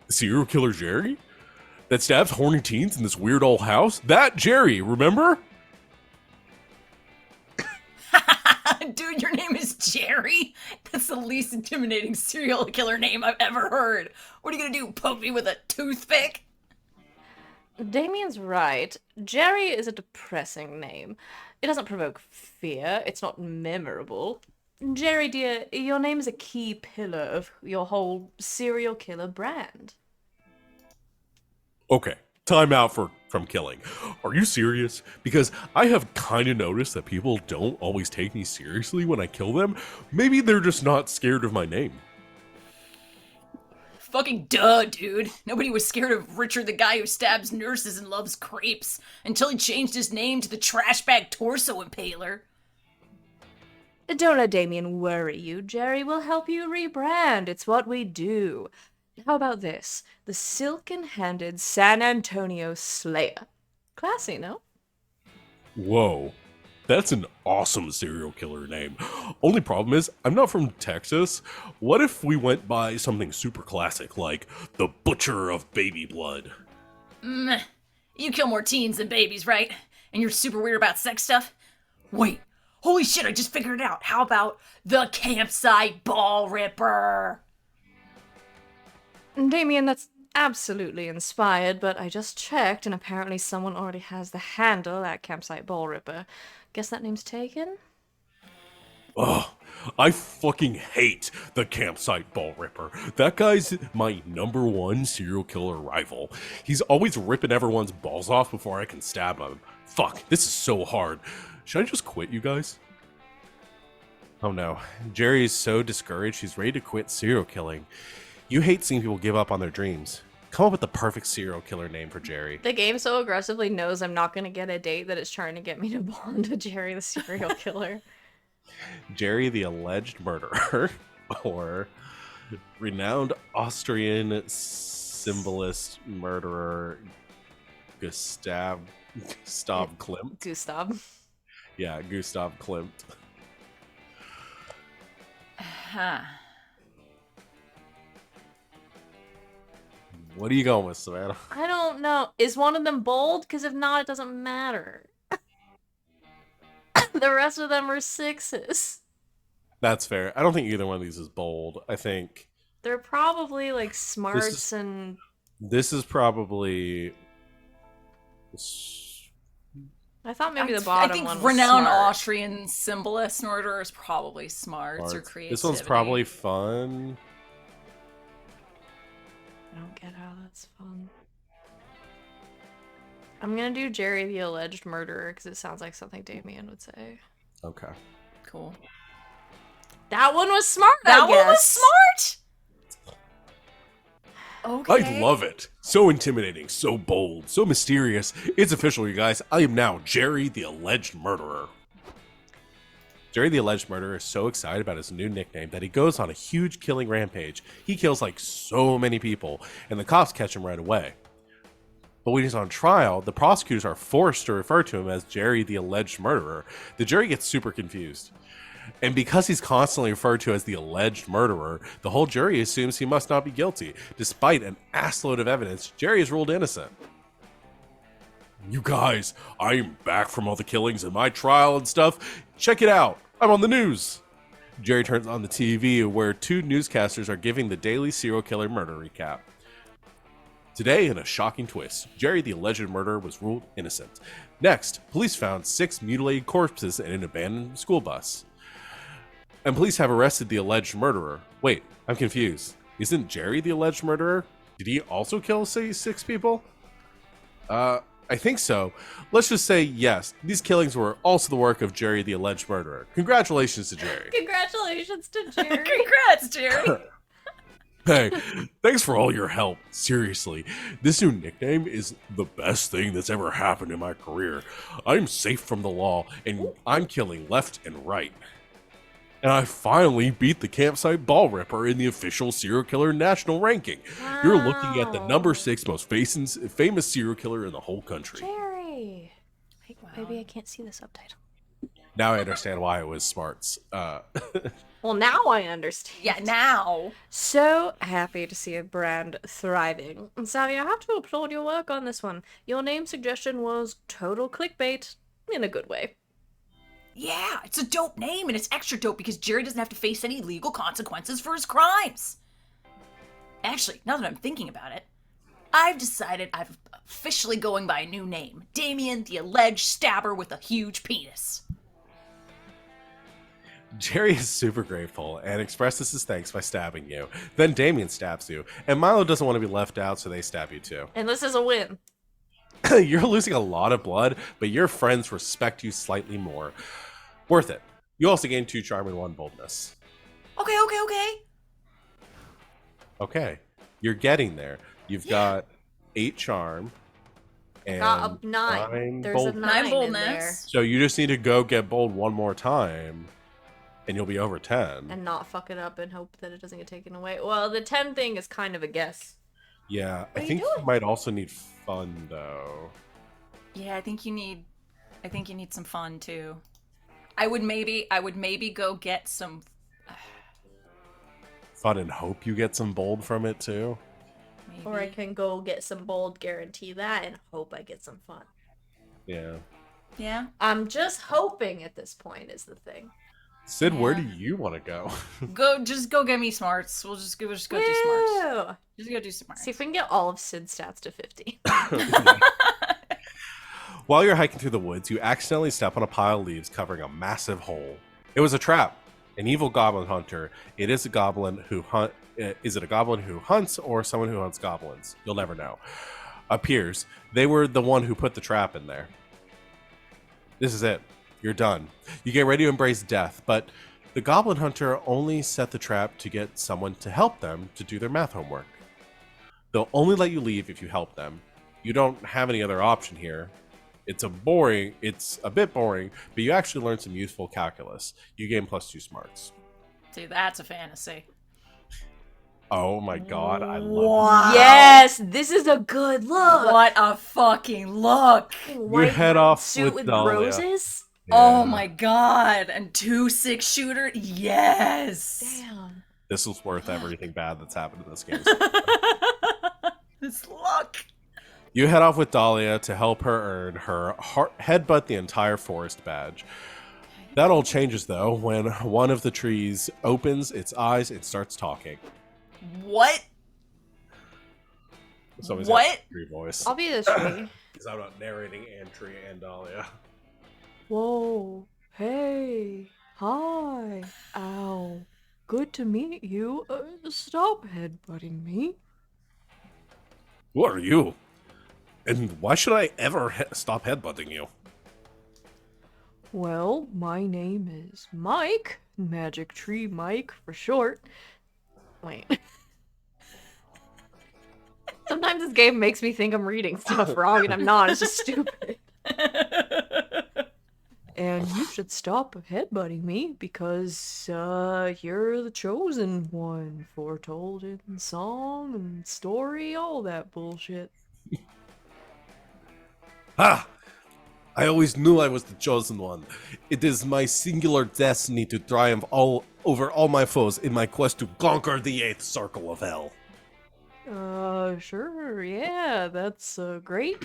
Serial killer Jerry? That stabs horny teens in this weird old house? That Jerry, remember? Dude, your name is Jerry? That's the least intimidating serial killer name I've ever heard. What are you gonna do, poke me with a toothpick? Damien's right. Jerry is a depressing name. It doesn't provoke fear. It's not memorable. Jerry, dear, your name is a key pillar of your whole serial killer brand. Okay, time out from killing. Are you serious? Because I have kind of noticed that people don't always take me seriously when I kill them. Maybe they're just not scared of my name. Fucking duh, dude. Nobody was scared of Richard the guy who stabs nurses and loves crepes until he changed his name to the trashbag torso impaler. Don't let Damien worry you. Jerry will help you rebrand. It's what we do. How about this? The Silken-Handed San Antonio Slayer. Classy, no? Whoa, that's an awesome serial killer name. Only problem is, I'm not from Texas. What if we went by something super classic, like the Butcher of Baby Blood? You kill more teens than babies, right? And you're super weird about sex stuff? Wait, holy shit, I just figured it out. How about the Campsite Ball Ripper? Damien, that's absolutely inspired, but I just checked and apparently someone already has the handle at Campsite Ball Ripper. Guess that name's taken? Ugh, I fucking hate the Campsite Ball Ripper. That guy's my #1 serial killer rival. He's always ripping everyone's balls off before I can stab him. Fuck, this is so hard. Should I just quit, you guys? Oh no, Jerry is so discouraged he's ready to quit serial killing. You hate seeing people give up on their dreams. Come up with the perfect serial killer name for Jerry. The game so aggressively knows I'm not going to get a date that it's trying to get me to bond to Jerry the serial killer. Jerry the alleged murderer, or renowned Austrian symbolist murderer Gustav Klimt. Gustav. Yeah, Gustav Klimt. Huh. What are you going with, Savannah? I don't know. Is one of them bold? Because if not, it doesn't matter. The rest of them are sixes. That's fair. I don't think either one of these is bold. I think They're probably like smarts and this is probably. I thought maybe the I bottom think one was renowned smart. Austrian symbolist murderer is probably smarts or creativity. This one's probably fun. I don't get how that's fun. I'm gonna do Jerry the alleged murderer because it sounds like something Damien would say. Okay. cool. That one was smart. That I one was guess. smart. Okay. I love it. So intimidating, so bold, so mysterious. It's official, you guys. I am now Jerry the alleged murderer. Jerry the alleged murderer is so excited about his new nickname that he goes on a huge killing rampage. He kills like so many people, and the cops catch him right away. But when he's on trial, the prosecutors are forced to refer to him as Jerry the alleged murderer. The jury gets super confused. And because he's constantly referred to as the alleged murderer, the whole jury assumes he must not be guilty. Despite an assload of evidence, Jerry is ruled innocent. You guys, I'm back from all the killings and my trial and stuff. Check it out. I'm on the news. Jerry turns on the TV where two newscasters are giving the daily serial killer murder recap. Today, in a shocking twist, Jerry the alleged murderer was ruled innocent. Next, police found 6 mutilated corpses in an abandoned school bus. And police have arrested the alleged murderer. Wait, I'm confused. Isn't Jerry the alleged murderer? Did he also kill, say, 6 people? I think so. Let's just say yes. These killings were also the work of Jerry the alleged murderer. Congratulations to Jerry. Congratulations to Jerry. Congrats, Jerry. Hey, thanks for all your help. Seriously, this new nickname is the best thing that's ever happened in my career. I'm safe from the law, and I'm killing left and right. And I finally beat the campsite ball ripper in the official serial killer national ranking. Wow. You're looking at the number 6 most famous serial killer in the whole country. Jerry. Wow. Maybe I can't see the subtitle. Now I understand why it was smarts. Well, now I understand. Yeah, now. So happy to see a brand thriving. And Savvy, I have to applaud your work on this one. Your name suggestion was total clickbait in a good way. Yeah, it's a dope name, and it's extra dope because Jerry doesn't have to face any legal consequences for his crimes. Actually, now that I'm thinking about it, I've decided I'm officially going by a new name. Damien, the alleged stabber with a huge penis. Jerry is super grateful and expresses his thanks by stabbing you. Then Damien stabs you, and Milo doesn't want to be left out, so they stab you too. And this is a win. You're losing a lot of blood, but your friends respect you slightly more. Worth it. You also gain 2 charm and 1 boldness. Okay. Okay, you're getting there. You've got 8 charm and Got a 9. There's a boldness. 9 in there. boldness. So you just need to go get bold one more time, and you'll be over 10. And not fuck it up and hope that it doesn't get taken away. Well, the 10 thing is kind of a guess. Yeah, I are you think you doing? might also need fun though. Yeah, I think you need some fun too. I would maybe go get some. Fun and hope you get some bold from it too. Maybe. Or I can go get some bold, guarantee that, and hope I get some fun. Yeah. Yeah. I'm just hoping at this point is the thing. Sid, where Yeah. do you want to go? Just go get me smarts. We'll just go do smarts. Woo! Just go do smarts. See if we can get all of Sid's stats to 50. While you're hiking through the woods, you accidentally step on a pile of leaves covering a massive hole. It was a trap. An evil goblin hunter. It is a goblin who Is it a goblin who hunts or someone who hunts goblins? You'll never know. Appears. They were the one who put the trap in there. This is it. You're done. You get ready to embrace death, but the goblin hunter only set the trap to get someone to help them to do their math homework. They'll only let you leave if you help them. You don't have any other option here. It's a bit boring, but you actually learn some useful calculus. You gain +2 smarts. See, that's a fantasy. Oh my god, I love Wow. Yes, this is a good look. What a fucking look! White head off suit with with Dahlia. roses. Oh Yeah. my god! And 2 6-shooter? Yes! Damn. This was worth everything bad that's happened in this game. This look! You head off with Dahlia to help her earn her headbutt the entire forest badge. That all changes though when one of the trees opens its eyes and starts talking. What? Somebody's What? got a tree voice. I'll be the tree. Because I'm not narrating and Tree and Dahlia. Whoa. Hey. Hi. Ow. Good to meet you. Stop headbutting me. Who are you? And why should I ever stop headbutting you? Well, my name is Mike. Magic Tree Mike for short. Wait. Sometimes this game makes me think I'm reading stuff wrong and I'm not. It's just stupid. And you should stop headbutting me because you're the chosen one, foretold in song and story, all that bullshit. Ah! I always knew I was the chosen one. It is my singular destiny to triumph over all my foes in my quest to conquer the 8th circle of hell. Sure, yeah, that's a great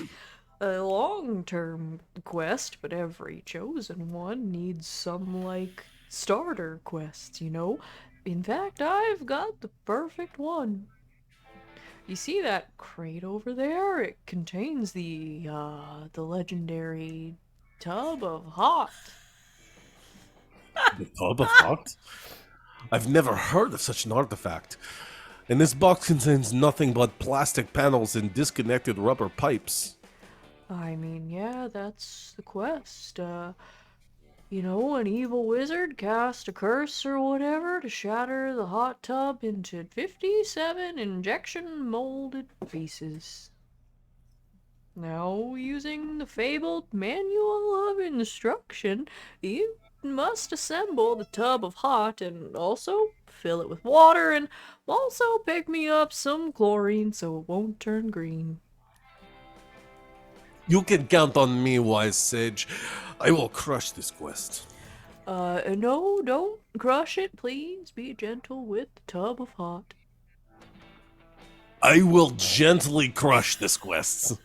long-term quest, but every chosen one needs some, like, starter quests, you know? In fact, I've got the perfect one. You see that crate over there? It contains the legendary tub of hot. The tub of hot? I've never heard of such an artifact. And this box contains nothing but plastic panels and disconnected rubber pipes. I mean, yeah, that's the quest. You know, an evil wizard cast a curse or whatever to shatter the hot tub into 57 injection molded pieces. Now, using the fabled manual of instruction, you must assemble the tub of hot and also fill it with water and also pick me up some chlorine so it won't turn green. You can count on me, wise sage. I will crush this quest. No, don't crush it, please. Be gentle with the tub of hot. I will gently crush this quest.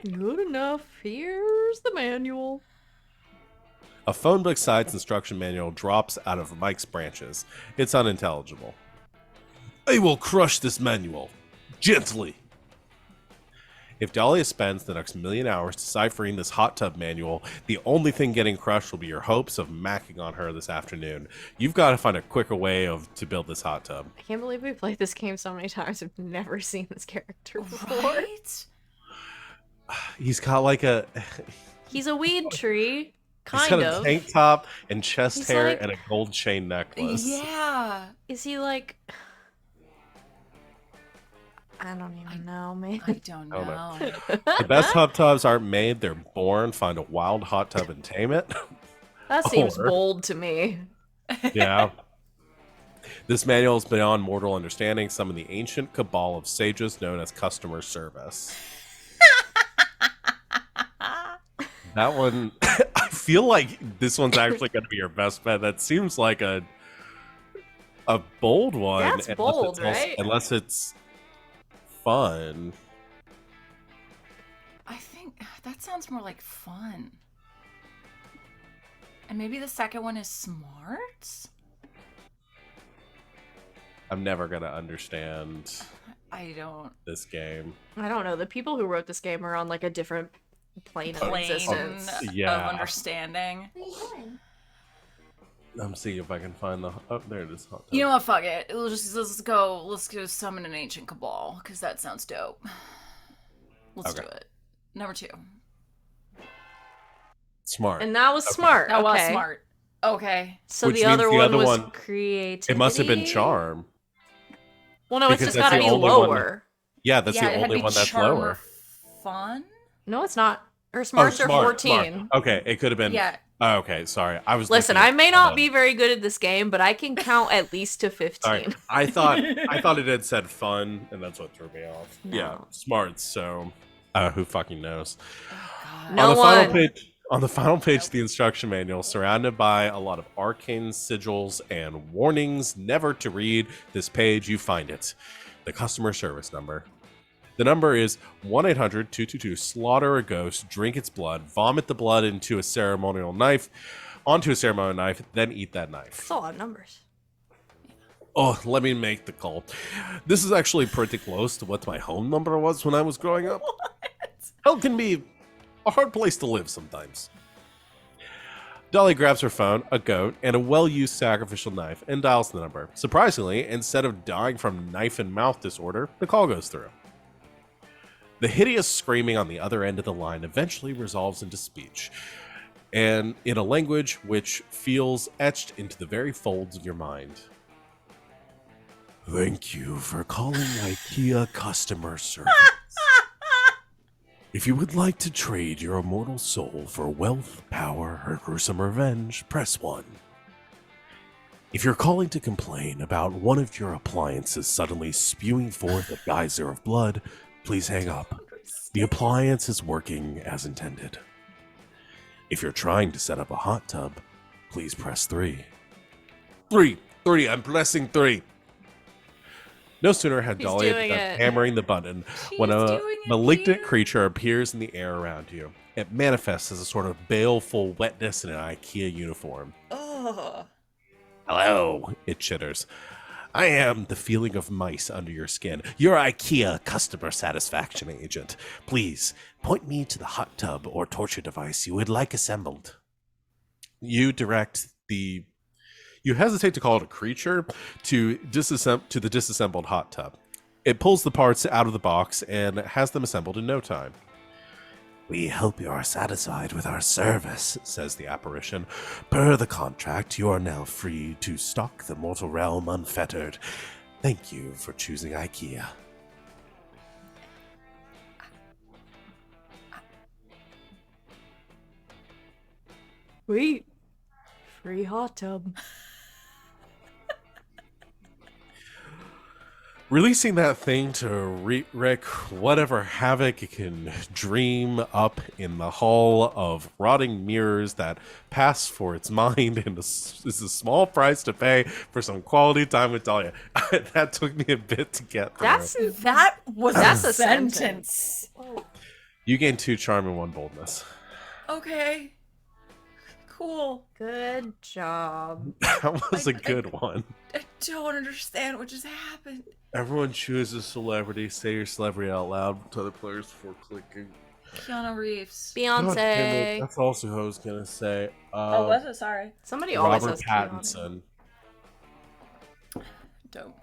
Good enough. Here's the manual. A phone book-sized instruction manual drops out of Mike's branches. It's unintelligible. I will crush this manual. Gently. If Dahlia spends the next million hours deciphering this hot tub manual, the only thing getting crushed will be your hopes of macking on her this afternoon. You've got to find a quicker way to build this hot tub. I can't believe we played this game so many times. I've never seen this character before. Right? He's got like a... He's a weed tree. He's Kind got of. a tank top and chest He's hair like- and a gold chain necklace. Yeah. Is he like... I don't even know, man. I don't I don't know. know. The best hot tubs aren't made, they're born. Find a wild hot tub and tame it. That seems Or- bold to me. Yeah. This manual is beyond mortal understanding, some of the ancient cabal of sages known as customer service. That one, I feel like this one's actually going to be your best bet. That seems like a bold one. That's unless bold, it's right? Unless it's fun. I think that sounds more like fun. And maybe the second one is smart? I'm never going to understand I don't. this game. I don't know. The people who wrote this game are on like a different plane of Plane existence. Yeah. of understanding. What are you doing? I'm seeing if I can find the... Oh, there it is. Hot tub. You know what? Fuck it. Let's go summon an ancient cabal because that sounds dope. Let's Okay. do it. Number 2. Smart. And that was smart. That was okay. smart. Okay. So Which the means other the one other was one- creativity. It must have been charm. Well, no, it's because just that's gotta the be only one lower. Yeah, that's yeah, the it had to only be one that's charm or lower. Fun? No, it's not. Her smarts are smart, 14. smart. Okay, it could have been. Yeah. Oh, okay, sorry. I was. Listen, looking I at, may not be very good at this game, but I can count at least to 15. Sorry, I thought it had said fun, and that's what threw me off. No. Yeah, smarts. So, who fucking knows? No on the one. final page, on the final page of the instruction manual, surrounded by a lot of arcane sigils and warnings never to read this page, you find it. The customer service number. The number is 1-800-222-SLAUGHTER a ghost, drink its blood, vomit the blood onto a ceremonial knife, then eat that knife. That's a lot of numbers. Oh, let me make the call. This is actually pretty close to what my home number was when I was growing up. Hell can be a hard place to live sometimes. Dolly grabs her phone, a goat, and a well-used sacrificial knife and dials the number. Surprisingly, instead of dying from knife and mouth disorder, the call goes through. The hideous screaming on the other end of the line eventually resolves into speech, and in a language which feels etched into the very folds of your mind. Thank you for calling IKEA customer service. If you would like to trade your immortal soul for wealth, power, or gruesome revenge, press 1. If you're calling to complain about one of your appliances suddenly spewing forth a geyser of blood, please hang up. The appliance is working as intended. If you're trying to set up a hot tub, please press 3. 3! I'm pressing 3! No sooner had He's Dolly doing begun it. hammering the button when a doing it, malignant dear. creature appears in the air around you. It manifests as a sort of baleful wetness in an IKEA uniform. Ugh. Hello, it chitters. I am the feeling of mice under your skin. Your IKEA customer satisfaction agent. Please, point me to the hot tub or torture device you would like assembled. You direct the... You hesitate to call it a creature to the disassembled hot tub. It pulls the parts out of the box and has them assembled in no time. We hope you are satisfied with our service, says the apparition. Per the contract, you are now free to stalk the mortal realm unfettered. Thank you for choosing IKEA. Sweet. Free hot tub. Releasing that thing to wreak whatever havoc it can dream up in the hall of rotting mirrors that pass for its mind and is a small price to pay for some quality time with Dahlia. That took me a bit to get through. That was That's a a sentence. You gain 2 charm and 1 boldness. Okay. Cool. Good job. That was a good one. I don't understand what just happened. Everyone chooses a celebrity. Say your celebrity out loud to other players before clicking. Keanu Reeves. God damn it, Beyonce. that's also who I was gonna say. Oh, was it? Sorry. Somebody always Robert says Keanu. Pattinson. Dope.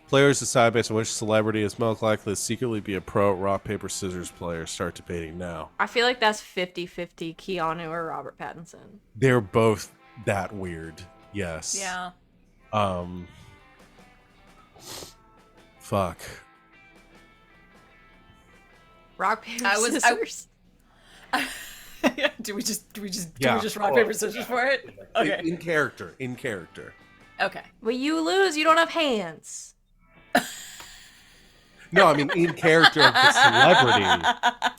Players decide based on which celebrity is most likely to secretly be a pro rock, paper, scissors player. Start debating now. I feel like that's 50-50 Keanu or Robert Pattinson. They're both that weird. Yes. Yeah. Fuck. Rock, paper, I was- scissors. do we just Yeah. rock paper scissors for it? Okay. In character. In character. Okay. Well, you lose. You don't have hands. No, I mean in character of the celebrity.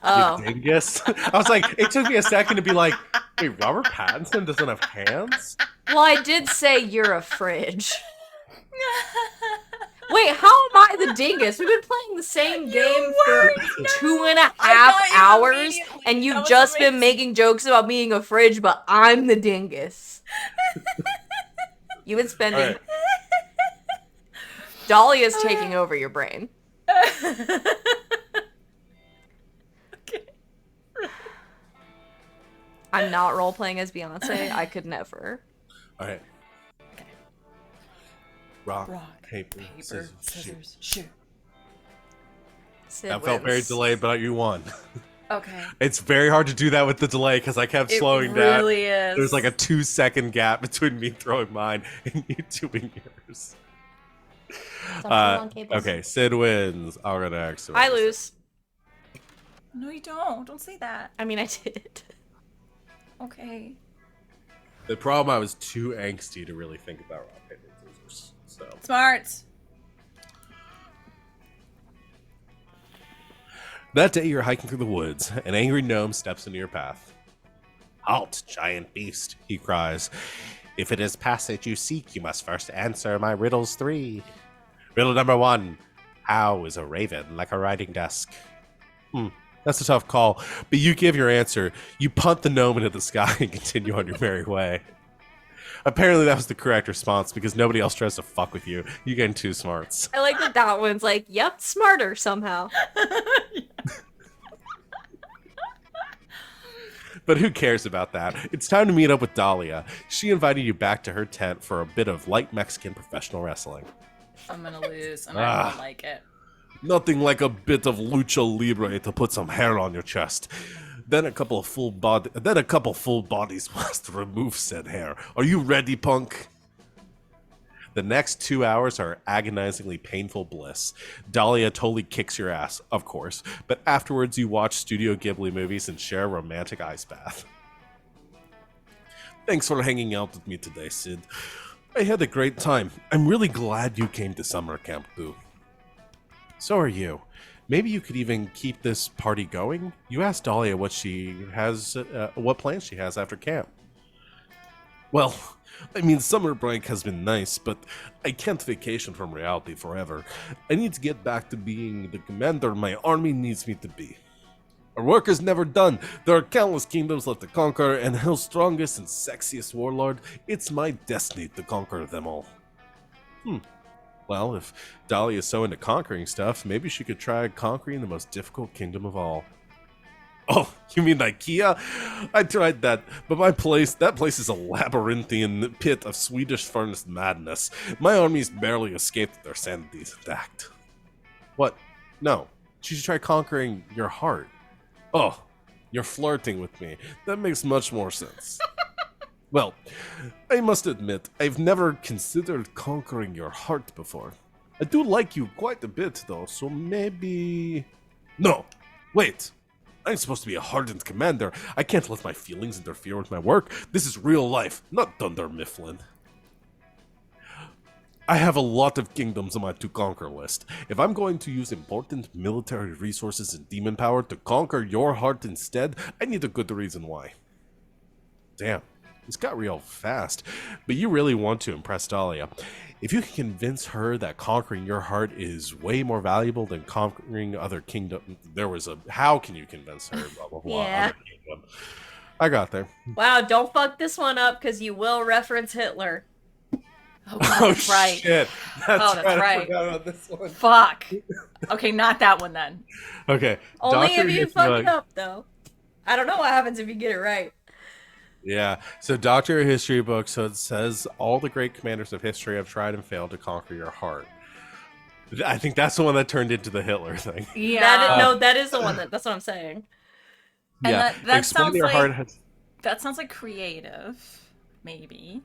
Oh. You dingus. I was like, it took me a second to be like, wait, Robert Pattinson doesn't have hands? Well, I did say you're a fridge. Wait, how am I the dingus? We've been playing the same game for 2.5 got you hours, immediately. and That you've was just been amazing. making jokes about being a fridge, but I'm the dingus. You've been spending... All right. Dahlia's taking over your brain. Okay. I'm not role-playing as Beyonce. I could never. All right. Rock, Rock, paper, scissors, shoot. scissors, shoot. Sid That felt very wins. delayed, but you won. Okay. It's very hard to do that with the delay because I kept It slowing down. really is. There's like a 2-second gap between me throwing mine and you doing yours. Some long cables. Okay, Sid wins. I'll go next. I lose. No, you don't. Don't say that. I mean, I did. Okay. The problem, I was too angsty to really think about rock, paper, scissors. So Smart. that day, you're hiking through the woods. An angry gnome steps into your path. Halt, giant beast, he cries. If it is passage you seek, you must first answer my riddles 3. Riddle number 1. How is a raven like a writing desk? That's a tough call, but you give your answer. You punt the gnome into the sky and continue on your merry way. Apparently that was the correct response because nobody else tries to fuck with you. You getting 2 smarts. I like that one's like, yep, smarter somehow. But who cares about that? It's time to meet up with Dahlia. She invited you back to her tent for a bit of light Mexican professional wrestling. I'm gonna lose, and I don't like it. Nothing like a bit of lucha libre to put some hair on your chest. Then a couple full bodies must remove said hair. Are you ready, punk? The next 2 hours are agonizingly painful bliss. Dahlia totally kicks your ass, of course, but afterwards you watch Studio Ghibli movies and share a romantic ice bath. Thanks for hanging out with me today, Sid. I had a great time. I'm really glad you came to summer camp, Boo. So are you. Maybe you could even keep this party going? You asked Dahlia what plans she has after camp. Well, I mean, summer break has been nice, but I can't vacation from reality forever. I need to get back to being the commander my army needs me to be. Our work is never done. There are countless kingdoms left to conquer, and Hell's strongest and sexiest warlord, it's my destiny to conquer them all. Well, if Dahlia is so into conquering stuff, maybe she could try conquering the most difficult kingdom of all. Oh, you mean IKEA? I tried that, but that place is a labyrinthian pit of Swedish furnace madness. My armies barely escaped with their sanities intact. What? No. She should try conquering your heart. Oh, you're flirting with me. That makes much more sense. Well, I must admit, I've never considered conquering your heart before. I do like you quite a bit, though, so maybe... No! Wait! I'm supposed to be a hardened commander. I can't let my feelings interfere with my work. This is real life, not Dunder Mifflin. I have a lot of kingdoms on my to-conquer list. If I'm going to use important military resources and demon power to conquer your heart instead, I need a good reason why. Damn. This got real fast, but you really want to impress Dahlia. If you can convince her that conquering your heart is way more valuable than conquering other kingdoms, how can you convince her, blah, blah, blah, Yeah. other kingdom. I got there. Wow, don't fuck this one up because you will reference Hitler. Oh, that's right. Shit. That's I right. forgot about this one. Fuck. Okay, not that one then. Okay. Only Dr. if you History fuck book. it up, though. I don't know what happens if you get it right. Yeah. So Doctor History book, so it says all the great commanders of history have tried and failed to conquer your heart. I think that's the one that turned into the Hitler thing. Yeah. That is the one that's what I'm saying. And Yeah. that Explain sounds your like- heart has... That sounds like creative, maybe.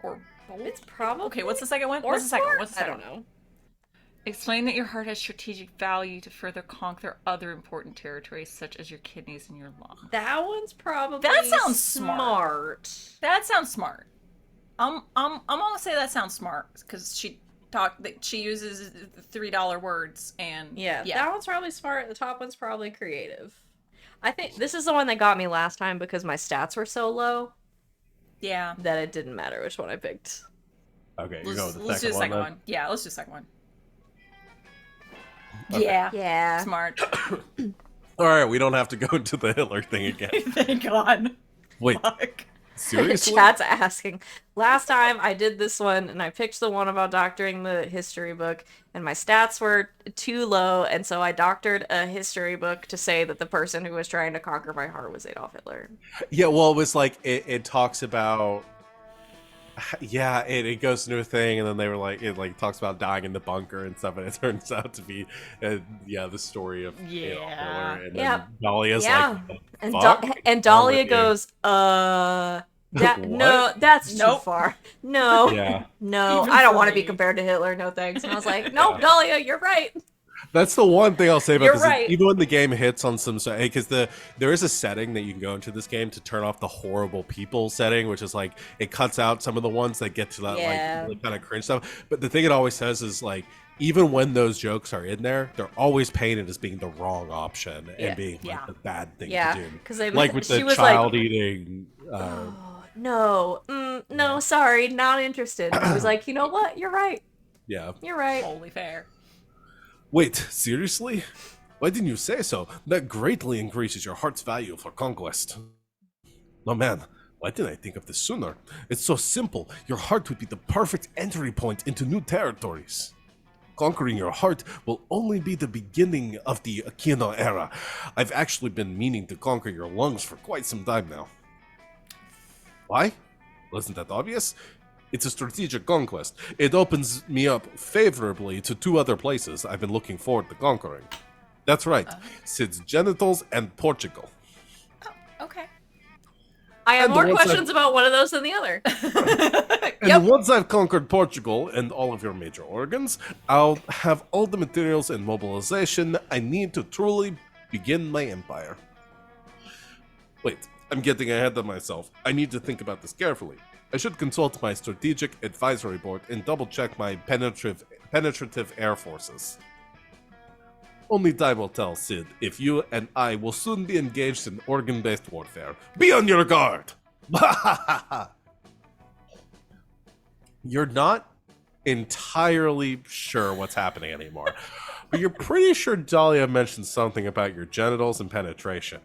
Or both. It's probably Okay, what's the second one? or What's the second one? smart. What's the I second don't one? know. Explain that your heart has strategic value to further conquer other important territories, such as your kidneys and your lungs. That one's probably That sounds smart. smart. That sounds smart. I'm gonna say that sounds smart because she uses $3 words and Yeah, that one's probably smart. The top one's probably creative. I think this is the one that got me last time because my stats were so low yeah. that it didn't matter which one I picked. Okay, you Let's, go with the let's do the second then? one. Yeah, let's do the second one. Okay. Yeah. Yeah. Smart. All right, we don't have to go into the Hitler thing again. Thank God. Wait, Fuck. seriously? Chat's asking. Last time I did this one and I picked the one about doctoring the history book and my stats were too low and so I doctored a history book to say that the person who was trying to conquer my heart was Adolf Hitler. Yeah, well, it was like it talks about. Yeah, it goes into a thing, and then they were like, it like talks about dying in the bunker and stuff, and it turns out to be, the story of Adolf Yeah. Hitler, and Yeah. then Dahlia's Yeah. like, And fuck? and Wrong Dahlia with you? goes, What? no, that's too Nope. far. No. yeah. No, Even I don't for want to be me. compared to Hitler. No thanks. And I was like, nope, Dahlia, you're right. That's the one thing I'll say about You're this. right. Even when the game hits on some, because there is a setting that you can go into this game to turn off the horrible people setting, which is like it cuts out some of the ones that get to that Yeah. like really kind of cringe stuff. But the thing it always says is like, even when those jokes are in there, they're always painted as being the wrong option Yeah. and being like the bad thing Yeah, to do. because Like with she the was child like, eating. oh, no, no, sorry, not interested. I was like, you know what? You're right. Yeah. You're right. Totally fair. Wait, seriously? Why didn't you say so? That greatly increases your heart's value for conquest. Oh man, why didn't I think of this sooner? It's so simple. Your heart would be the perfect entry point into new territories. Conquering your heart will only be the beginning of the Aquino era. I've actually been meaning to conquer your lungs for quite some time now. Why? Wasn't that obvious? It's a strategic conquest. It opens me up favorably to two other places I've been looking forward to conquering. That's right, Sid's genitals and Portugal. Oh, okay. I have And more the ones questions about one of those than the other. And once I've conquered Portugal and all of your major organs, I'll have all the materials and mobilization I need to truly begin my empire. Wait, I'm getting ahead of myself. I need to think about this carefully. I should consult my strategic advisory board and double-check my penetrative air forces. Only time will tell, Sid, if you and I will soon be engaged in organ-based warfare. Be on your guard! You're not entirely sure what's happening anymore, but you're pretty sure Dahlia mentioned something about your genitals and penetration.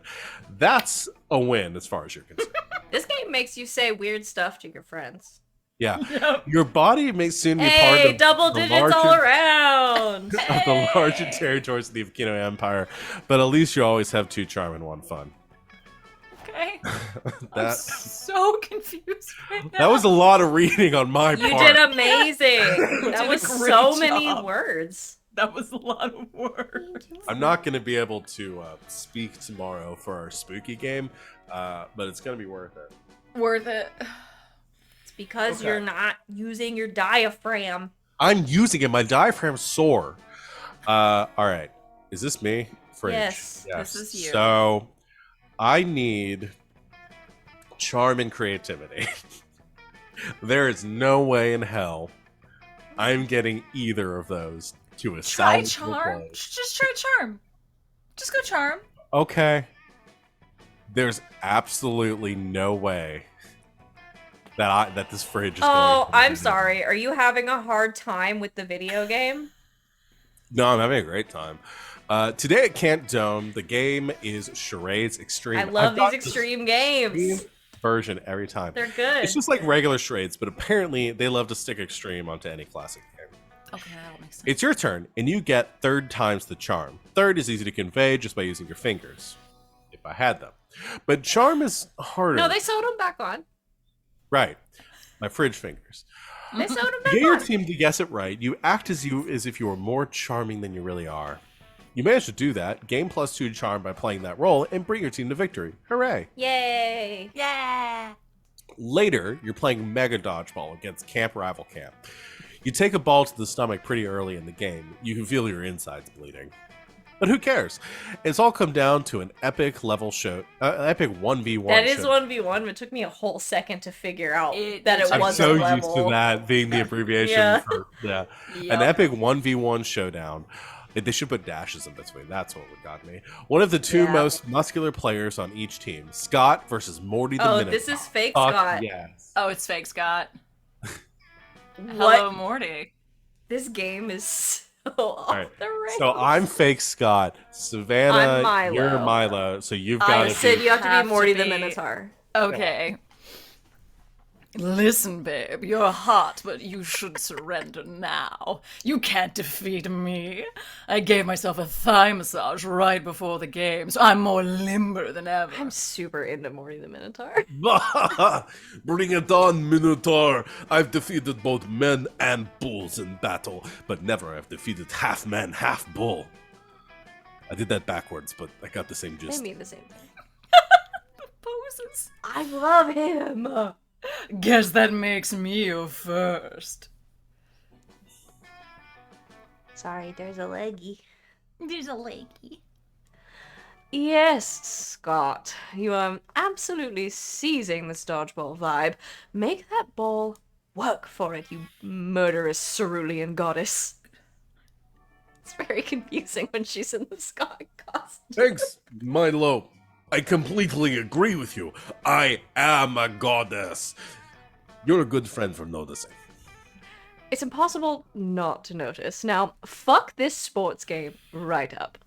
That's a win as far as you're concerned. This game makes you say weird stuff to your friends. Yeah. Your body may soon be part Hey, of double the digits all around. of the larger territories of the Aquino Empire, but at least you always have two charm and one fun. Okay. I'm That so confused right now. that was a lot of reading on my You part. did amazing. did That a was great so many job. words. That was a lot of work. I'm not going to be able to speak tomorrow for our spooky game, but it's going to be worth it. Worth it. It's because Okay. you're not using your diaphragm. I'm using it. My diaphragm's sore. All right. Is this me? Fridge. Yes, this is you. So I need charm and creativity. There is no way in hell I'm getting either of those to a Try salvageable charm. place. Just try charm. Just go charm. Okay. There's absolutely no way that this fridge is going Oh, to I'm be- sorry. Are you having a hard time with the video game? No, I'm having a great time. Today at Cant Dome, the game is Charades Extreme. I love I've got these the extreme games. extreme version every time. They're good. It's just like regular charades, but apparently they love to stick extreme onto any classic game. Okay, that makes sense. It's your turn, and you get third times the charm. Third is easy to convey just by using your fingers, if I had them. But charm is harder. No, they sewed them back on. Right. My fridge fingers. They sewed them You back get your on. team to guess it right. You act as if you were more charming than you really are. You manage to do that, gain +2 charm by playing that role, and bring your team to victory. Hooray! Yay. Yeah. Later, you're playing Mega Dodgeball against Camp Rival Camp. You take a ball to the stomach pretty early in the game. You can feel your insides bleeding. But who cares? It's all come down to an epic level show, epic 1v1 That is show. 1v1, but it took me a whole second to figure out It- that it I'm wasn't so level. used to that being the abbreviation Yeah. for Yep. an epic 1v1 showdown. They should put dashes in between. That's what got me. One of the two Yeah. most muscular players on each team, Scott versus Morty the Oh, Minotaur. this is fake Fuck Scott. yes. Oh, it's fake Scott. What? Hello, Morty. This game is so off All right. the rails. So I'm fake Scott. Savannah, I'm Milo. you're Milo. So you've I got to Sid, be. you have to Have be to Morty the be- Minotaur. Okay. Listen, babe, you're hot, but you should surrender now. You can't defeat me. I gave myself a thigh massage right before the game, so I'm more limber than ever. I'm super into Morty the Minotaur. Bring it on, Minotaur. I've defeated both men and bulls in battle, but never have defeated half man, half bull. I did that backwards, but I got the same They gist. mean the same thing. Poses. I love him. Guess that makes me your first. Sorry, there's a leggy. There's a lakey. Yes, Scott. You are absolutely seizing this dodgeball vibe. Make that ball work for it, you murderous cerulean goddess. It's very confusing when she's in the Scott costume. Thanks, Milo. I completely agree with you. I am a goddess. You're a good friend for noticing. It's impossible not to notice. Now, fuck this sports game right up.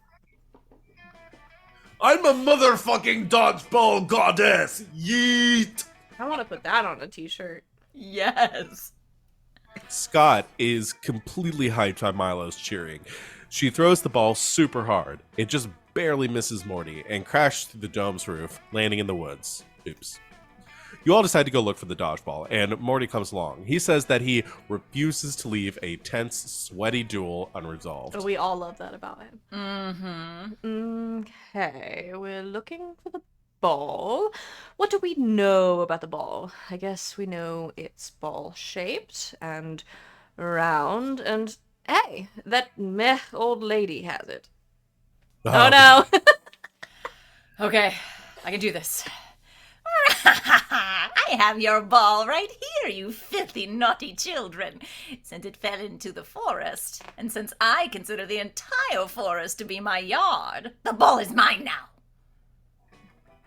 I'm a motherfucking dodgeball goddess! Yeet! I want to put that on a t-shirt. Yes. Scott is completely hyped on Milo's cheering. She throws the ball super hard. It just barely misses Morty and crashes through the dome's roof, landing in the woods. Oops. You all decide to go look for the dodgeball, and Morty comes along. He says that he refuses to leave a tense, sweaty duel unresolved. We all love that about him. Mm-hmm. Okay, we're looking for the ball. What do we know about the ball? I guess we know it's ball-shaped and round, and hey, that meh old lady has it. Oh no! Okay, I can do this. I have your ball right here, you filthy, naughty children. Since it fell into the forest, and since I consider the entire forest to be my yard, the ball is mine now.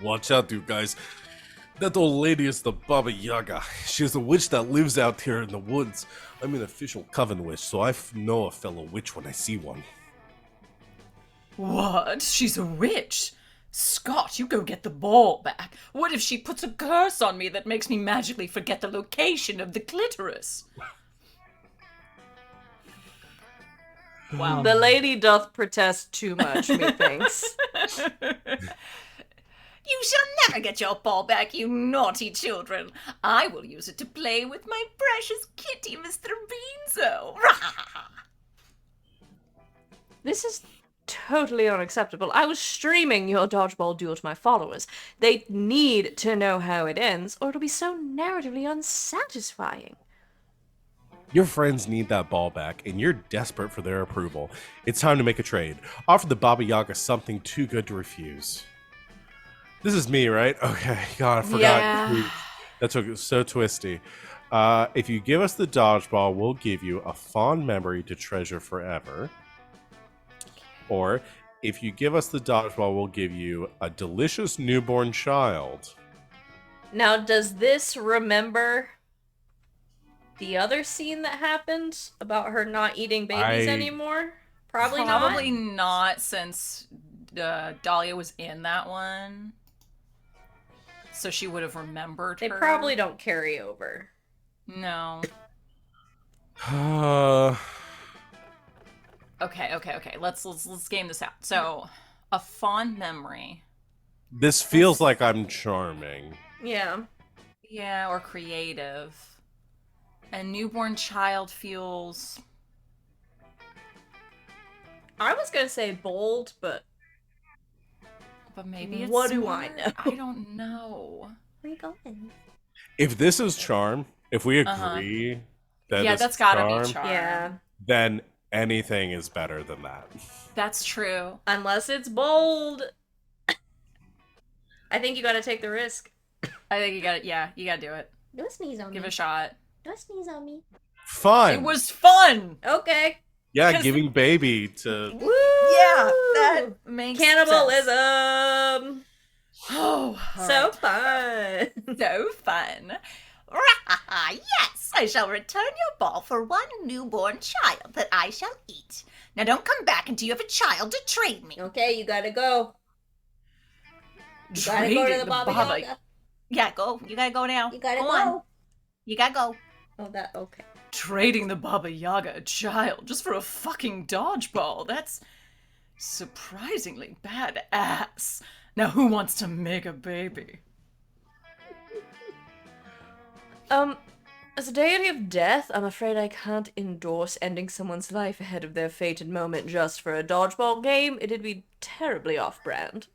Watch out, you guys. That old lady is the Baba Yaga. She's a witch that lives out here in the woods. I'm an official coven witch, so I know a fellow witch when I see one. What? She's a witch? Scott, you go get the ball back. What if she puts a curse on me that makes me magically forget the location of the clitoris? Wow. The lady doth protest too much, methinks. You shall never get your ball back, you naughty children. I will use it to play with my precious kitty, Mr. Beanzo. This is totally unacceptable. I was streaming your dodgeball duel to my followers. They need to know how it ends, or it'll be so narratively unsatisfying. Your friends need that ball back, and you're desperate for their approval. It's time to make a trade. Offer the Baba Yaga something too good to refuse. This is me, right? Okay, God, I forgot. Yeah. That's so twisty. If you give us the dodgeball, we'll give you a fond memory to treasure forever. Or, if you give us the dodgeball, we'll give you a delicious newborn child. Now, does this remember the other scene that happened about her not eating babies anymore? Probably not, since Dahlia was in that one. So she would have remembered They her. probably don't carry over. No. Okay. Let's game this out. So, a fond memory. This feels like I'm charming. Yeah. Yeah, or creative. A newborn child feels... I was gonna say bold, but maybe it's what do smart. I know? I don't know. Where are you going? If this is charm, if we agree that Yeah, this that's is gotta charm, be charm. yeah. then anything is better than that. That's true. Unless it's bold. I think you gotta take the risk. I think you gotta do it. Don't sneeze on Give me. it a shot. Don't sneeze on me. Fun. It was fun! Okay. Yeah, 'Cause- giving baby to... Woo! Yeah, that makes sense. Cannibalism! Oh, So fun! so fun. Yes, I shall return your ball for one newborn child that I shall eat. Now don't come back until you have a child to trade me. Okay, you gotta go. You gotta go to the Baba Yaga. Yeah, go. You gotta go now. You gotta Go go. on. You gotta go. Oh, that, okay. Trading the Baba Yaga a child just for a fucking dodgeball. That's surprisingly badass. Now who wants to make a baby? As a deity of death, I'm afraid I can't endorse ending someone's life ahead of their fated moment just for a dodgeball game. It'd be terribly off-brand.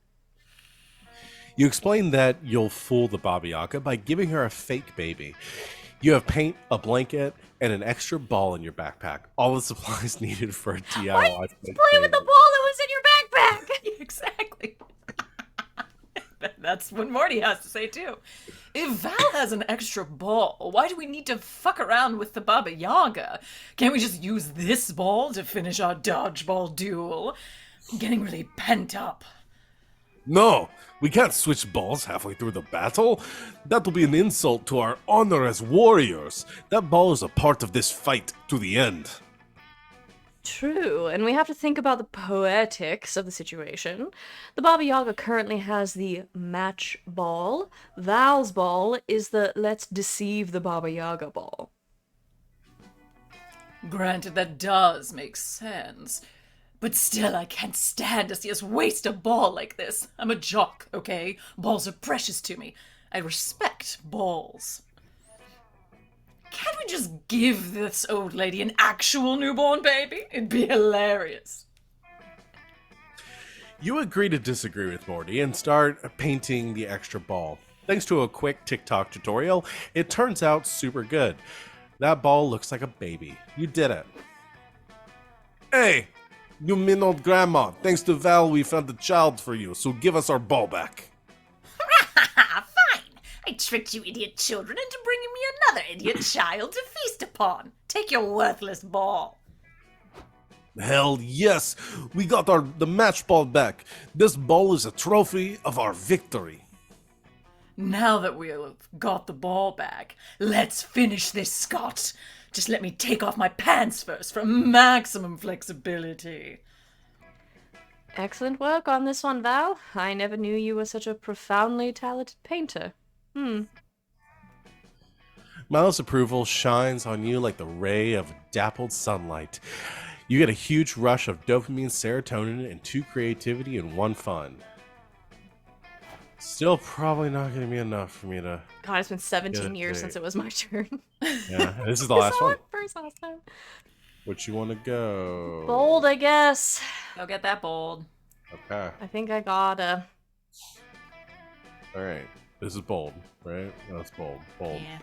You explain that you'll fool the Baba Yaga by giving her a fake baby. You have paint, a blanket, and an extra ball in your backpack. All the supplies needed for a DIY. Play with the ball that was in Exactly. That's what Morty has to say, too. If Val has an extra ball, why do we need to fuck around with the Baba Yaga? Can't we just use this ball to finish our dodgeball duel? I'm getting really pent up. No, we can't switch balls halfway through the battle. That'll be an insult to our honor as warriors. That ball is a part of this fight to the end. True, and we have to think about the poetics of the situation. The Baba Yaga currently has the match ball. Val's ball is the let's deceive the Baba Yaga ball. Granted, that does make sense. But still, I can't stand to see us waste a ball like this. I'm a jock, okay? Balls are precious to me. I respect balls. Can't we just give this old lady an actual newborn baby? It'd be hilarious. You agree to disagree with Morty and start painting the extra ball. Thanks to a quick TikTok tutorial, it turns out super good. That ball looks like a baby. You did it. Hey, you mean old grandma. Thanks to Val, we found a child for you, so give us our ball back. Fine. I tricked you idiot children into bringing me another idiot child to feast upon. Take your worthless ball. Hell yes, we got the match ball back. This ball is a trophy of our victory. Now that we've got the ball back, let's finish this, Scott. Just let me take off my pants first for maximum flexibility. Excellent work on this one, Val. I never knew you were such a profoundly talented painter. Miles' approval shines on you like the ray of dappled sunlight. You get a huge rush of dopamine, serotonin, and 2 creativity and 1 fun. Still probably not going to be enough for me to... God, it's been 17 Yeah, years they- since it was my turn. Yeah, this is the last one. First last time. Which you want to go? Bold, I guess. Go get that bold. Okay. I think I gotta. All right. This is bold, right? That's bold. Bold. Yeah.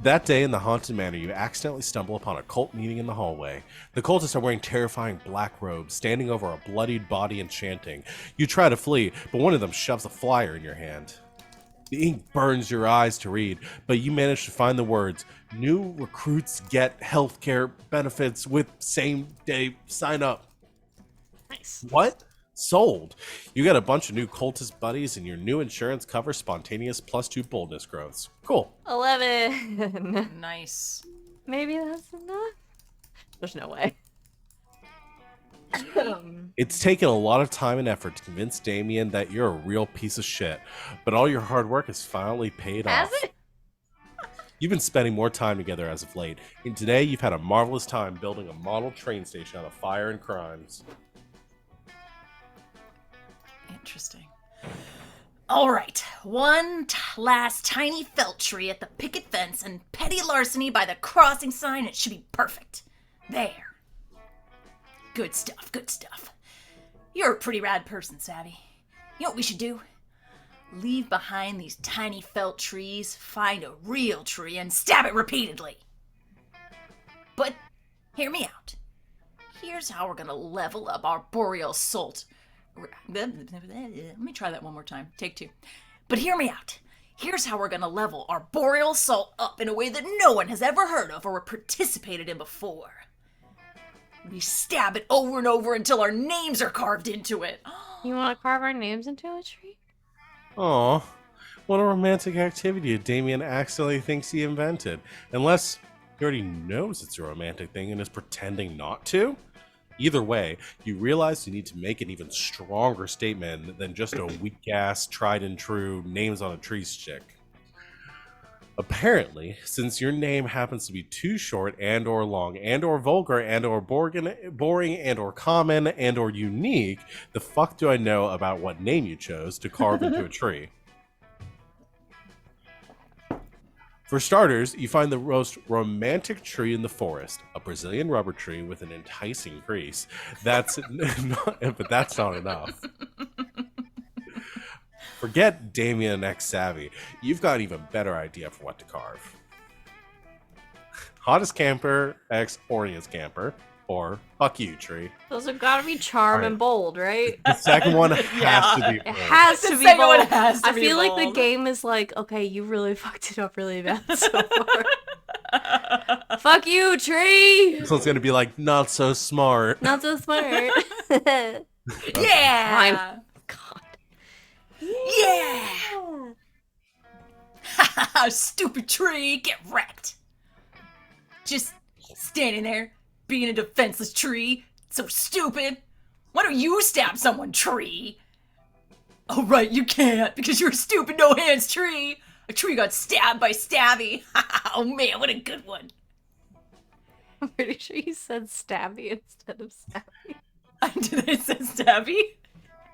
That day in the haunted manor, you accidentally stumble upon a cult meeting in the hallway. The cultists are wearing terrifying black robes, standing over a bloodied body and chanting. You try to flee, but one of them shoves a flyer in your hand. The ink burns your eyes to read, but you manage to find the words, "New recruits get healthcare benefits with same-day sign-up." Nice. What? Sold. You got a bunch of new cultist buddies, and your new insurance covers spontaneous +2 boldness growths. Cool. 11. Nice. Maybe that's enough? There's no way. It's taken a lot of time and effort to convince Damien that you're a real piece of shit, but all your hard work has finally paid Has off. it? You've been spending more time together as of late, and today you've had a marvelous time building a model train station out of fire and crimes. Interesting. All right, one last tiny felt tree at the picket fence and petty larceny by the crossing sign. It should be perfect. There. Good stuff, good stuff. You're a pretty rad person, Savvy. You know what we should do? Leave behind these tiny felt trees, find a real tree, and stab it repeatedly. But hear me out. Here's how we're gonna level up our boreal salt. Let me try that one more time. Take 2. But hear me out. Here's how we're gonna level our boreal salt up in a way that no one has ever heard of or participated in before. We stab it over and over until our names are carved into it. You want to carve our names into a tree? Aw, what a romantic activity Damien accidentally thinks he invented. Unless he already knows it's a romantic thing and is pretending not to? Either way, you realize you need to make an even stronger statement than just a weak-ass, tried-and-true names-on-a-tree stick. Apparently, since your name happens to be too short and or long and or vulgar and or boring and or common and or unique, the fuck do I know about what name you chose to carve into a tree? For starters, you find the most romantic tree in the forest, a Brazilian rubber tree with an enticing crease. That's but that's not enough. Forget Damien X Savvy. You've got an even better idea for what to carve. Hottest camper X Orneous camper. or fuck you, tree. Those have got to be charm Alright. and bold, right? The second one has to be It bold. has The to be second one bold. has to I be feel like the bold. game is like, okay, you really fucked it up really bad so far. Fuck you, tree. This one's gonna be like, not so smart. Not so smart. Yeah. God. Yeah. Stupid tree, get wrecked. Just standing there, being a defenseless tree. So stupid. Why don't you stab someone, tree? Oh, right, you can't because you're a stupid no hands tree. A tree got stabbed by Stabby. Oh man, what a good one. I'm pretty sure you said stabby instead of stabby. Did I say Stabby?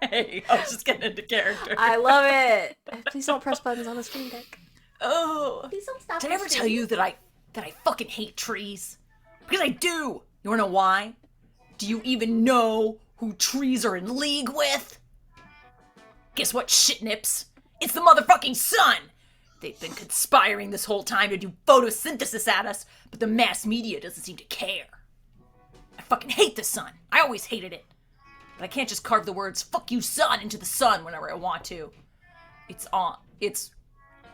Hey, I was just getting into character. I love it. Please don't press buttons on the Stream Deck. Oh. Please don't stop. Did I ever tell you that I fucking hate trees? Because I do. You wanna know why? Do you even know who trees are in league with? Guess what, shitnips? It's the motherfucking sun! They've been conspiring this whole time to do photosynthesis at us, but the mass media doesn't seem to care. I fucking hate the sun. I always hated it. But I can't just carve the words "fuck you, sun" into the sun whenever I want to. It's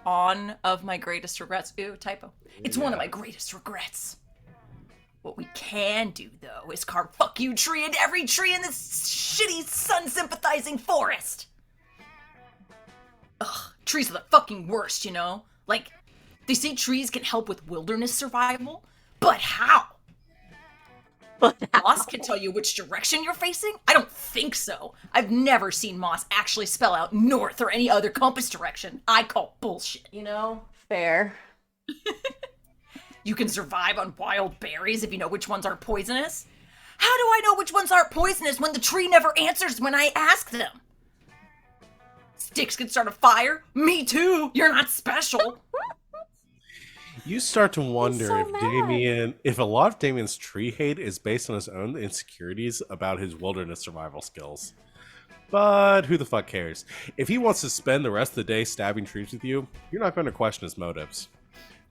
on of my greatest regrets. Ew, typo. It's one of my greatest regrets. What we can do, though, is carve "fuck you" tree into every tree in this shitty sun-sympathizing forest. Ugh, trees are the fucking worst, you know? Like, they say trees can help with wilderness survival, but how? Moss can tell you which direction you're facing? I don't think so. I've never seen Moss actually spell out north or any other compass direction. I call bullshit. You know, fair. You can survive on wild berries if you know which ones aren't poisonous. How do I know which ones aren't poisonous when the tree never answers when I ask them? Sticks can start a fire? Me too! You're not special! You start to wonder so if mad. if a lot of Damien's tree hate is based on his own insecurities about his wilderness survival skills. But who the fuck cares? If he wants to spend the rest of the day stabbing trees with you, you're not going to question his motives.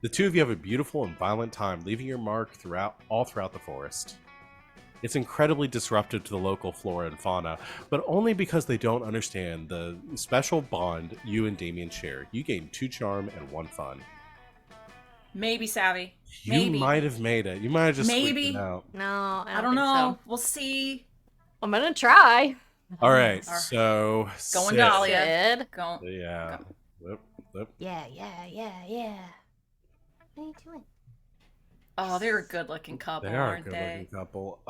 The two of you have a beautiful and violent time, leaving your mark all throughout the forest. It's incredibly disruptive to the local flora and fauna, but only because they don't understand the special bond you and Damien share. You gain 2 charm and 1 fun. Maybe, Savvy. You Maybe. might have made it. You might have just Maybe. squeaked it out. No, I don't think know. So. We'll see. I'm gonna try. All right, Alright. so Going Sid. Dahlia. Sid. Go. Yeah. Whoop. Yeah. What are you doing? Oh, they're a good-looking couple, They are a aren't good-looking they? couple.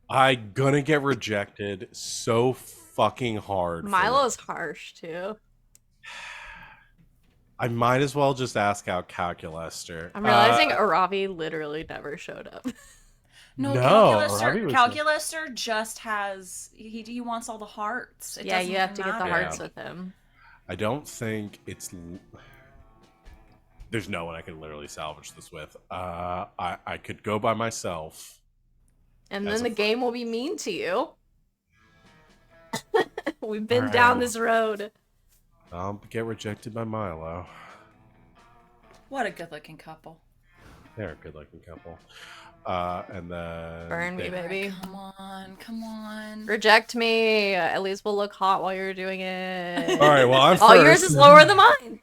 I gonna get rejected so fucking hard. for Milo's harsh too. I might as well just ask out Calculester. I'm realizing Aravi literally never showed up. No, No, Ravi was Calculaster just has he wants all the hearts. It Yeah, doesn't you have to get the matter. hearts with him. I don't think it's. There's no one I could literally salvage this with. I could go by myself. And As then a the fr- game will be mean to you. We've been Alright. down this road. I'll get rejected by Milo. What a good-looking couple. They're a good-looking couple. And then Burn me, baby. Come on. Reject me. At least we'll look hot while you're doing it. All right, well, I'm All first. yours is lower than mine.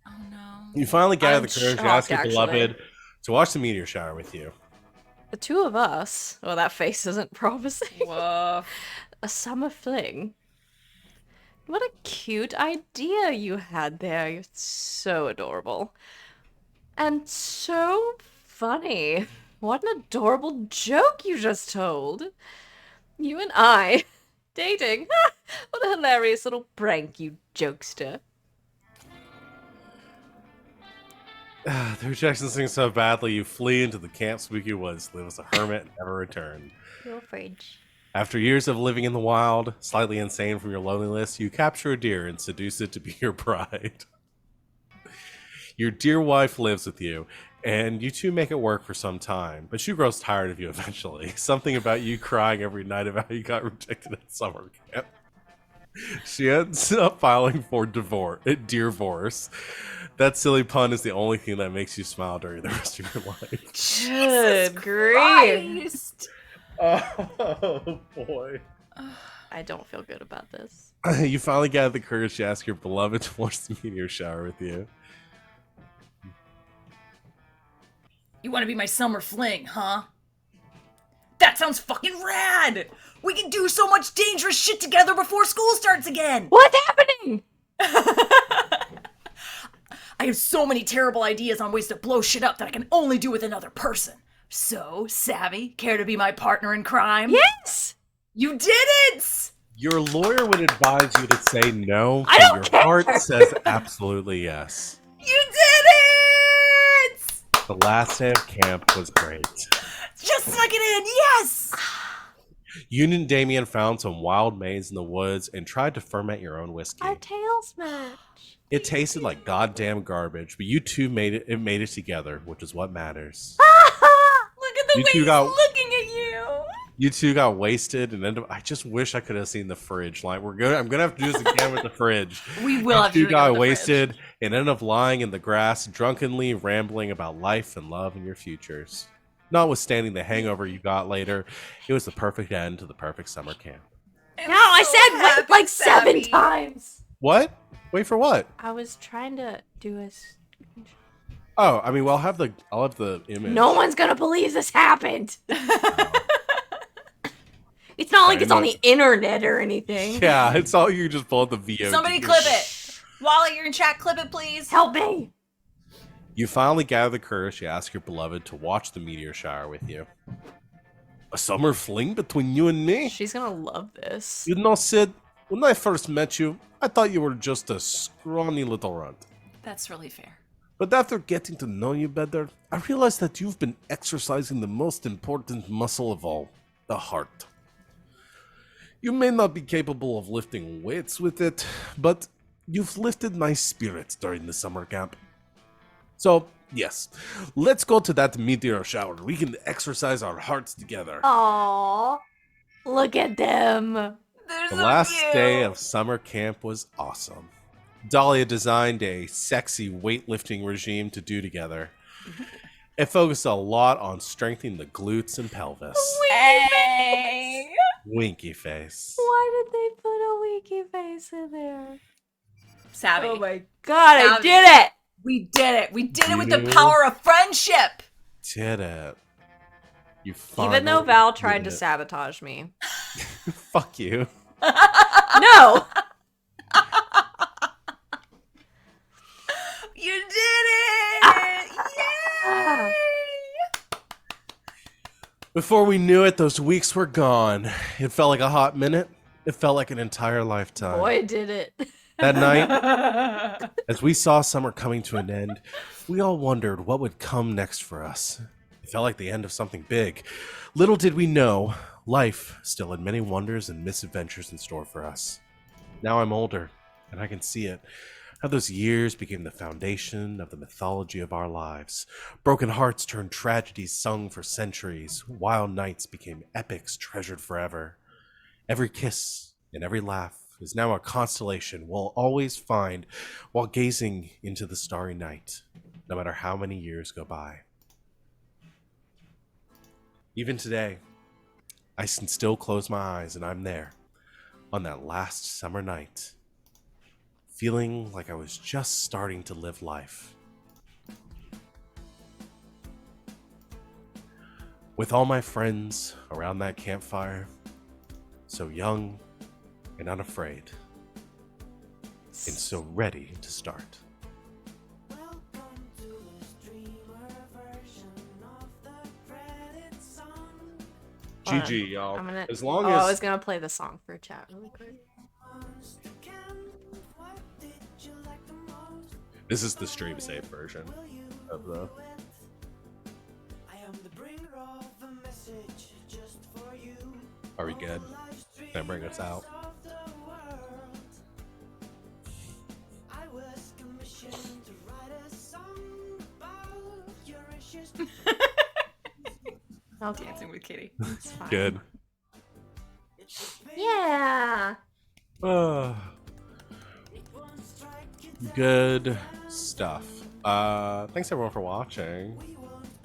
Oh no. You finally gather I'm the courage to shocked, ask your actually. beloved to watch the meteor shower with you. The two of us. Oh, that face isn't promising. Whoa. A summer fling. What a cute idea you had there. You're so adorable. And so funny. What an adorable joke you just told. You and I dating. What a hilarious little prank, you jokester. The rejection stings so badly, you flee into the camp spooky woods, live as a hermit, and never return. Your fridge. After years of living in the wild, slightly insane from your loneliness, you capture a deer and seduce it to be your bride. Your dear wife lives with you, and you two make it work for some time, but she grows tired of you eventually. Something about you crying every night about how you got rejected at summer camp. She ends up filing for divorce. That silly pun is the only thing that makes you smile during the rest of your life. Good grief. Christ. Oh boy. I don't feel good about this. You finally got the courage to ask your beloved to watch the meteor shower with you. You want to be my summer fling, huh? That sounds fucking rad! We can do so much dangerous shit together before school starts again! What's happening? I have so many terrible ideas on ways to blow shit up that I can only do with another person. So, Savvy, care to be my partner in crime? Yes. You did it! Your lawyer would advise you to say no, I but don't your care. heart says absolutely yes. You did it! The last day of camp was great. Just suck it in, yes! You and Damien found some wild maize in the woods and tried to ferment your own whiskey. Our tails match. It tasted like goddamn garbage, but you two made it together, which is what matters. Look at the You way two he's got- looking at you! You two got wasted and ended up. I just wish I could have seen the fridge. Like I'm gonna have to do this again with the fridge. We will have to You do it got with the wasted fridge. and ended up lying in the grass, drunkenly rambling about life and love and your futures. Notwithstanding the hangover you got later, it was the perfect end to the perfect summer camp. I'm No, I so said wait happy, like 7 Savvy. times. What? Wait for what? I was trying to do a. Oh, I mean, well, I'll have the image. No one's gonna believe this happened. It's not like I it's on know. the internet or anything. Yeah, it's all you just pull up the VO. Somebody clip it! Wally, you're in chat, clip it, please. Help me. You finally gather the courage to ask your beloved to watch the meteor shower with you. A summer fling between you and me? She's gonna love this. You know, Sid, when I first met you, I thought you were just a scrawny little runt. That's really fair. But after getting to know you better, I realized that you've been exercising the most important muscle of all, the heart. You may not be capable of lifting weights with it, but you've lifted my spirits during the summer camp. So, yes, let's go to that meteor shower. We can exercise our hearts together. Aww. Look at them. They're The so last cute. day of summer camp was awesome. Dahlia designed a sexy weightlifting regime to do together. It focused a lot on strengthening the glutes and pelvis. Hey! Winky face. Why did they put a winky face in there? Savvy. Oh my god, I Savvy. did it! We did it. We did it with the You power of friendship. Did it. You Even though finally Val tried did to it. sabotage me. Fuck you. No! You did it! Yay! Before we knew it, those weeks were gone. It felt like a hot minute. It felt like an entire lifetime. Boy, did it. That night, as we saw summer coming to an end, we all wondered what would come next for us. It felt like the end of something big. Little did we know, life still had many wonders and misadventures in store for us. Now I'm older, and I can see it. How those years became the foundation of the mythology of our lives. Broken hearts turned tragedies sung for centuries. Wild nights became epics treasured forever. Every kiss and every laugh is now a constellation we'll always find while gazing into the starry night, no matter how many years go by. Even today, I can still close my eyes and I'm there, on that last summer night, feeling like I was just starting to live life. With all my friends around that campfire, so young and unafraid, and so ready to start. Hold GG, on. y'all. I'm gonna, As long I as was gonna play the song for chat really quick. this is the stream safe version of the. Are we good? Can I bring us out? Okay, Dancing with Kitty. it's fine. Good. Yeah. Good stuff. Thanks everyone for watching.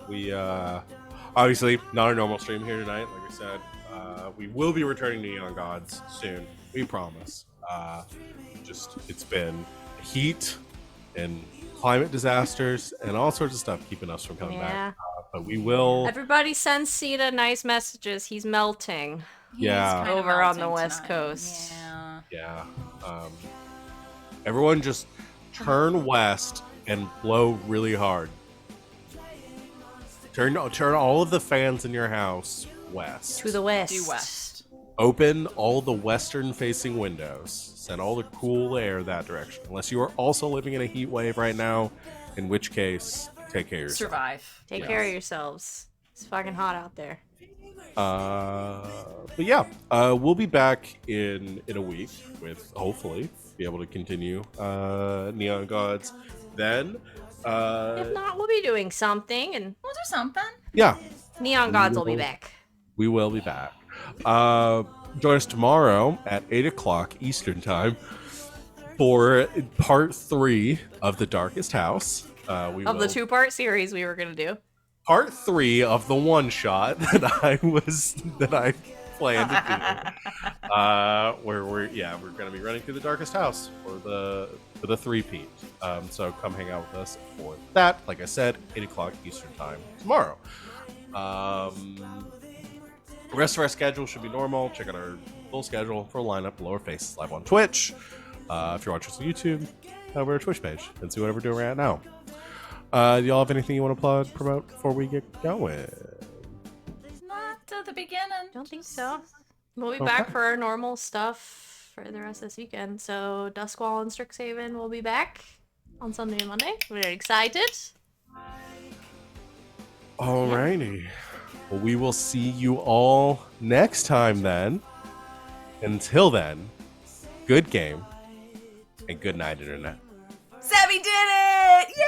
We obviously not a normal stream here tonight. Like I said, we will be returning to Neon Gods soon. We promise. Just it's been heat and climate disasters and all sorts of stuff keeping us from coming back. But we will. Everybody send Sita nice messages. He's melting. Yeah. He's kinda Over on the melting West tonight. Coast. Yeah. Yeah. Everyone just turn west and blow really hard. Turn all of the fans in your house west. To the west. Due west. Open all the western-facing windows. Send all the cool air that direction. Unless you are also living in a heat wave right now, in which case, take care of yourself. Survive. Take Yes. care of yourselves. It's fucking hot out there. But yeah, we'll be back in a week with hopefully be able to continue Neon Gods. Then, If not, we'll be doing something, and We'll do something. yeah, Neon Gods will be will- back. we will be back. Join us tomorrow at 8 o'clock Eastern Time for part 3 of The Darkest House. We Of the will- 2-part series we were gonna do. part 3 of the one shot that I planned to do. Where we're gonna be running through The Darkest House for the 3-peat. So come hang out with us for that. Like I said, 8 o'clock Eastern Time tomorrow. The rest of our schedule should be normal. Check out our full schedule for lineup Lower Faces live on Twitch. If you're watching us on YouTube, head over to our Twitch page and see what we're doing right now. Do y'all have anything you want to promote before we get going? Not at the beginning. Don't think so. We'll be Okay. back for our normal stuff for the rest of this weekend. So Duskwall and Strixhaven will be back on Sunday and Monday. We're excited. Alrighty. Well, we will see you all next time then. Until then, good game and good night, Internet. Savvy did it! Yay!